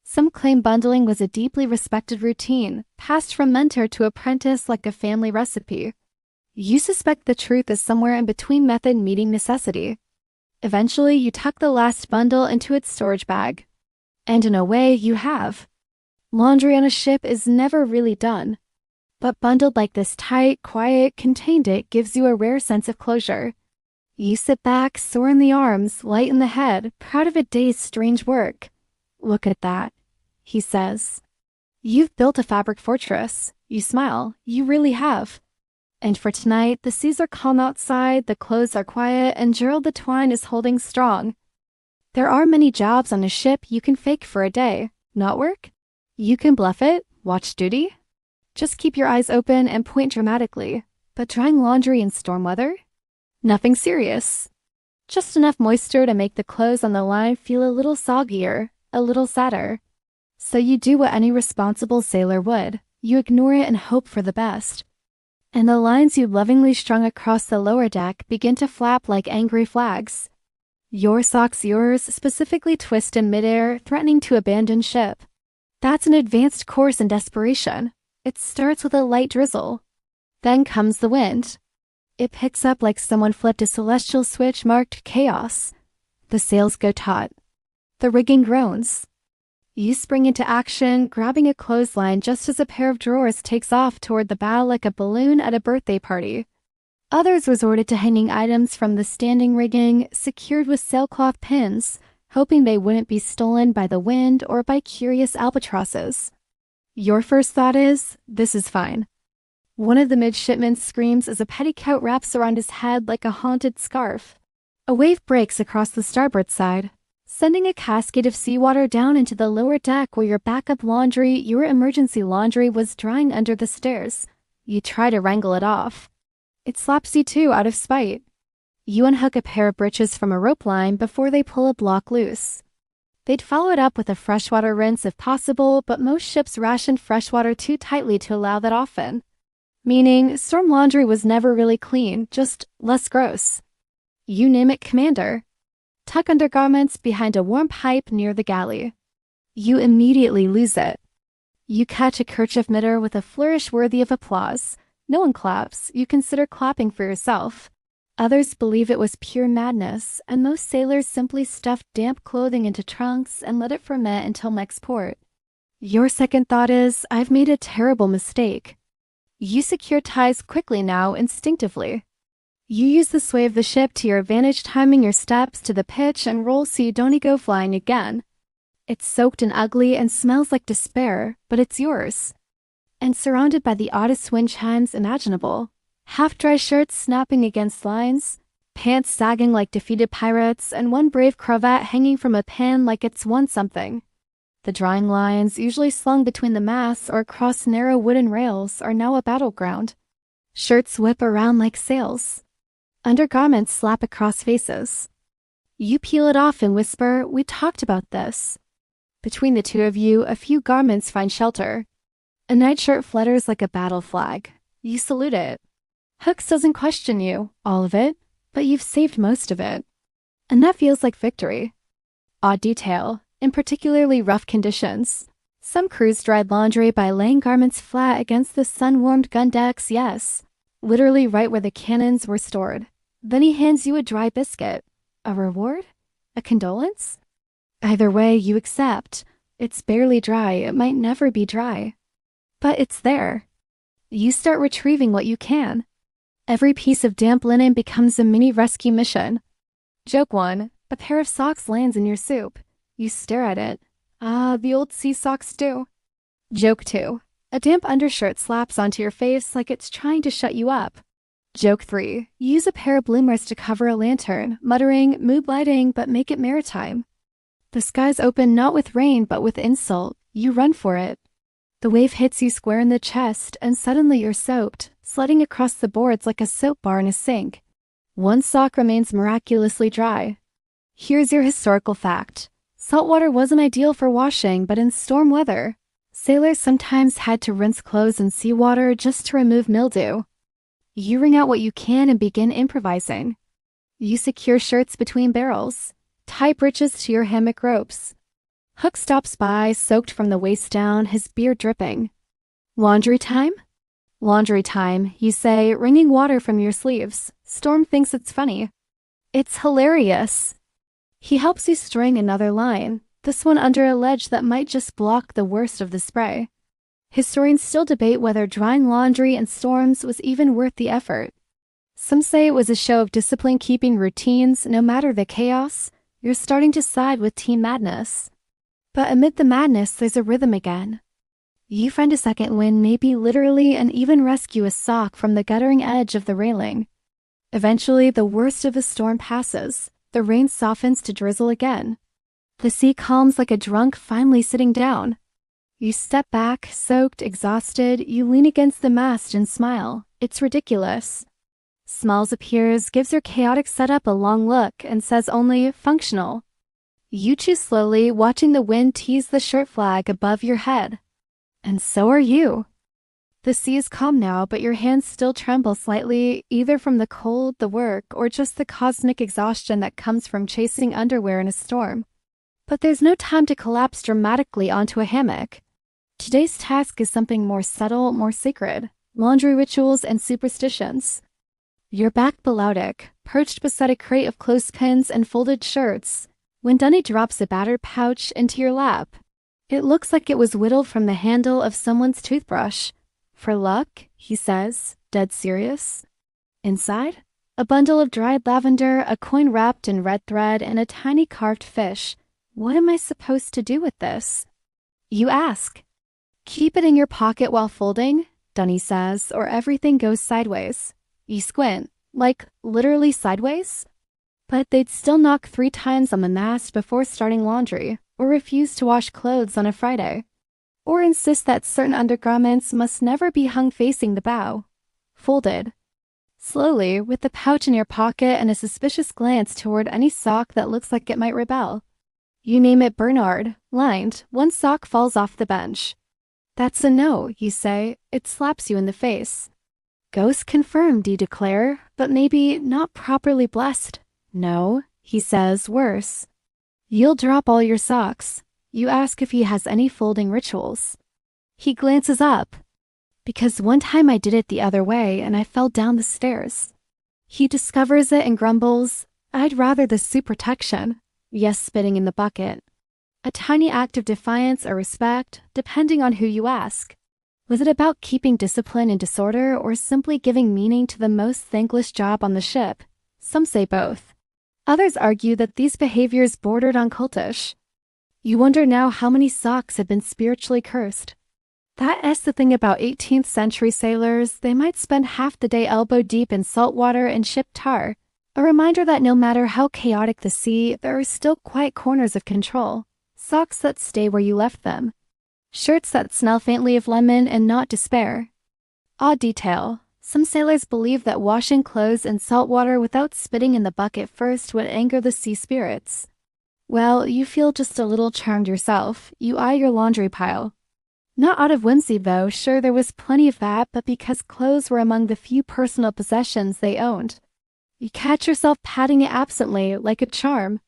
S1: Some claim bundling was a deeply respected routine, passed from mentor to apprentice like a family recipe. You suspect the truth is somewhere in between method meeting necessity. Eventually, you tuck the last bundle into its storage bag. And in a way, you have. Laundry on a ship is never really done. But bundled like this tight, quiet, contained it gives you a rare sense of closure. You sit back, sore in the arms, light in the head, proud of a day's strange work. Look at that, he says. You've built a fabric fortress. You smile. You really have. And for tonight, the seas are calm outside, the clothes are quiet, and Gerald the twine is holding strong. There are many jobs on a ship you can fake for a day. Not work? You can bluff it, watch duty. Just keep your eyes open and point dramatically. But drying laundry in storm weather? Nothing serious. Just enough moisture to make the clothes on the line feel a little soggier, a little sadder. So you do what any responsible sailor would. You ignore it and hope for the best. And the lines you lovingly strung across the lower deck begin to flap like angry flags. Your socks yours specifically twist in midair, threatening to abandon ship. That's an advanced course in desperation. It starts with a light drizzle. Then comes the wind. It picks up like someone flipped a celestial switch marked chaos. The sails go taut. The rigging groans. You spring into action, grabbing a clothesline just as a pair of drawers takes off toward the bow like a balloon at a birthday party. Others resorted to hanging items from the standing rigging, secured with sailcloth pins, hoping they wouldn't be stolen by the wind or by curious albatrosses. Your first thought is, this is fine. One of the midshipmen screams as a petticoat wraps around his head like a haunted scarf. A wave breaks across the starboard side, sending a cascade of seawater down into the lower deck where your backup laundry, your emergency laundry, was drying under the stairs. You try to wrangle it off. It slaps you too, out of spite. You unhook a pair of breeches from a rope line before they pull a block loose. They'd follow it up with a freshwater rinse if possible, but most ships rationed freshwater too tightly to allow that often. Meaning, storm laundry was never really clean, just less gross. You name it, Commander. Tuck undergarments behind a warm pipe near the galley. You immediately lose it. You catch a kerchief knitter with a flourish worthy of applause. No one claps. You consider clapping for yourself. Others believe it was pure madness, and most sailors simply stuffed damp clothing into trunks and let it ferment until next port. Your second thought is, I've made a terrible mistake. You secure ties quickly now, instinctively. You use the sway of the ship to your advantage, timing your steps to the pitch and roll so you don't go flying again. It's soaked and ugly and smells like despair, but it's yours. And surrounded by the oddest wind chimes imaginable. Half-dry shirts snapping against lines, pants sagging like defeated pirates, and one brave cravat hanging from a pin like it's won something. The drying lines, usually slung between the masts or across narrow wooden rails, are now a battleground. Shirts whip around like sails. Undergarments slap across faces. You peel it off and whisper, "We talked about this." Between the two of you, a few garments find shelter. A nightshirt flutters like a battle flag. You salute it. Hooks doesn't question you, all of it, but you've saved most of it. And that feels like victory. Odd detail, in particularly rough conditions. Some crews dried laundry by laying garments flat against the sun-warmed gun decks, yes. Literally right where the cannons were stored. Then he hands you a dry biscuit. A reward? A condolence? Either way, you accept. It's barely dry, it might never be dry. But it's there. You start retrieving what you can. Every piece of damp linen becomes a mini rescue mission. Joke 1. A pair of socks lands in your soup. You stare at it. Ah, the old sea socks do. Joke 2. A damp undershirt slaps onto your face like it's trying to shut you up. Joke 3. You use a pair of bloomers to cover a lantern, muttering, "Mood lighting, but make it maritime." The skies open not with rain, but with insult. You run for it. The wave hits you square in the chest, and suddenly you're soaked, sledding across the boards like a soap bar in a sink. One sock remains miraculously dry. Here's your historical fact. Salt water wasn't ideal for washing, but in storm weather, sailors sometimes had to rinse clothes in seawater just to remove mildew. You wring out what you can and begin improvising. You secure shirts between barrels, tie breeches to your hammock ropes. Hook stops by, soaked from the waist down, his beard dripping. Laundry time? Laundry time, you say, wringing water from your sleeves. Storm thinks it's funny. It's hilarious. He helps you string another line, this one under a ledge that might just block the worst of the spray. Historians still debate whether drying laundry in storms was even worth the effort. Some say it was a show of discipline keeping routines, no matter the chaos. You're starting to side with Team Madness. But amid the madness, there's a rhythm again. You find a second wind, maybe literally, and even rescue a sock from the guttering edge of the railing. Eventually, the worst of the storm passes. The rain softens to drizzle again. The sea calms like a drunk finally sitting down. You step back, soaked, exhausted. You lean against the mast and smile. It's ridiculous. Smalls appears, gives your chaotic setup a long look, and says only, "Functional." You chew slowly, watching the wind tease the shirt flag above your head. And so are you. The sea is calm now, but your hands still tremble slightly, either from the cold, the work, or just the cosmic exhaustion that comes from chasing underwear in a storm. But there's no time to collapse dramatically onto a hammock. Today's task is something more subtle, more sacred. Laundry rituals and superstitions. You're back Belaudic, perched beside a crate of clothespins and folded shirts, when Dunny drops a battered pouch into your lap. It looks like it was whittled from the handle of someone's toothbrush. "For luck," he says, dead serious. Inside, a bundle of dried lavender, a coin wrapped in red thread, and a tiny carved fish. What am I supposed to do with this? You ask. "Keep it in your pocket while folding," Dunny says, "or everything goes sideways." You squint, like literally sideways? But they'd still knock 3 times on the mast before starting laundry, or refuse to wash clothes on a Friday, or insist that certain undergarments must never be hung facing the bow. Folded. Slowly, with the pouch in your pocket and a suspicious glance toward any sock that looks like it might rebel. You name it Bernard, lined, one sock falls off the bench. "That's a no," you say. It slaps you in the face. "Ghost confirmed," you declare, but maybe not properly blessed. "No," he says, worse. You'll drop all your socks. You ask if he has any folding rituals. He glances up. "Because one time I did it the other way and I fell down the stairs." He discovers it and grumbles, "I'd rather the suit protection." Yes, spitting in the bucket. A tiny act of defiance or respect, depending on who you ask. Was it about keeping discipline in disorder or simply giving meaning to the most thankless job on the ship? Some say both. Others argue that these behaviors bordered on cultish. You wonder now how many socks have been spiritually cursed. That's the thing about 18th century sailors. They might spend half the day elbow deep in salt water and ship tar. A reminder that no matter how chaotic the sea, there are still quiet corners of control. Socks that stay where you left them. Shirts that smell faintly of lemon and not despair. Odd detail. Some sailors believe that washing clothes in salt water without spitting in the bucket first would anger the sea spirits. Well, you feel just a little charmed yourself. You eye your laundry pile. Not out of whimsy though, sure there was plenty of that, but because clothes were among the few personal possessions they owned. You catch yourself patting it absently, like a charm.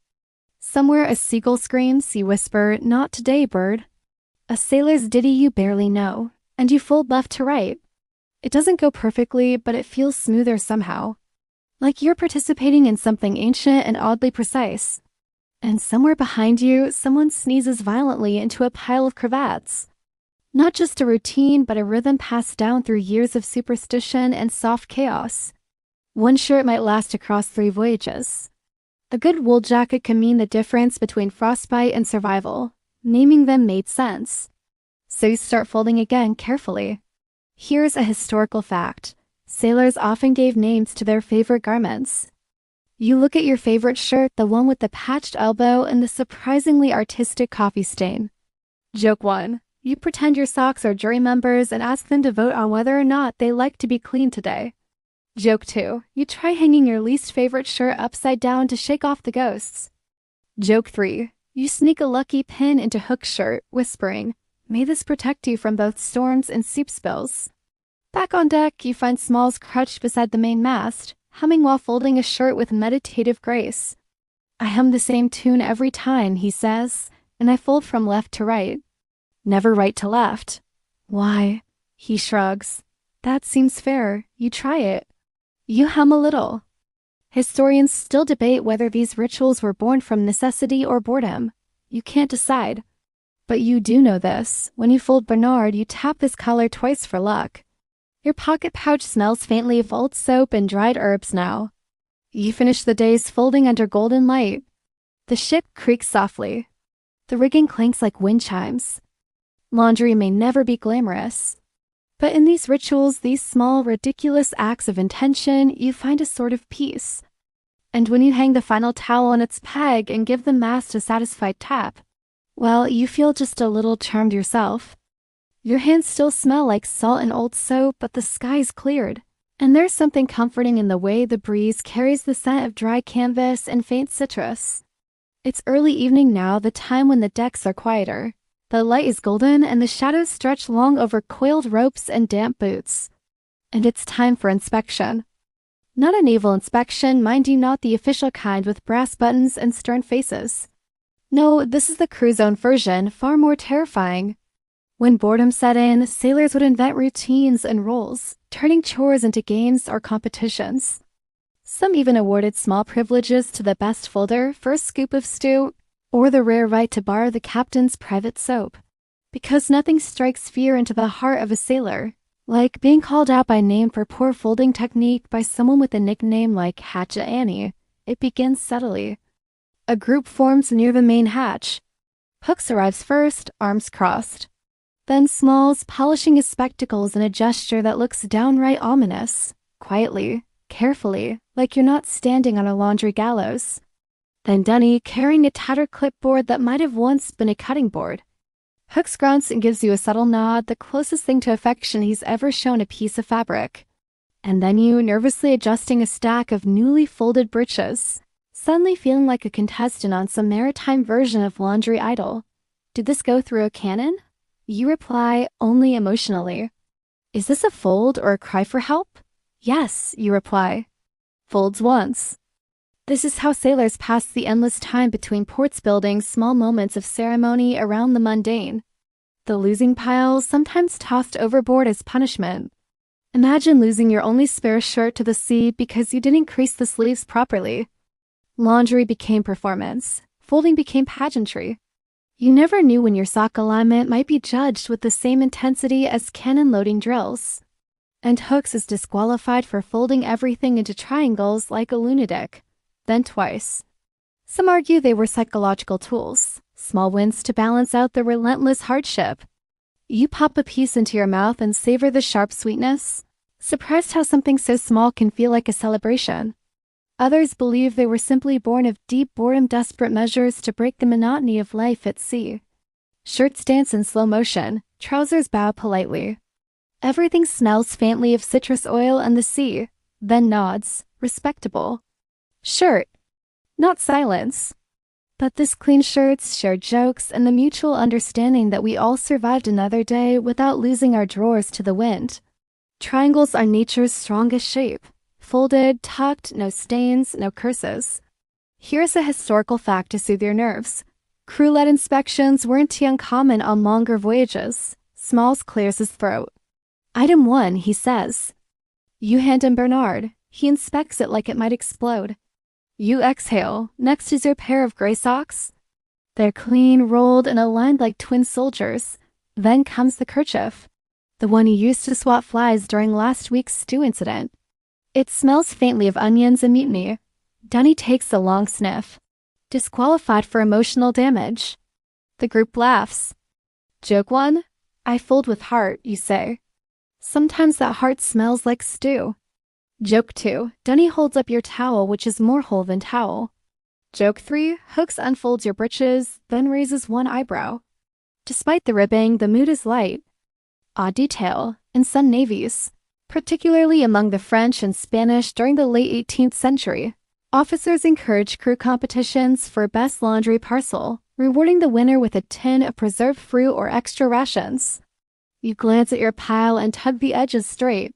S1: Somewhere a seagull screams, you whisper, "Not today, bird." A sailor's ditty you barely know, and you fold left to right. It doesn't go perfectly, but it feels smoother somehow. Like you're participating in something ancient and oddly precise. And somewhere behind you, someone sneezes violently into a pile of cravats. Not just a routine, but a rhythm passed down through years of superstition and soft chaos. One shirt might last across 3 voyages. A good wool jacket can mean the difference between frostbite and survival. Naming them made sense. So you start folding again carefully. Here's a historical fact. Sailors often gave names to their favorite garments. You look at your favorite shirt, the one with the patched elbow and the surprisingly artistic coffee stain. Joke 1. You pretend your socks are jury members and ask them to vote on whether or not they like to be clean today. Joke 2. You try hanging your least favorite shirt upside down to shake off the ghosts. Joke 3. You sneak a lucky pin into Hook's shirt, whispering, "May this protect you from both storms and soup spills." Back on deck, you find Smalls crouched beside the main mast, humming while folding a shirt with meditative grace. "I hum the same tune every time," he says, "and I fold from left to right. Never right to left." "Why?" He shrugs. "That seems fair. You try it." You hum a little. Historians still debate whether these rituals were born from necessity or boredom. You can't decide. But you do know this. When you fold Bernard, you tap his collar twice for luck. Your pocket pouch smells faintly of old soap and dried herbs now. You finish the day's folding under golden light. The ship creaks softly. The rigging clanks like wind chimes. Laundry may never be glamorous. But in these rituals, these small, ridiculous acts of intention, you find a sort of peace. And when you hang the final towel on its peg and give the mast a satisfied tap, well, you feel just a little charmed yourself. Your hands still smell like salt and old soap, but the sky's cleared. And there's something comforting in the way the breeze carries the scent of dry canvas and faint citrus. It's early evening now, the time when the decks are quieter. The light is golden and the shadows stretch long over coiled ropes and damp boots. And it's time for inspection. Not a naval inspection, mind you, not the official kind with brass buttons and stern faces. No, this is the crew's own version, far more terrifying. When boredom set in, sailors would invent routines and roles, turning chores into games or competitions. Some even awarded small privileges to the best folder, first scoop of stew, or the rare right to borrow the captain's private soap. Because nothing strikes fear into the heart of a sailor, like being called out by name for poor folding technique by someone with a nickname like Hatchet Annie. It begins subtly. A group forms near the main hatch. Hooks arrives first, arms crossed. Then Smalls, polishing his spectacles in a gesture that looks downright ominous, quietly, carefully, like you're not standing on a laundry gallows. Then Denny, carrying a tattered clipboard that might have once been a cutting board. Hooks grunts and gives you a subtle nod, the closest thing to affection he's ever shown a piece of fabric. And then you, nervously adjusting a stack of newly folded breeches, suddenly feeling like a contestant on some maritime version of Laundry Idol. Did this go through a cannon? You reply, only emotionally. Is this a fold or a cry for help? Yes, you reply. Folds once. This is how sailors pass the endless time between ports building small moments of ceremony around the mundane. The losing pile, sometimes tossed overboard as punishment. Imagine losing your only spare shirt to the sea because you didn't crease the sleeves properly. Laundry became performance. Folding became pageantry. You never knew when your sock alignment might be judged with the same intensity as cannon loading drills. And Hooks is disqualified for folding everything into triangles like a lunatic. Then twice. Some argue they were psychological tools, small wins to balance out the relentless hardship. You pop a piece into your mouth and savor the sharp sweetness, surprised how something so small can feel like a celebration. Others believe they were simply born of deep boredom, desperate measures to break the monotony of life at sea. Shirts dance in slow motion, trousers bow politely. Everything smells faintly of citrus oil and the sea, then nods, respectable. Shirt, not silence. But this clean shirts, shared jokes, and the mutual understanding that we all survived another day without losing our drawers to the wind. Triangles are nature's strongest shape. Folded, tucked, no stains, no curses. Here's a historical fact to soothe your nerves. Crew-led inspections weren't too uncommon on longer voyages. Smalls clears his throat. Item 1, he says. You hand him Bernard. He inspects it like it might explode. You exhale. Next is your pair of gray socks. They're clean, rolled, and aligned like twin soldiers. Then comes the kerchief. The one you used to swat flies during last week's stew incident. It smells faintly of onions and mutiny. Dunny takes a long sniff. Disqualified for emotional damage. The group laughs. Joke 1? I fold with heart, you say. Sometimes that heart smells like stew. Joke 2. Dunny holds up your towel, which is more whole than towel. Joke 3. Hooks unfolds your breeches, then raises one eyebrow. Despite the ribbing, the mood is light. Odd detail. In some navies, particularly among the French and Spanish during the late 18th century, officers encouraged crew competitions for best laundry parcel, rewarding the winner with a tin of preserved fruit or extra rations. You glance at your pile and tug the edges straight.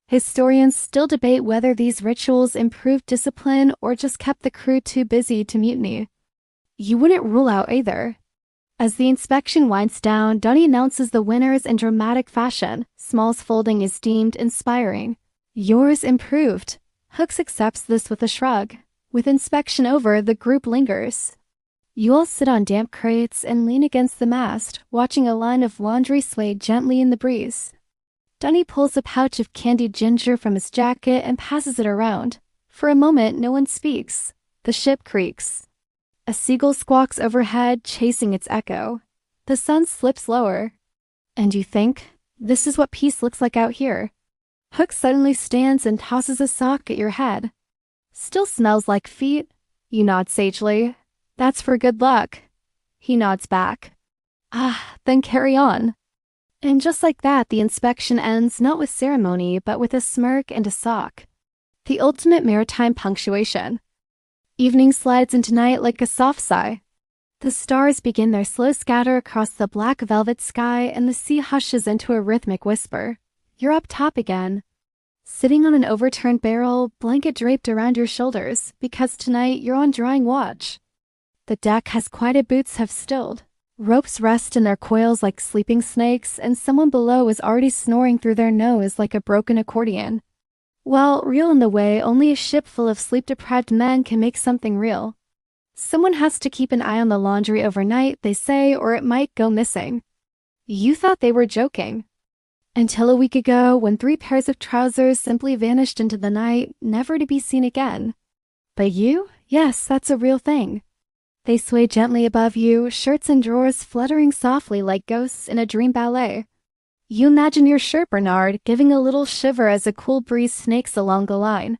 S1: Historians still debate whether these rituals improved discipline or just kept the crew too busy to mutiny. You wouldn't rule out either. As the inspection winds down, Dunny announces the winners in dramatic fashion. Small's folding is deemed inspiring. Yours improved. Hooks accepts this with a shrug. With inspection over, the group lingers. You all sit on damp crates and lean against the mast, watching a line of laundry sway gently in the breeze. Dunny pulls a pouch of candied ginger from his jacket and passes it around. For a moment, no one speaks. The ship creaks. A seagull squawks overhead, chasing its echo. The sun slips lower. And you think, this is what peace looks like out here. Hook suddenly stands and tosses a sock at your head. Still smells like feet? You nod sagely. That's for good luck. He nods back. Then carry on. And just like that, the inspection ends not with ceremony, but with a smirk and a sock. The ultimate maritime punctuation. Evening slides into night like a soft sigh. The stars begin their slow scatter across the black velvet sky, and the sea hushes into a rhythmic whisper. You're up top again. Sitting on an overturned barrel, blanket draped around your shoulders, because tonight you're on drying watch. The deck has quieted, boots have stilled. Ropes rest in their coils like sleeping snakes, and someone below is already snoring through their nose like a broken accordion. Well, real in the way only a ship full of sleep-deprived men can make something real. Someone has to keep an eye on the laundry overnight, they say, or it might go missing. You thought they were joking. Until a week ago, when 3 pairs of trousers simply vanished into the night, never to be seen again. But you? Yes, that's a real thing. They sway gently above you, shirts and drawers fluttering softly like ghosts in a dream ballet. You imagine your shirt, Bernard, giving a little shiver as a cool breeze snakes along the line.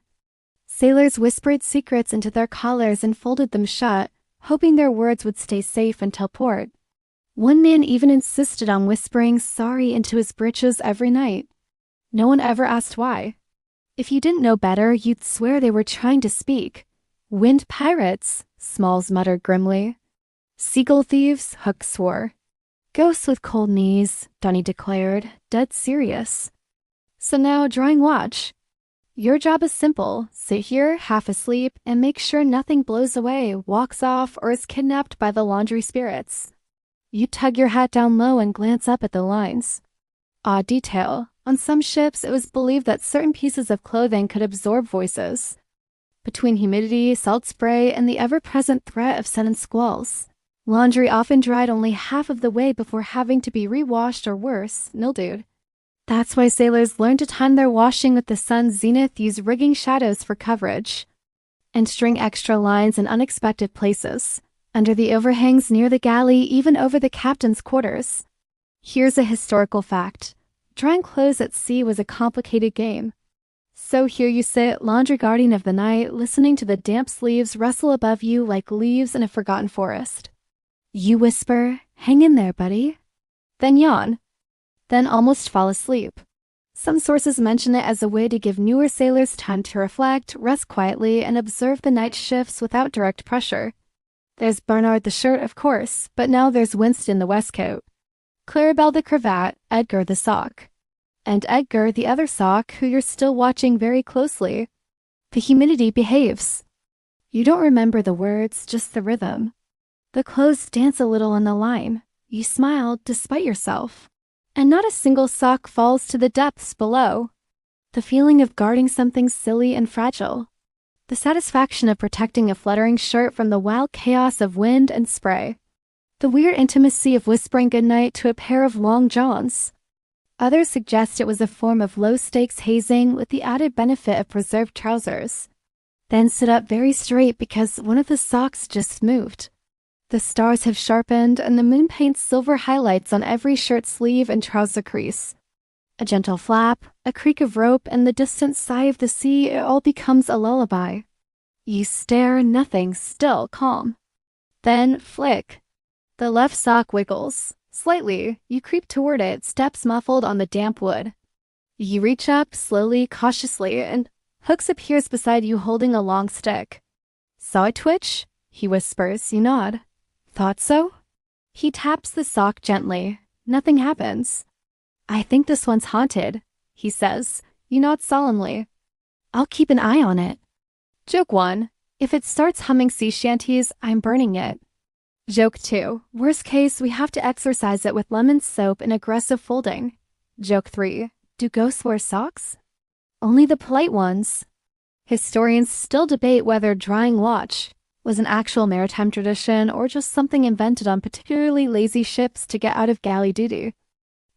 S1: Sailors whispered secrets into their collars and folded them shut, hoping their words would stay safe until port. One man even insisted on whispering sorry into his breeches every night. No one ever asked why. If you didn't know better, you'd swear they were trying to speak. Wind pirates, Smalls muttered grimly. Seagull thieves, Hook swore. Ghosts with cold knees, Dunny declared, dead serious. So now, drawing watch. Your job is simple. Sit here, half asleep, and make sure nothing blows away, walks off, or is kidnapped by the laundry spirits. You tug your hat down low and glance up at the lines. Odd detail. On some ships, it was believed that certain pieces of clothing could absorb voices. Between humidity, salt spray, and the ever-present threat of sudden squalls, laundry often dried only half of the way before having to be re-washed or worse, mildewed. That's why sailors learn to time their washing with the sun's zenith, use rigging shadows for coverage, and string extra lines in unexpected places, under the overhangs near the galley, even over the captain's quarters. Here's a historical fact. Drying clothes at sea was a complicated game. So here you sit, laundry guardian of the night, listening to the damp sleeves rustle above you like leaves in a forgotten forest. You whisper, hang in there, buddy. Then yawn. Then almost fall asleep. Some sources mention it as a way to give newer sailors time to reflect, rest quietly, and observe the night shifts without direct pressure. There's Bernard the shirt, of course, but now there's Winston the waistcoat, Clarabelle the cravat, Edgar the sock. And Edgar the other sock who you're still watching very closely. The humidity behaves. You don't remember the words, just the rhythm. The clothes dance a little on the line. You smile despite yourself. And not a single sock falls to the depths below. The feeling of guarding something silly and fragile. The satisfaction of protecting a fluttering shirt from the wild chaos of wind and spray. The weird intimacy of whispering goodnight to a pair of long johns. Others suggest it was a form of low-stakes hazing with the added benefit of preserved trousers. Then sit up very straight because one of the socks just moved. The stars have sharpened and the moon paints silver highlights on every shirt sleeve and trouser crease. A gentle flap, a creak of rope, and the distant sigh of the sea, it all becomes a lullaby. You stare, nothing, still calm. Then, flick. The left sock wiggles. Slightly, you creep toward it, steps muffled on the damp wood. You reach up, slowly, cautiously, and Hooks appears beside you holding a long stick. Saw it twitch? He whispers, you nod. Thought so? He taps the sock gently. Nothing happens. I think this one's haunted, he says. You nod solemnly. I'll keep an eye on it. Joke 1. If it starts humming sea shanties, I'm burning it. Joke 2. Worst case, we have to exorcise it with lemon soap and aggressive folding. Joke 3. Do ghosts wear socks? Only the polite ones. Historians still debate whether drying watch was an actual maritime tradition or just something invented on particularly lazy ships to get out of galley duty.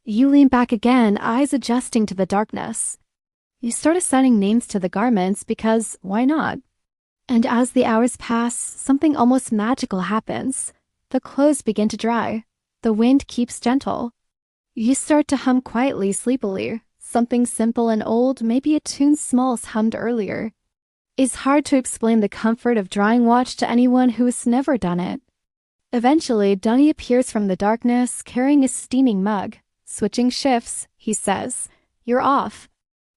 S1: You lean back again, eyes adjusting to the darkness. You start assigning names to the garments because why not? And as the hours pass, something almost magical happens. The clothes begin to dry. The wind keeps gentle. You start to hum quietly, sleepily. Something simple and old, maybe a tune Smalls hummed earlier. It's hard to explain the comfort of drying watch to anyone who has never done it. Eventually, Dunny appears from the darkness, carrying a steaming mug. Switching shifts, he says. You're off.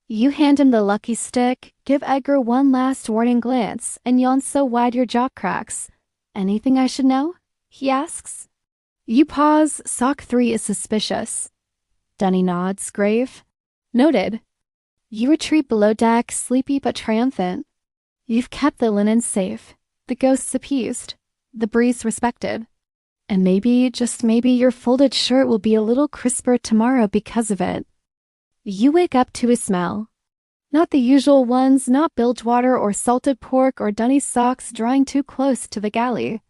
S1: You hand him the lucky stick, give Edgar one last warning glance, and yawn so wide your jaw cracks. Anything I should know? He asks. You pause. Sock 3 is suspicious. Dunny nods, grave. Noted. You retreat below deck, sleepy but triumphant. You've kept the linen safe, the ghosts appeased, the breeze respected. And maybe, just maybe, your folded shirt will be a little crisper tomorrow because of it. You wake up to a smell. Not the usual ones, not bilge water or salted pork or Dunny socks drying too close to the galley.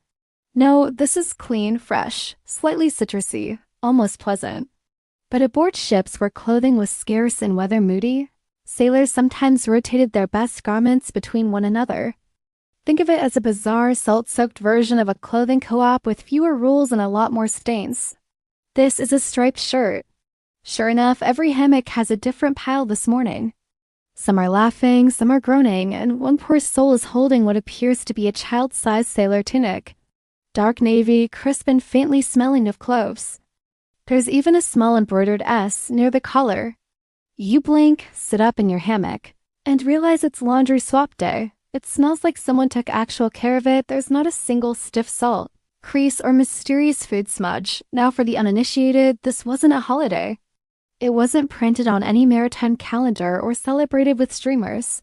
S1: No, this is clean, fresh, slightly citrusy, almost pleasant. But aboard ships where clothing was scarce and weather moody, sailors sometimes rotated their best garments between one another. Think of it as a bizarre, salt-soaked version of a clothing co-op with fewer rules and a lot more stains. This is a striped shirt. Sure enough, every hammock has a different pile this morning. Some are laughing, some are groaning, and one poor soul is holding what appears to be a child-sized sailor tunic. Dark navy, crisp and faintly smelling of cloves. There's even a small embroidered S near the collar. You blink, sit up in your hammock, and realize it's laundry swap day. It smells like someone took actual care of it. There's not a single stiff salt, crease, or mysterious food smudge. Now for the uninitiated, this wasn't a holiday. It wasn't printed on any maritime calendar or celebrated with streamers.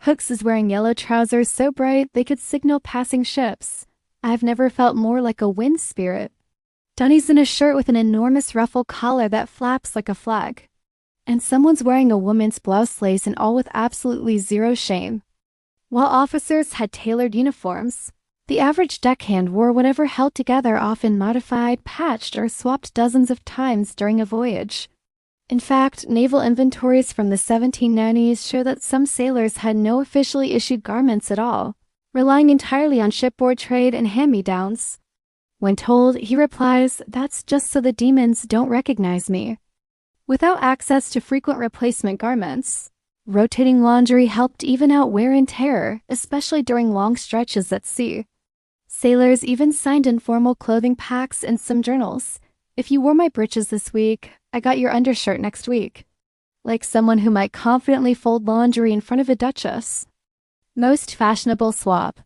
S1: Hooks is wearing yellow trousers so bright they could signal passing ships. I've never felt more like a wind spirit. Dunny's in a shirt with an enormous ruffle collar that flaps like a flag. And someone's wearing a woman's blouse lace and all with absolutely zero shame. While officers had tailored uniforms, the average deckhand wore whatever held together, often modified, patched, or swapped dozens of times during a voyage. In fact, naval inventories from the 1790s show that some sailors had no officially issued garments at all, relying entirely on shipboard trade and hand-me-downs. When told, he replies, "That's just so the demons don't recognize me." Without access to frequent replacement garments, rotating laundry helped even out wear and tear, especially during long stretches at sea. Sailors even signed informal clothing pacts in some journals. If you wore my breeches this week, I got your undershirt next week. like someone who might confidently fold laundry in front of a duchess. Most fashionable swap.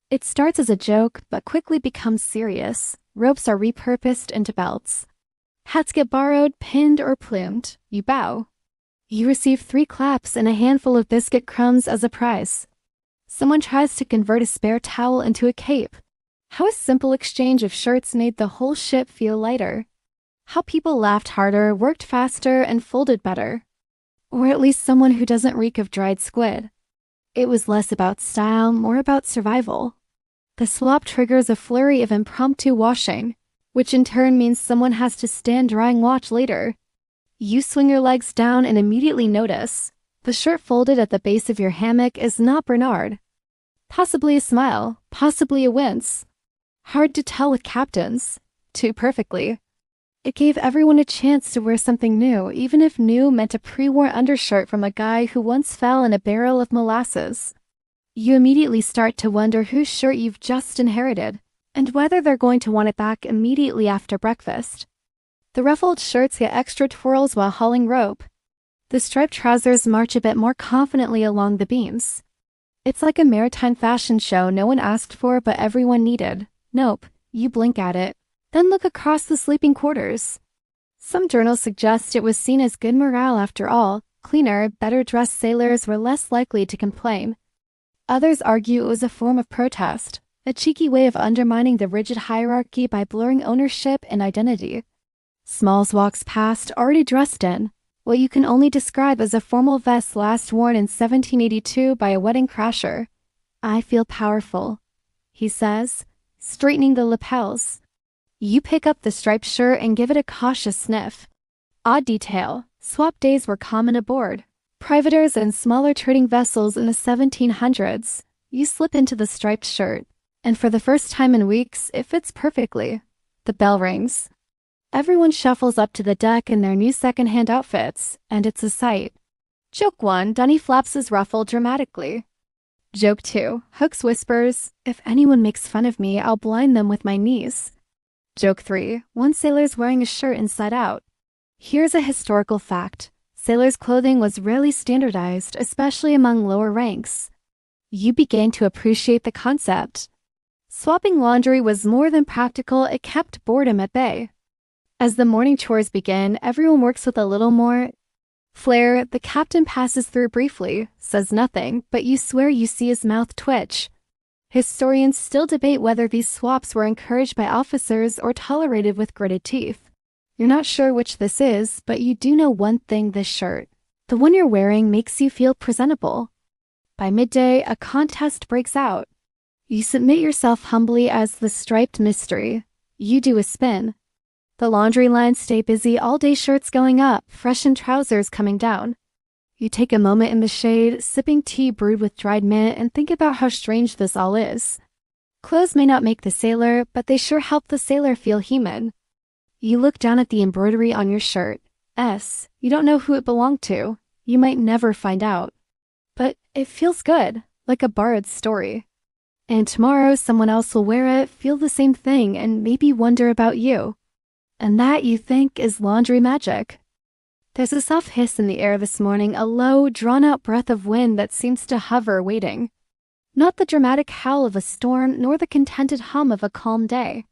S1: It starts as a joke, but quickly becomes serious. Ropes are repurposed into belts. Hats get borrowed, pinned, or plumed. You bow. You receive 3 claps and a handful of biscuit crumbs as a prize. Someone tries to convert a spare towel into a cape. How a simple exchange of shirts made the whole ship feel lighter. How people laughed harder, worked faster, and folded better. Or at least someone who doesn't reek of dried squid. It was less about style, more about survival. The swap triggers a flurry of impromptu washing, which in turn means someone has to stand drying watch later. You swing your legs down and immediately notice. The shirt folded at the base of your hammock is not Bernard. Possibly a smile, possibly a wince. Hard to tell with captains. Too perfectly. It gave everyone a chance to wear something new, even if new meant a pre-worn undershirt from a guy who once fell in a barrel of molasses. You immediately start to wonder whose shirt you've just inherited, and whether they're going to want it back immediately after breakfast. The ruffled shirts get extra twirls while hauling rope. The striped trousers march a bit more confidently along the beams. It's like a maritime fashion show no one asked for but everyone needed. Nope, you blink at it, then look across the sleeping quarters. Some journals suggest it was seen as good morale after all. Cleaner, better-dressed sailors were less likely to complain. Others argue it was a form of protest, a cheeky way of undermining the rigid hierarchy by blurring ownership and identity. Smalls walks past, already dressed in what you can only describe as a formal vest last worn in 1782 by a wedding crasher. "I feel powerful," he says, straightening the lapels. You pick up the striped shirt and give it a cautious sniff. Odd detail, swap days were common aboard privateers and smaller trading vessels in the 1700s. You slip into the striped shirt, and for the first time in weeks, it fits perfectly. The bell rings. Everyone shuffles up to the deck in their new second-hand outfits, and it's a sight. Joke 1, Dunny flaps his ruffle dramatically. Joke 2, Hooks whispers, "If anyone makes fun of me, I'll blind them with my knees." Joke 3, one sailor's wearing a shirt inside out. Here's a historical fact. Sailors' clothing was rarely standardized, especially among lower ranks. You begin to appreciate the concept. Swapping laundry was more than practical, it kept boredom at bay. As the morning chores begin, everyone works with a little more flair. The captain passes through briefly, says nothing, but you swear you see his mouth twitch. Historians still debate whether these swaps were encouraged by officers or tolerated with gritted teeth. You're not sure which this is, but you do know one thing: this shirt, the one you're wearing, makes you feel presentable. By midday, a contest breaks out. You submit yourself humbly as the striped mystery. You do a spin. The laundry lines stay busy all day, shirts going up, freshened trousers coming down. You take a moment in the shade, sipping tea brewed with dried mint, and think about how strange this all is. Clothes may not make the sailor, but they sure help the sailor feel human. You look down at the embroidery on your shirt. You don't know who it belonged to. You might never find out. But it feels good, like a bard's story. And tomorrow someone else will wear it, feel the same thing, and maybe wonder about you. And that, you think, is laundry magic. There's a soft hiss in the air this morning, a low, drawn-out breath of wind that seems to hover, waiting. Not the dramatic howl of a storm, nor the contented hum of a calm day.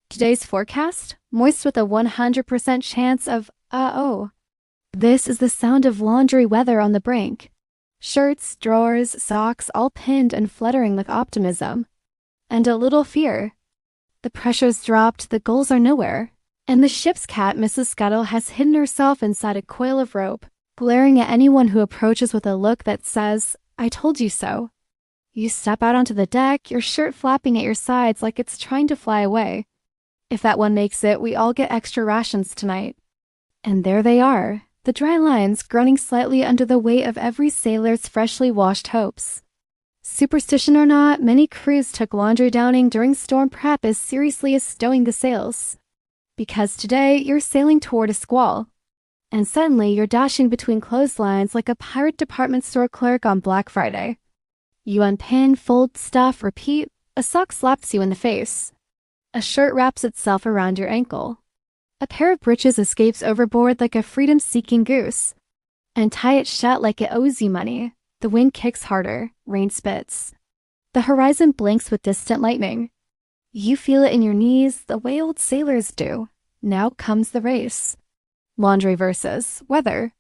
S1: Today's forecast? Moist with a 100% chance of, uh-oh. This is the sound of laundry weather on the brink. Shirts, drawers, socks, all pinned and fluttering with optimism. And a little fear. The pressure's dropped, the gulls are nowhere. And the ship's cat, Mrs. Scuttle, has hidden herself inside a coil of rope, glaring at anyone who approaches with a look that says, "I told you so." You step out onto the deck, your shirt flapping at your sides like it's trying to fly away. If that one makes it, we all get extra rations tonight. And there they are, the dry lines groaning slightly under the weight of every sailor's freshly washed hopes. Superstition or not, many crews took laundry downing during storm prep as seriously as stowing the sails. Because today, you're sailing toward a squall. And suddenly, you're dashing between clotheslines like a pirate department store clerk on Black Friday. You unpin, fold, stuff, repeat. A sock slaps you in the face. A shirt wraps itself around your ankle. A pair of breeches escapes overboard like a freedom-seeking goose. and tie it shut like it owes you money. The wind kicks harder, rain spits. The horizon blinks with distant lightning. You feel it in your knees the way old sailors do. Now comes the race. Laundry versus weather.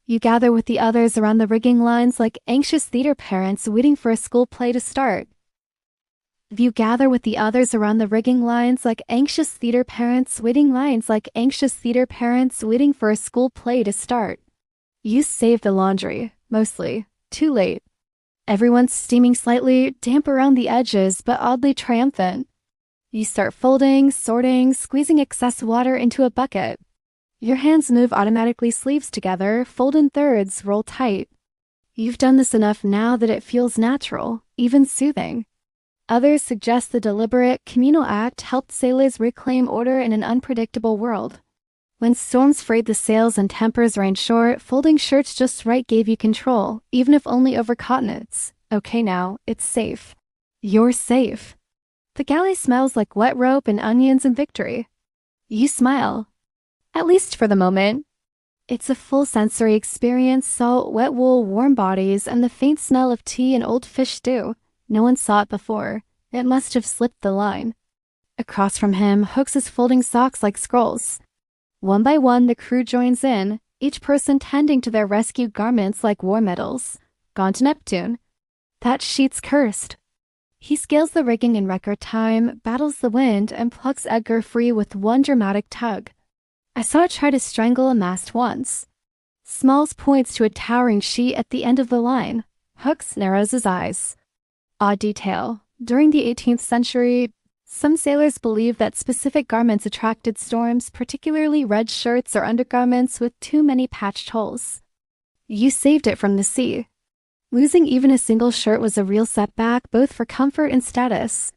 S1: You gather with the others around the rigging lines like anxious theater parents waiting for a school play to start. You gather with the others around the rigging lines like anxious theater parents waiting for a school play to start. You save the laundry, mostly, too late. Everyone's steaming slightly, damp around the edges, but oddly triumphant. You start folding, sorting, squeezing excess water into a bucket. Your hands move automatically, sleeves together, fold in thirds, roll tight. You've done this enough now that it feels natural, even soothing. Others suggest the deliberate, communal act helped sailors reclaim order in an unpredictable world. When storms frayed the sails and tempers ran short, folding shirts just right gave you control, even if only over continents. Okay now, it's safe. You're safe. The galley smells like wet rope and onions and victory. You smile. At least for the moment. It's a full sensory experience, salt, wet wool, warm bodies, and the faint smell of tea and old fish stew. No one saw it before. It must have slipped the line. Across from him, Hooks is folding socks like scrolls. One by one, the crew joins in, each person tending to their rescued garments like war medals. Gone to Neptune. That sheet's cursed. He scales the rigging in record time, battles the wind, and plucks Edgar free with one dramatic tug. I saw it try to strangle a mast once. Smalls points to a towering sheet at the end of the line. Hooks narrows his eyes. Odd detail. During the 18th century, some sailors believed that specific garments attracted storms, particularly red shirts or undergarments with too many patched holes. You saved it from the sea. Losing even a single shirt was a real setback, both for comfort and status.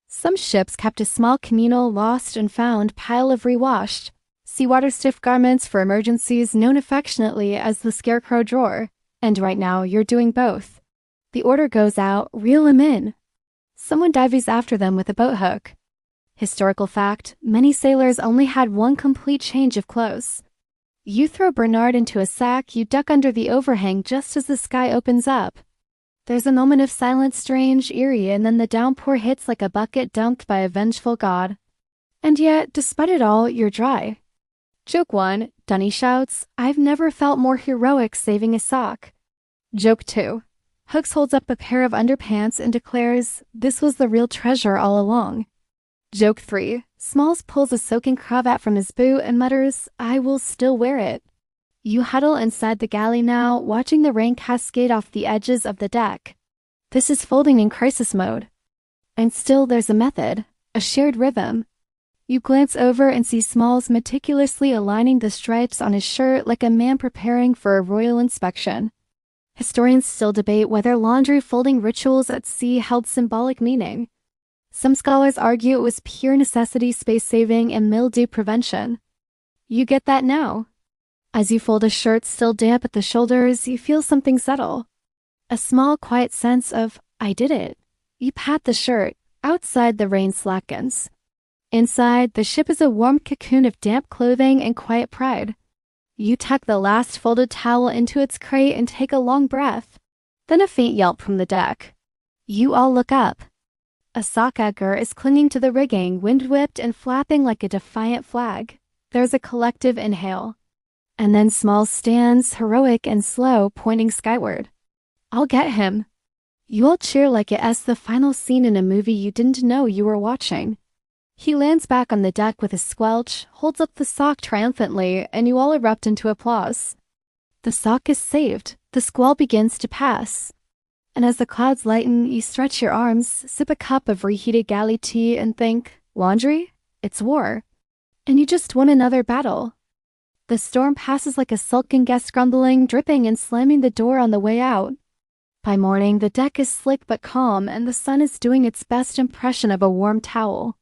S1: Some ships kept a small communal lost and found pile of rewashed, seawater-stiff garments for emergencies known affectionately as the scarecrow drawer, and right now you're doing both. The order goes out, reel 'em in. Someone dives after them with a boat hook. Historical fact, many sailors only had one complete change of clothes. You throw Bernard into a sack, you duck under the overhang just as the sky opens up. There's a moment of silence, strange, eerie, and then the downpour hits like a bucket dumped by a vengeful god. And yet, despite it all, you're dry. Joke 1, Dunny shouts, "I've never felt more heroic saving a sock." Joke 2, Hooks holds up a pair of underpants and declares, "This was the real treasure all along." Joke 3, Smalls pulls a soaking cravat from his boot and mutters, "I will still wear it." You huddle inside the galley now, watching the rain cascade off the edges of the deck. This is folding in crisis mode. And still there's a method, a shared rhythm. You glance over and see Smalls meticulously aligning the stripes on his shirt like a man preparing for a royal inspection. Historians still debate whether laundry folding rituals at sea held symbolic meaning. Some scholars argue it was pure necessity, space saving, and mildew prevention. You get that now. As you fold a shirt still damp at the shoulders, you feel something settle. A small, quiet sense of, I did it. You pat the shirt. Outside, the rain slackens. Inside, the ship is a warm cocoon of damp clothing and quiet pride. You tuck the last folded towel into its crate and take a long breath. Then a faint yelp from the deck. You all look up. A sock Edgar is clinging to the rigging, wind-whipped and flapping like a defiant flag. There's a collective inhale. And then Smalls stands, heroic and slow, pointing skyward. I'll get him. You all cheer like it's the final scene in a movie you didn't know you were watching. He lands back on the deck with a squelch, holds up the sock triumphantly, and you all erupt into applause. The sock is saved. The squall begins to pass. And as the clouds lighten, you stretch your arms, sip a cup of reheated galley tea, and think, laundry? It's war. And you just won another battle. The storm passes like a sulking guest grumbling, dripping and slamming the door on the way out. By morning, the deck is slick but calm, and the sun is doing its best impression of a warm towel.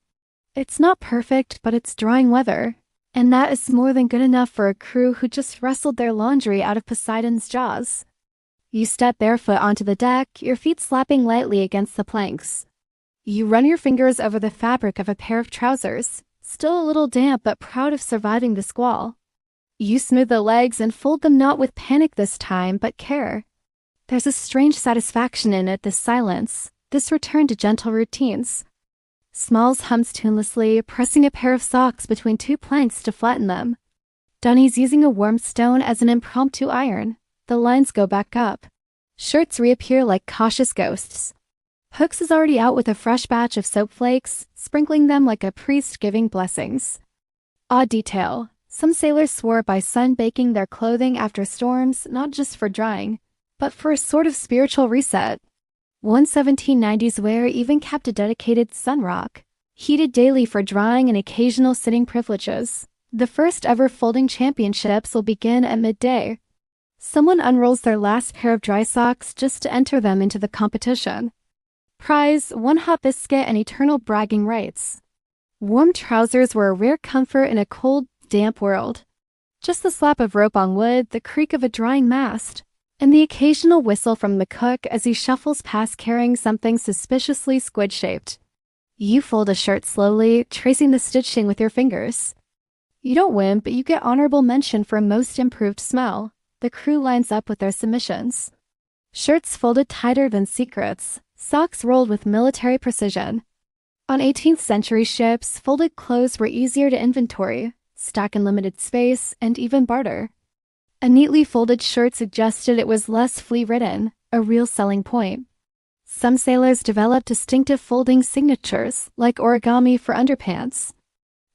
S1: It's not perfect, but it's drying weather, and that is more than good enough for a crew who just wrestled their laundry out of Poseidon's jaws. You step barefoot onto the deck, your feet slapping lightly against the planks. You run your fingers over the fabric of a pair of trousers, still a little damp but proud of surviving the squall. You smooth the legs and fold them not with panic this time, but care. There's a strange satisfaction in it, this silence, this return to gentle routines. Smalls hums tunelessly, pressing a pair of socks between two planks to flatten them. Dunny's using a warm stone as an impromptu iron. The lines go back up. Shirts reappear like cautious ghosts. Hooks is already out with a fresh batch of soap flakes, sprinkling them like a priest giving blessings. Odd detail. Some sailors swore by sun-baking their clothing after storms, not just for drying, but for a sort of spiritual reset. One 1790s wear even kept a dedicated sun rock, heated daily for drying and occasional sitting privileges. The first ever folding championships will begin at midday. Someone unrolls their last pair of dry socks just to enter them into the competition. Prize, one hot biscuit and eternal bragging rights. Warm trousers were a rare comfort in a cold, damp world. Just the slap of rope on wood, the creak of a drying mast, and the occasional whistle from the cook as he shuffles past carrying something suspiciously squid-shaped. You fold a shirt slowly, tracing the stitching with your fingers. You don't win, but you get honorable mention for most improved smell. The crew lines up with their submissions. Shirts folded tighter than secrets, socks rolled with military precision. On 18th century ships, folded clothes were easier to inventory, stack in limited space, and even barter. A neatly folded shirt suggested it was less flea-ridden, a real selling point. Some sailors developed distinctive folding signatures, like origami for underpants.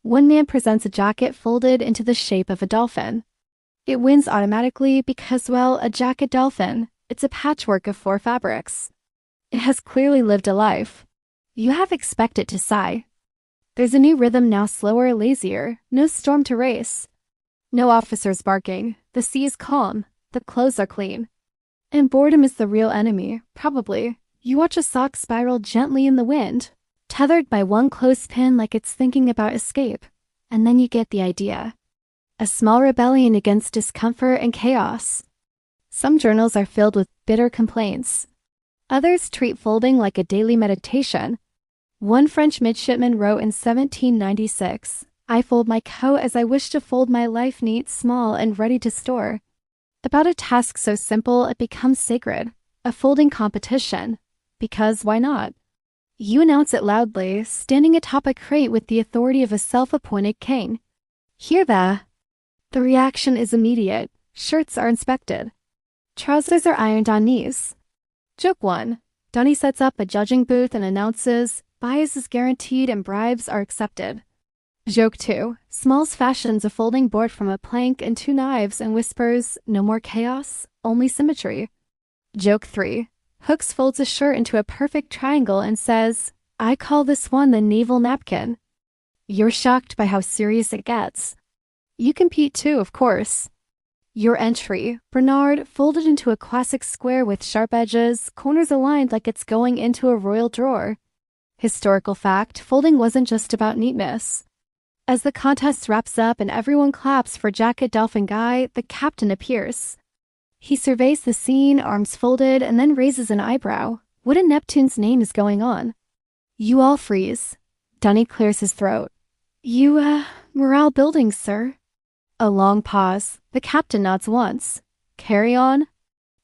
S1: One man presents a jacket folded into the shape of a dolphin. It wins automatically because, well, a jacket dolphin, it's a patchwork of 4 fabrics. It has clearly lived a life. You half expect it to sigh. There's a new rhythm now, slower, lazier, no storm to race. No officers barking, the sea is calm, the clothes are clean. And boredom is the real enemy, probably. You watch a sock spiral gently in the wind, tethered by one clothespin like it's thinking about escape, and then you get the idea. A small rebellion against discomfort and chaos. Some journals are filled with bitter complaints. Others treat folding like a daily meditation. One French midshipman wrote in 1796, "I fold my coat as I wish to fold my life, neat, small, and ready to store." About a task so simple it becomes sacred, a folding competition. Because why not? You announce it loudly, standing atop a crate with the authority of a self-appointed king. Hear that? The reaction is immediate. Shirts are inspected. Trousers are ironed on knees. Joke 1. Dunny sets up a judging booth and announces, bias is guaranteed and bribes are accepted. Joke 2. Smalls fashions a folding board from a plank and 2 knives and whispers, no more chaos, only symmetry. Joke 3. Hooks folds a shirt into a perfect triangle and says, I call this one the naval napkin. You're shocked by how serious it gets. You compete too, of course. Your entry, Bernard, folded into a classic square with sharp edges, corners aligned like it's going into a royal drawer. Historical fact, folding wasn't just about neatness. As the contest wraps up and everyone claps for Jacket Dolphin Guy, the captain appears. He surveys the scene, arms folded, and then raises an eyebrow. What in Neptune's name is going on? You all freeze. Dunny clears his throat. Morale building, sir. A long pause. The captain nods once. Carry on.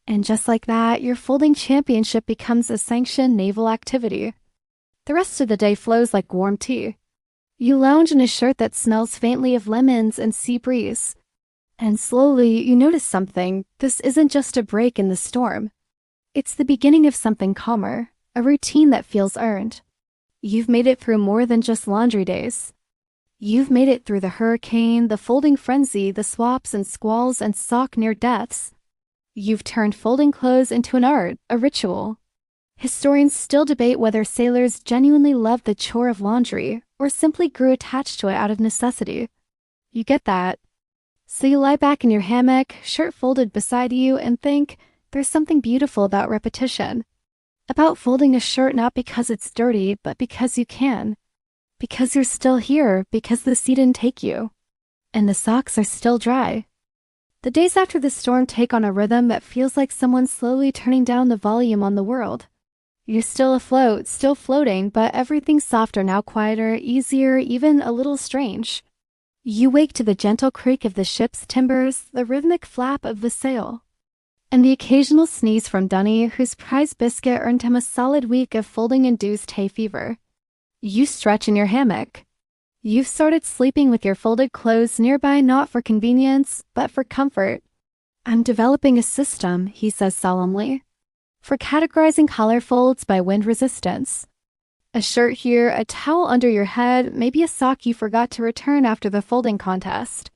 S1: And just like that, your folding championship becomes a sanctioned naval activity. The rest of the day flows like warm tea. You lounge in a shirt that smells faintly of lemons and sea breeze. And slowly, you notice something. This isn't just a break in the storm. It's the beginning of something calmer, a routine that feels earned. You've made it through more than just laundry days. You've made it through the hurricane, the folding frenzy, the swaps and squalls and sock near deaths. You've turned folding clothes into an art, a ritual. Historians still debate whether sailors genuinely loved the chore of laundry or simply grew attached to it out of necessity. You get that. So you lie back in your hammock, shirt folded beside you, and think, there's something beautiful about repetition. About folding a shirt not because it's dirty, but because you can. Because you're still here, because the sea didn't take you. And the socks are still dry. The days after the storm take on a rhythm that feels like someone's slowly turning down the volume on the world. You're still afloat, still floating, but everything's softer now, quieter, easier, even a little strange. You wake to the gentle creak of the ship's timbers, the rhythmic flap of the sail, and the occasional sneeze from Dunny, whose prize biscuit earned him a solid week of folding-induced hay fever. You stretch in your hammock. You've started sleeping with your folded clothes nearby, not for convenience, but for comfort. I'm developing a system, he says solemnly, for categorizing collar folds by wind resistance. A shirt here, a towel under your head, maybe a sock you forgot to return after the folding contest.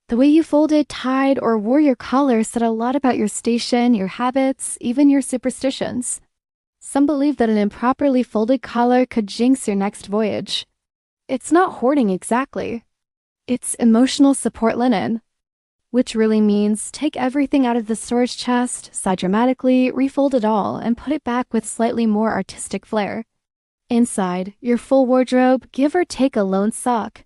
S1: The way you folded, tied, or wore your collar said a lot about your station, your habits, even your superstitions. Some believe that an improperly folded collar could jinx your next voyage. It's not hoarding exactly. It's emotional support linen, which really means take everything out of the storage chest, sigh dramatically, refold it all, and put it back with slightly more artistic flair. Inside, your full wardrobe, give or take a lone sock.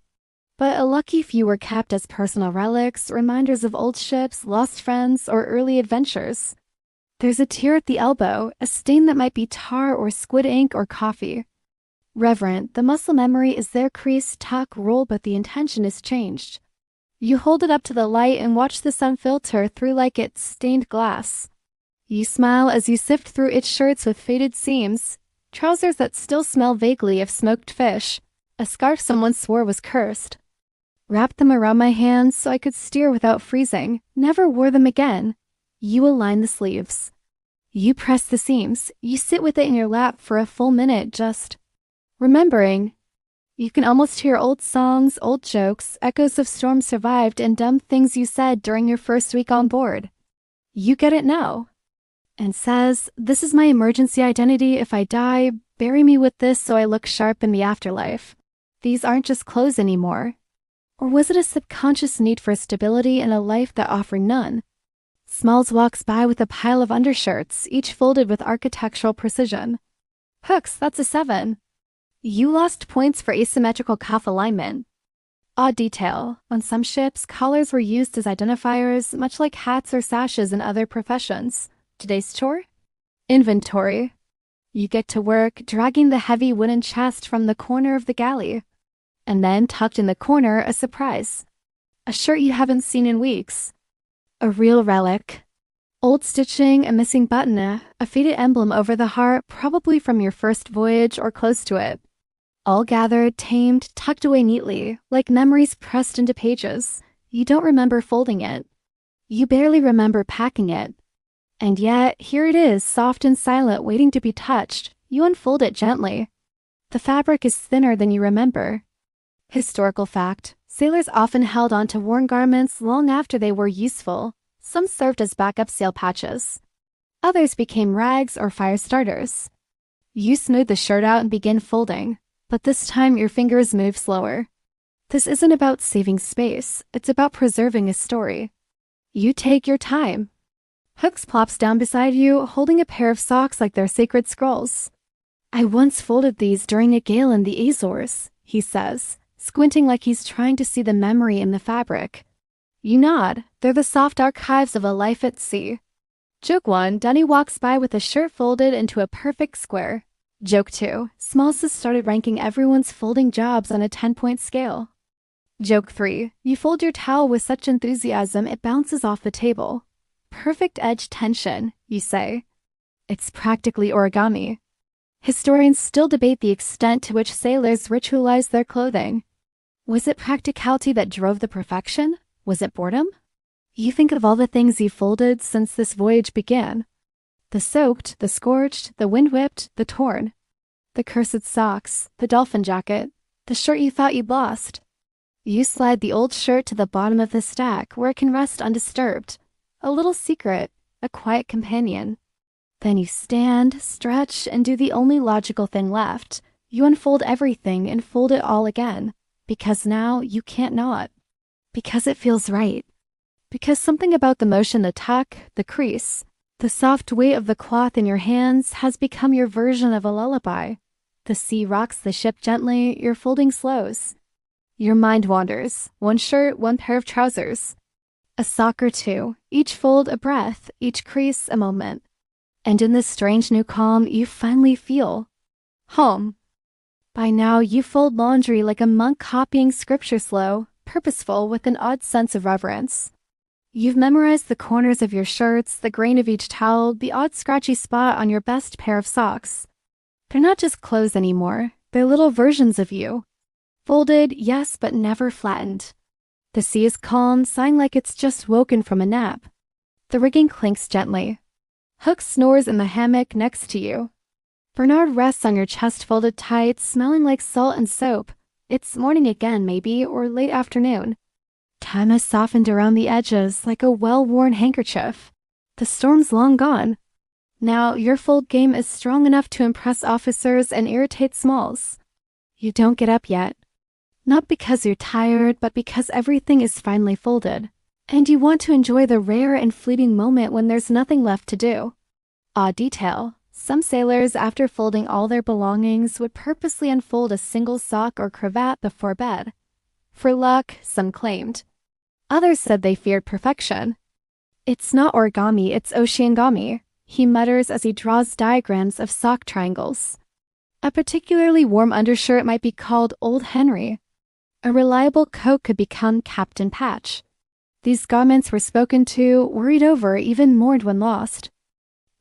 S1: But a lucky few were kept as personal relics, reminders of old ships, lost friends, or early adventures. There's a tear at the elbow, a stain that might be tar or squid ink or coffee. Reverent, the muscle memory is there, crease, tuck, roll, but the intention is changed. You hold it up to the light and watch the sun filter through like it's stained glass. You smile as you sift through its shirts with faded seams, trousers that still smell vaguely of smoked fish, a scarf someone swore was cursed. Wrapped them around my hands so I could steer without freezing, never wore them again. You align the sleeves. You press the seams, you sit with it in your lap for a full minute just remembering. You can almost hear old songs, old jokes, echoes of storms survived, and dumb things you said during your first week on board. You get it now. And says, this is my emergency identity. If I die, bury me with this so I look sharp in the afterlife. These aren't just clothes anymore. Or was it a subconscious need for stability in a life that offered none? Smalls walks by with a pile of undershirts, each folded with architectural precision. Hooks, that's a 7. You lost points for asymmetrical cuff alignment. Odd detail. On some ships, collars were used as identifiers, much like hats or sashes in other professions. Today's chore? Inventory. You get to work, dragging the heavy wooden chest from the corner of the galley. And then, tucked in the corner, a surprise. A shirt you haven't seen in weeks. A real relic. Old stitching, a missing button, a faded emblem over the heart, probably from your first voyage or close to it. All gathered, tamed, tucked away neatly, like memories pressed into pages. You don't remember folding it. You barely remember packing it. And yet, here it is, soft and silent, waiting to be touched. You unfold it gently. The fabric is thinner than you remember. Historical fact. Sailors often held on to worn garments long after they were useful. Some served as backup sail patches. Others became rags or fire starters. You smooth the shirt out and begin folding, but this time your fingers move slower. This isn't about saving space, it's about preserving a story. You take your time. Hooks plops down beside you, holding a pair of socks like they're sacred scrolls. I once folded these during a gale in the Azores, he says, squinting like he's trying to see the memory in the fabric. You nod. They're the soft archives of a life at sea. Joke 1, Dunny walks by with a shirt folded into a perfect square. Joke 2, Smalls has started ranking everyone's folding jobs on a 10-point scale. Joke 3, you fold your towel with such enthusiasm it bounces off the table. Perfect edge tension, you say. It's practically origami. Historians still debate the extent to which sailors ritualized their clothing. Was it practicality that drove the perfection? Was it boredom? You think of all the things you folded since this voyage began. The soaked, the scorched, the wind-whipped, the torn. The cursed socks, the dolphin jacket, the shirt you thought you'd lost. You slide the old shirt to the bottom of the stack where it can rest undisturbed. A little secret, a quiet companion. Then you stand, stretch, and do the only logical thing left. You unfold everything and fold it all again. Because now you can't not. Because it feels right. Because something about the motion, the tuck, the crease, the soft weight of the cloth in your hands has become your version of a lullaby. The sea rocks the ship gently, your folding slows. Your mind wanders. One shirt, one pair of trousers. A sock or two, each fold a breath, each crease a moment. And in this strange new calm, you finally feel home. By now, you fold laundry like a monk copying scripture slow, purposeful with an odd sense of reverence. You've memorized the corners of your shirts, the grain of each towel, the odd scratchy spot on your best pair of socks. They're not just clothes anymore, they're little versions of you. Folded, yes, but never flattened. The sea is calm, sighing like it's just woken from a nap. The rigging clinks gently. Hook snores in the hammock next to you. Bernard rests on your chest folded tight, smelling like salt and soap. It's morning again, maybe, or late afternoon. Time has softened around the edges like a well-worn handkerchief. The storm's long gone. Now, your fold game is strong enough to impress officers and irritate smalls. You don't get up yet. Not because you're tired, but because everything is finally folded. And you want to enjoy the rare and fleeting moment when there's nothing left to do. Odd detail. Some sailors, after folding all their belongings, would purposely unfold a single sock or cravat before bed. For luck, some claimed. Others said they feared perfection. It's not origami, it's oceangami, he mutters as he draws diagrams of sock triangles. A particularly warm undershirt might be called Old Henry. A reliable coat could become Captain Patch. These garments were spoken to, worried over, even mourned when lost.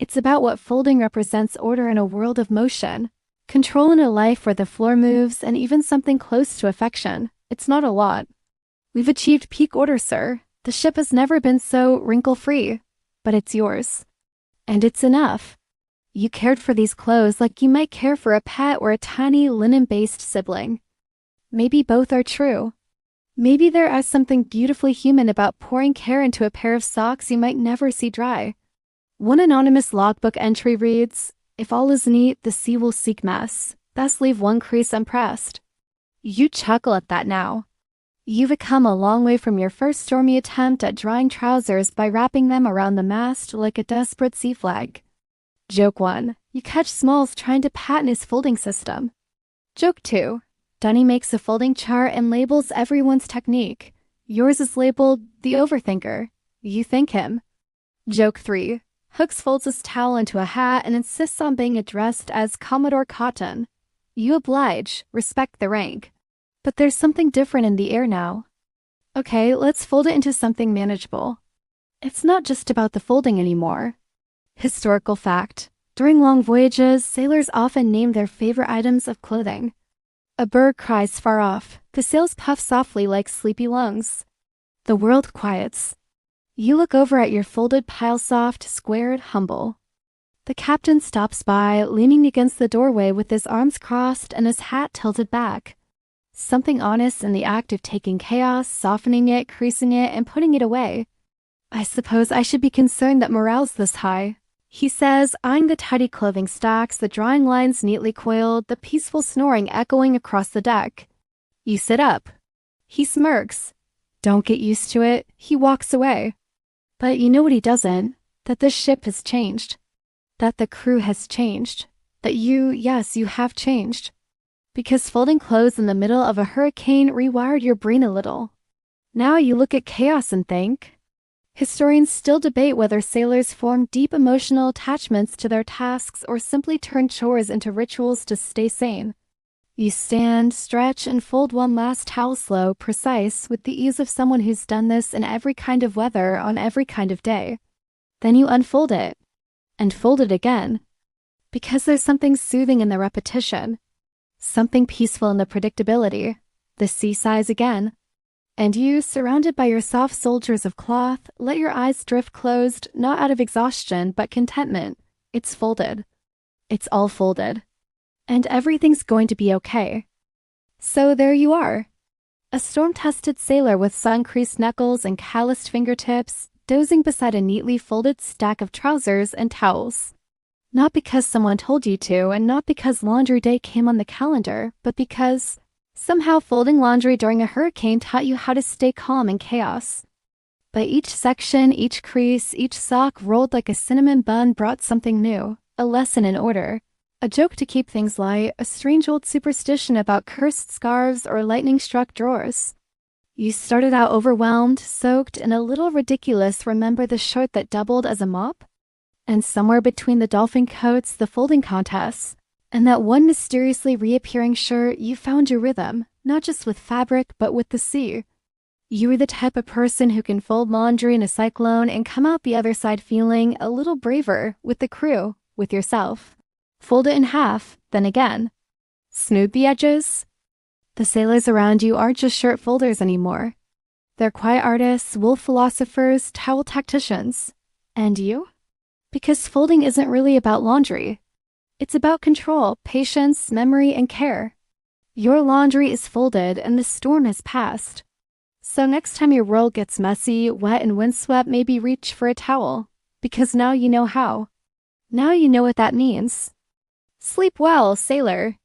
S1: It's about what folding represents: order in a world of motion, control in a life where the floor moves, and even something close to affection. It's not a lot. We've achieved peak order, sir. The ship has never been so wrinkle-free, but it's yours. And it's enough. You cared for these clothes like you might care for a pet or a tiny linen-based sibling. Maybe both are true. Maybe there is something beautifully human about pouring care into a pair of socks you might never see dry. One anonymous logbook entry reads, "If all is neat, the sea will seek mess. Thus leave one crease unpressed." You chuckle at that now. You've come a long way from your first stormy attempt at drying trousers by wrapping them around the mast like a desperate sea flag. Joke 1. You catch Smalls trying to patent his folding system. Joke 2. Dunny makes a folding chart and labels everyone's technique. Yours is labeled the overthinker. You thank him. Joke 3. Hooks folds his towel into a hat and insists on being addressed as Commodore Cotton. You oblige, respect the rank. But there's something different in the air now. Okay, let's fold it into something manageable. It's not just about the folding anymore. Historical fact. During long voyages, sailors often name their favorite items of clothing. A bird cries far off. The sails puff softly like sleepy lungs. The world quiets. You look over at your folded pile, soft, squared, humble. The captain stops by, leaning against the doorway with his arms crossed and his hat tilted back. Something honest in the act of taking chaos, softening it, creasing it, and putting it away. "I suppose I should be concerned that morale's this high," he says, eyeing the tidy clothing stacks, the drawing lines neatly coiled, the peaceful snoring echoing across the deck. You sit up. He smirks. Don't get used to it. He walks away. But you know what he doesn't? That this ship has changed. That the crew has changed. That yes, you have changed. Because folding clothes in the middle of a hurricane rewired your brain a little. Now you look at chaos and think. Historians still debate whether sailors form deep emotional attachments to their tasks or simply turn chores into rituals to stay sane. You stand, stretch, and fold one last towel slow, precise, with the ease of someone who's done this in every kind of weather on every kind of day. Then you unfold it. And fold it again. Because there's something soothing in the repetition. Something peaceful in the predictability. The sea sighs again. And you, surrounded by your soft soldiers of cloth, let your eyes drift closed, not out of exhaustion, but contentment. It's folded. It's all folded. And everything's going to be okay. So there you are. A storm-tested sailor with sun-creased knuckles and calloused fingertips, dozing beside a neatly folded stack of trousers and towels. Not because someone told you to, and not because laundry day came on the calendar, but because somehow folding laundry during a hurricane taught you how to stay calm in chaos. But each section, each crease, each sock rolled like a cinnamon bun brought something new, a lesson in order. A joke to keep things light, a strange old superstition about cursed scarves or lightning-struck drawers. You started out overwhelmed, soaked, and a little ridiculous. Remember the shirt that doubled as a mop? And somewhere between the dolphin coats, the folding contests, and that one mysteriously reappearing shirt, you found your rhythm, not just with fabric, but with the sea. You're the type of person who can fold laundry in a cyclone and come out the other side feeling a little braver with the crew, with yourself. Fold it in half, then again. Smooth the edges. The sailors around you aren't just shirt folders anymore. They're quiet artists, wool philosophers, towel tacticians. And you? Because folding isn't really about laundry. It's about control, patience, memory, and care. Your laundry is folded and the storm has passed. So next time your world gets messy, wet, and windswept, maybe reach for a towel. Because now you know how. Now you know what that means. Sleep well, sailor.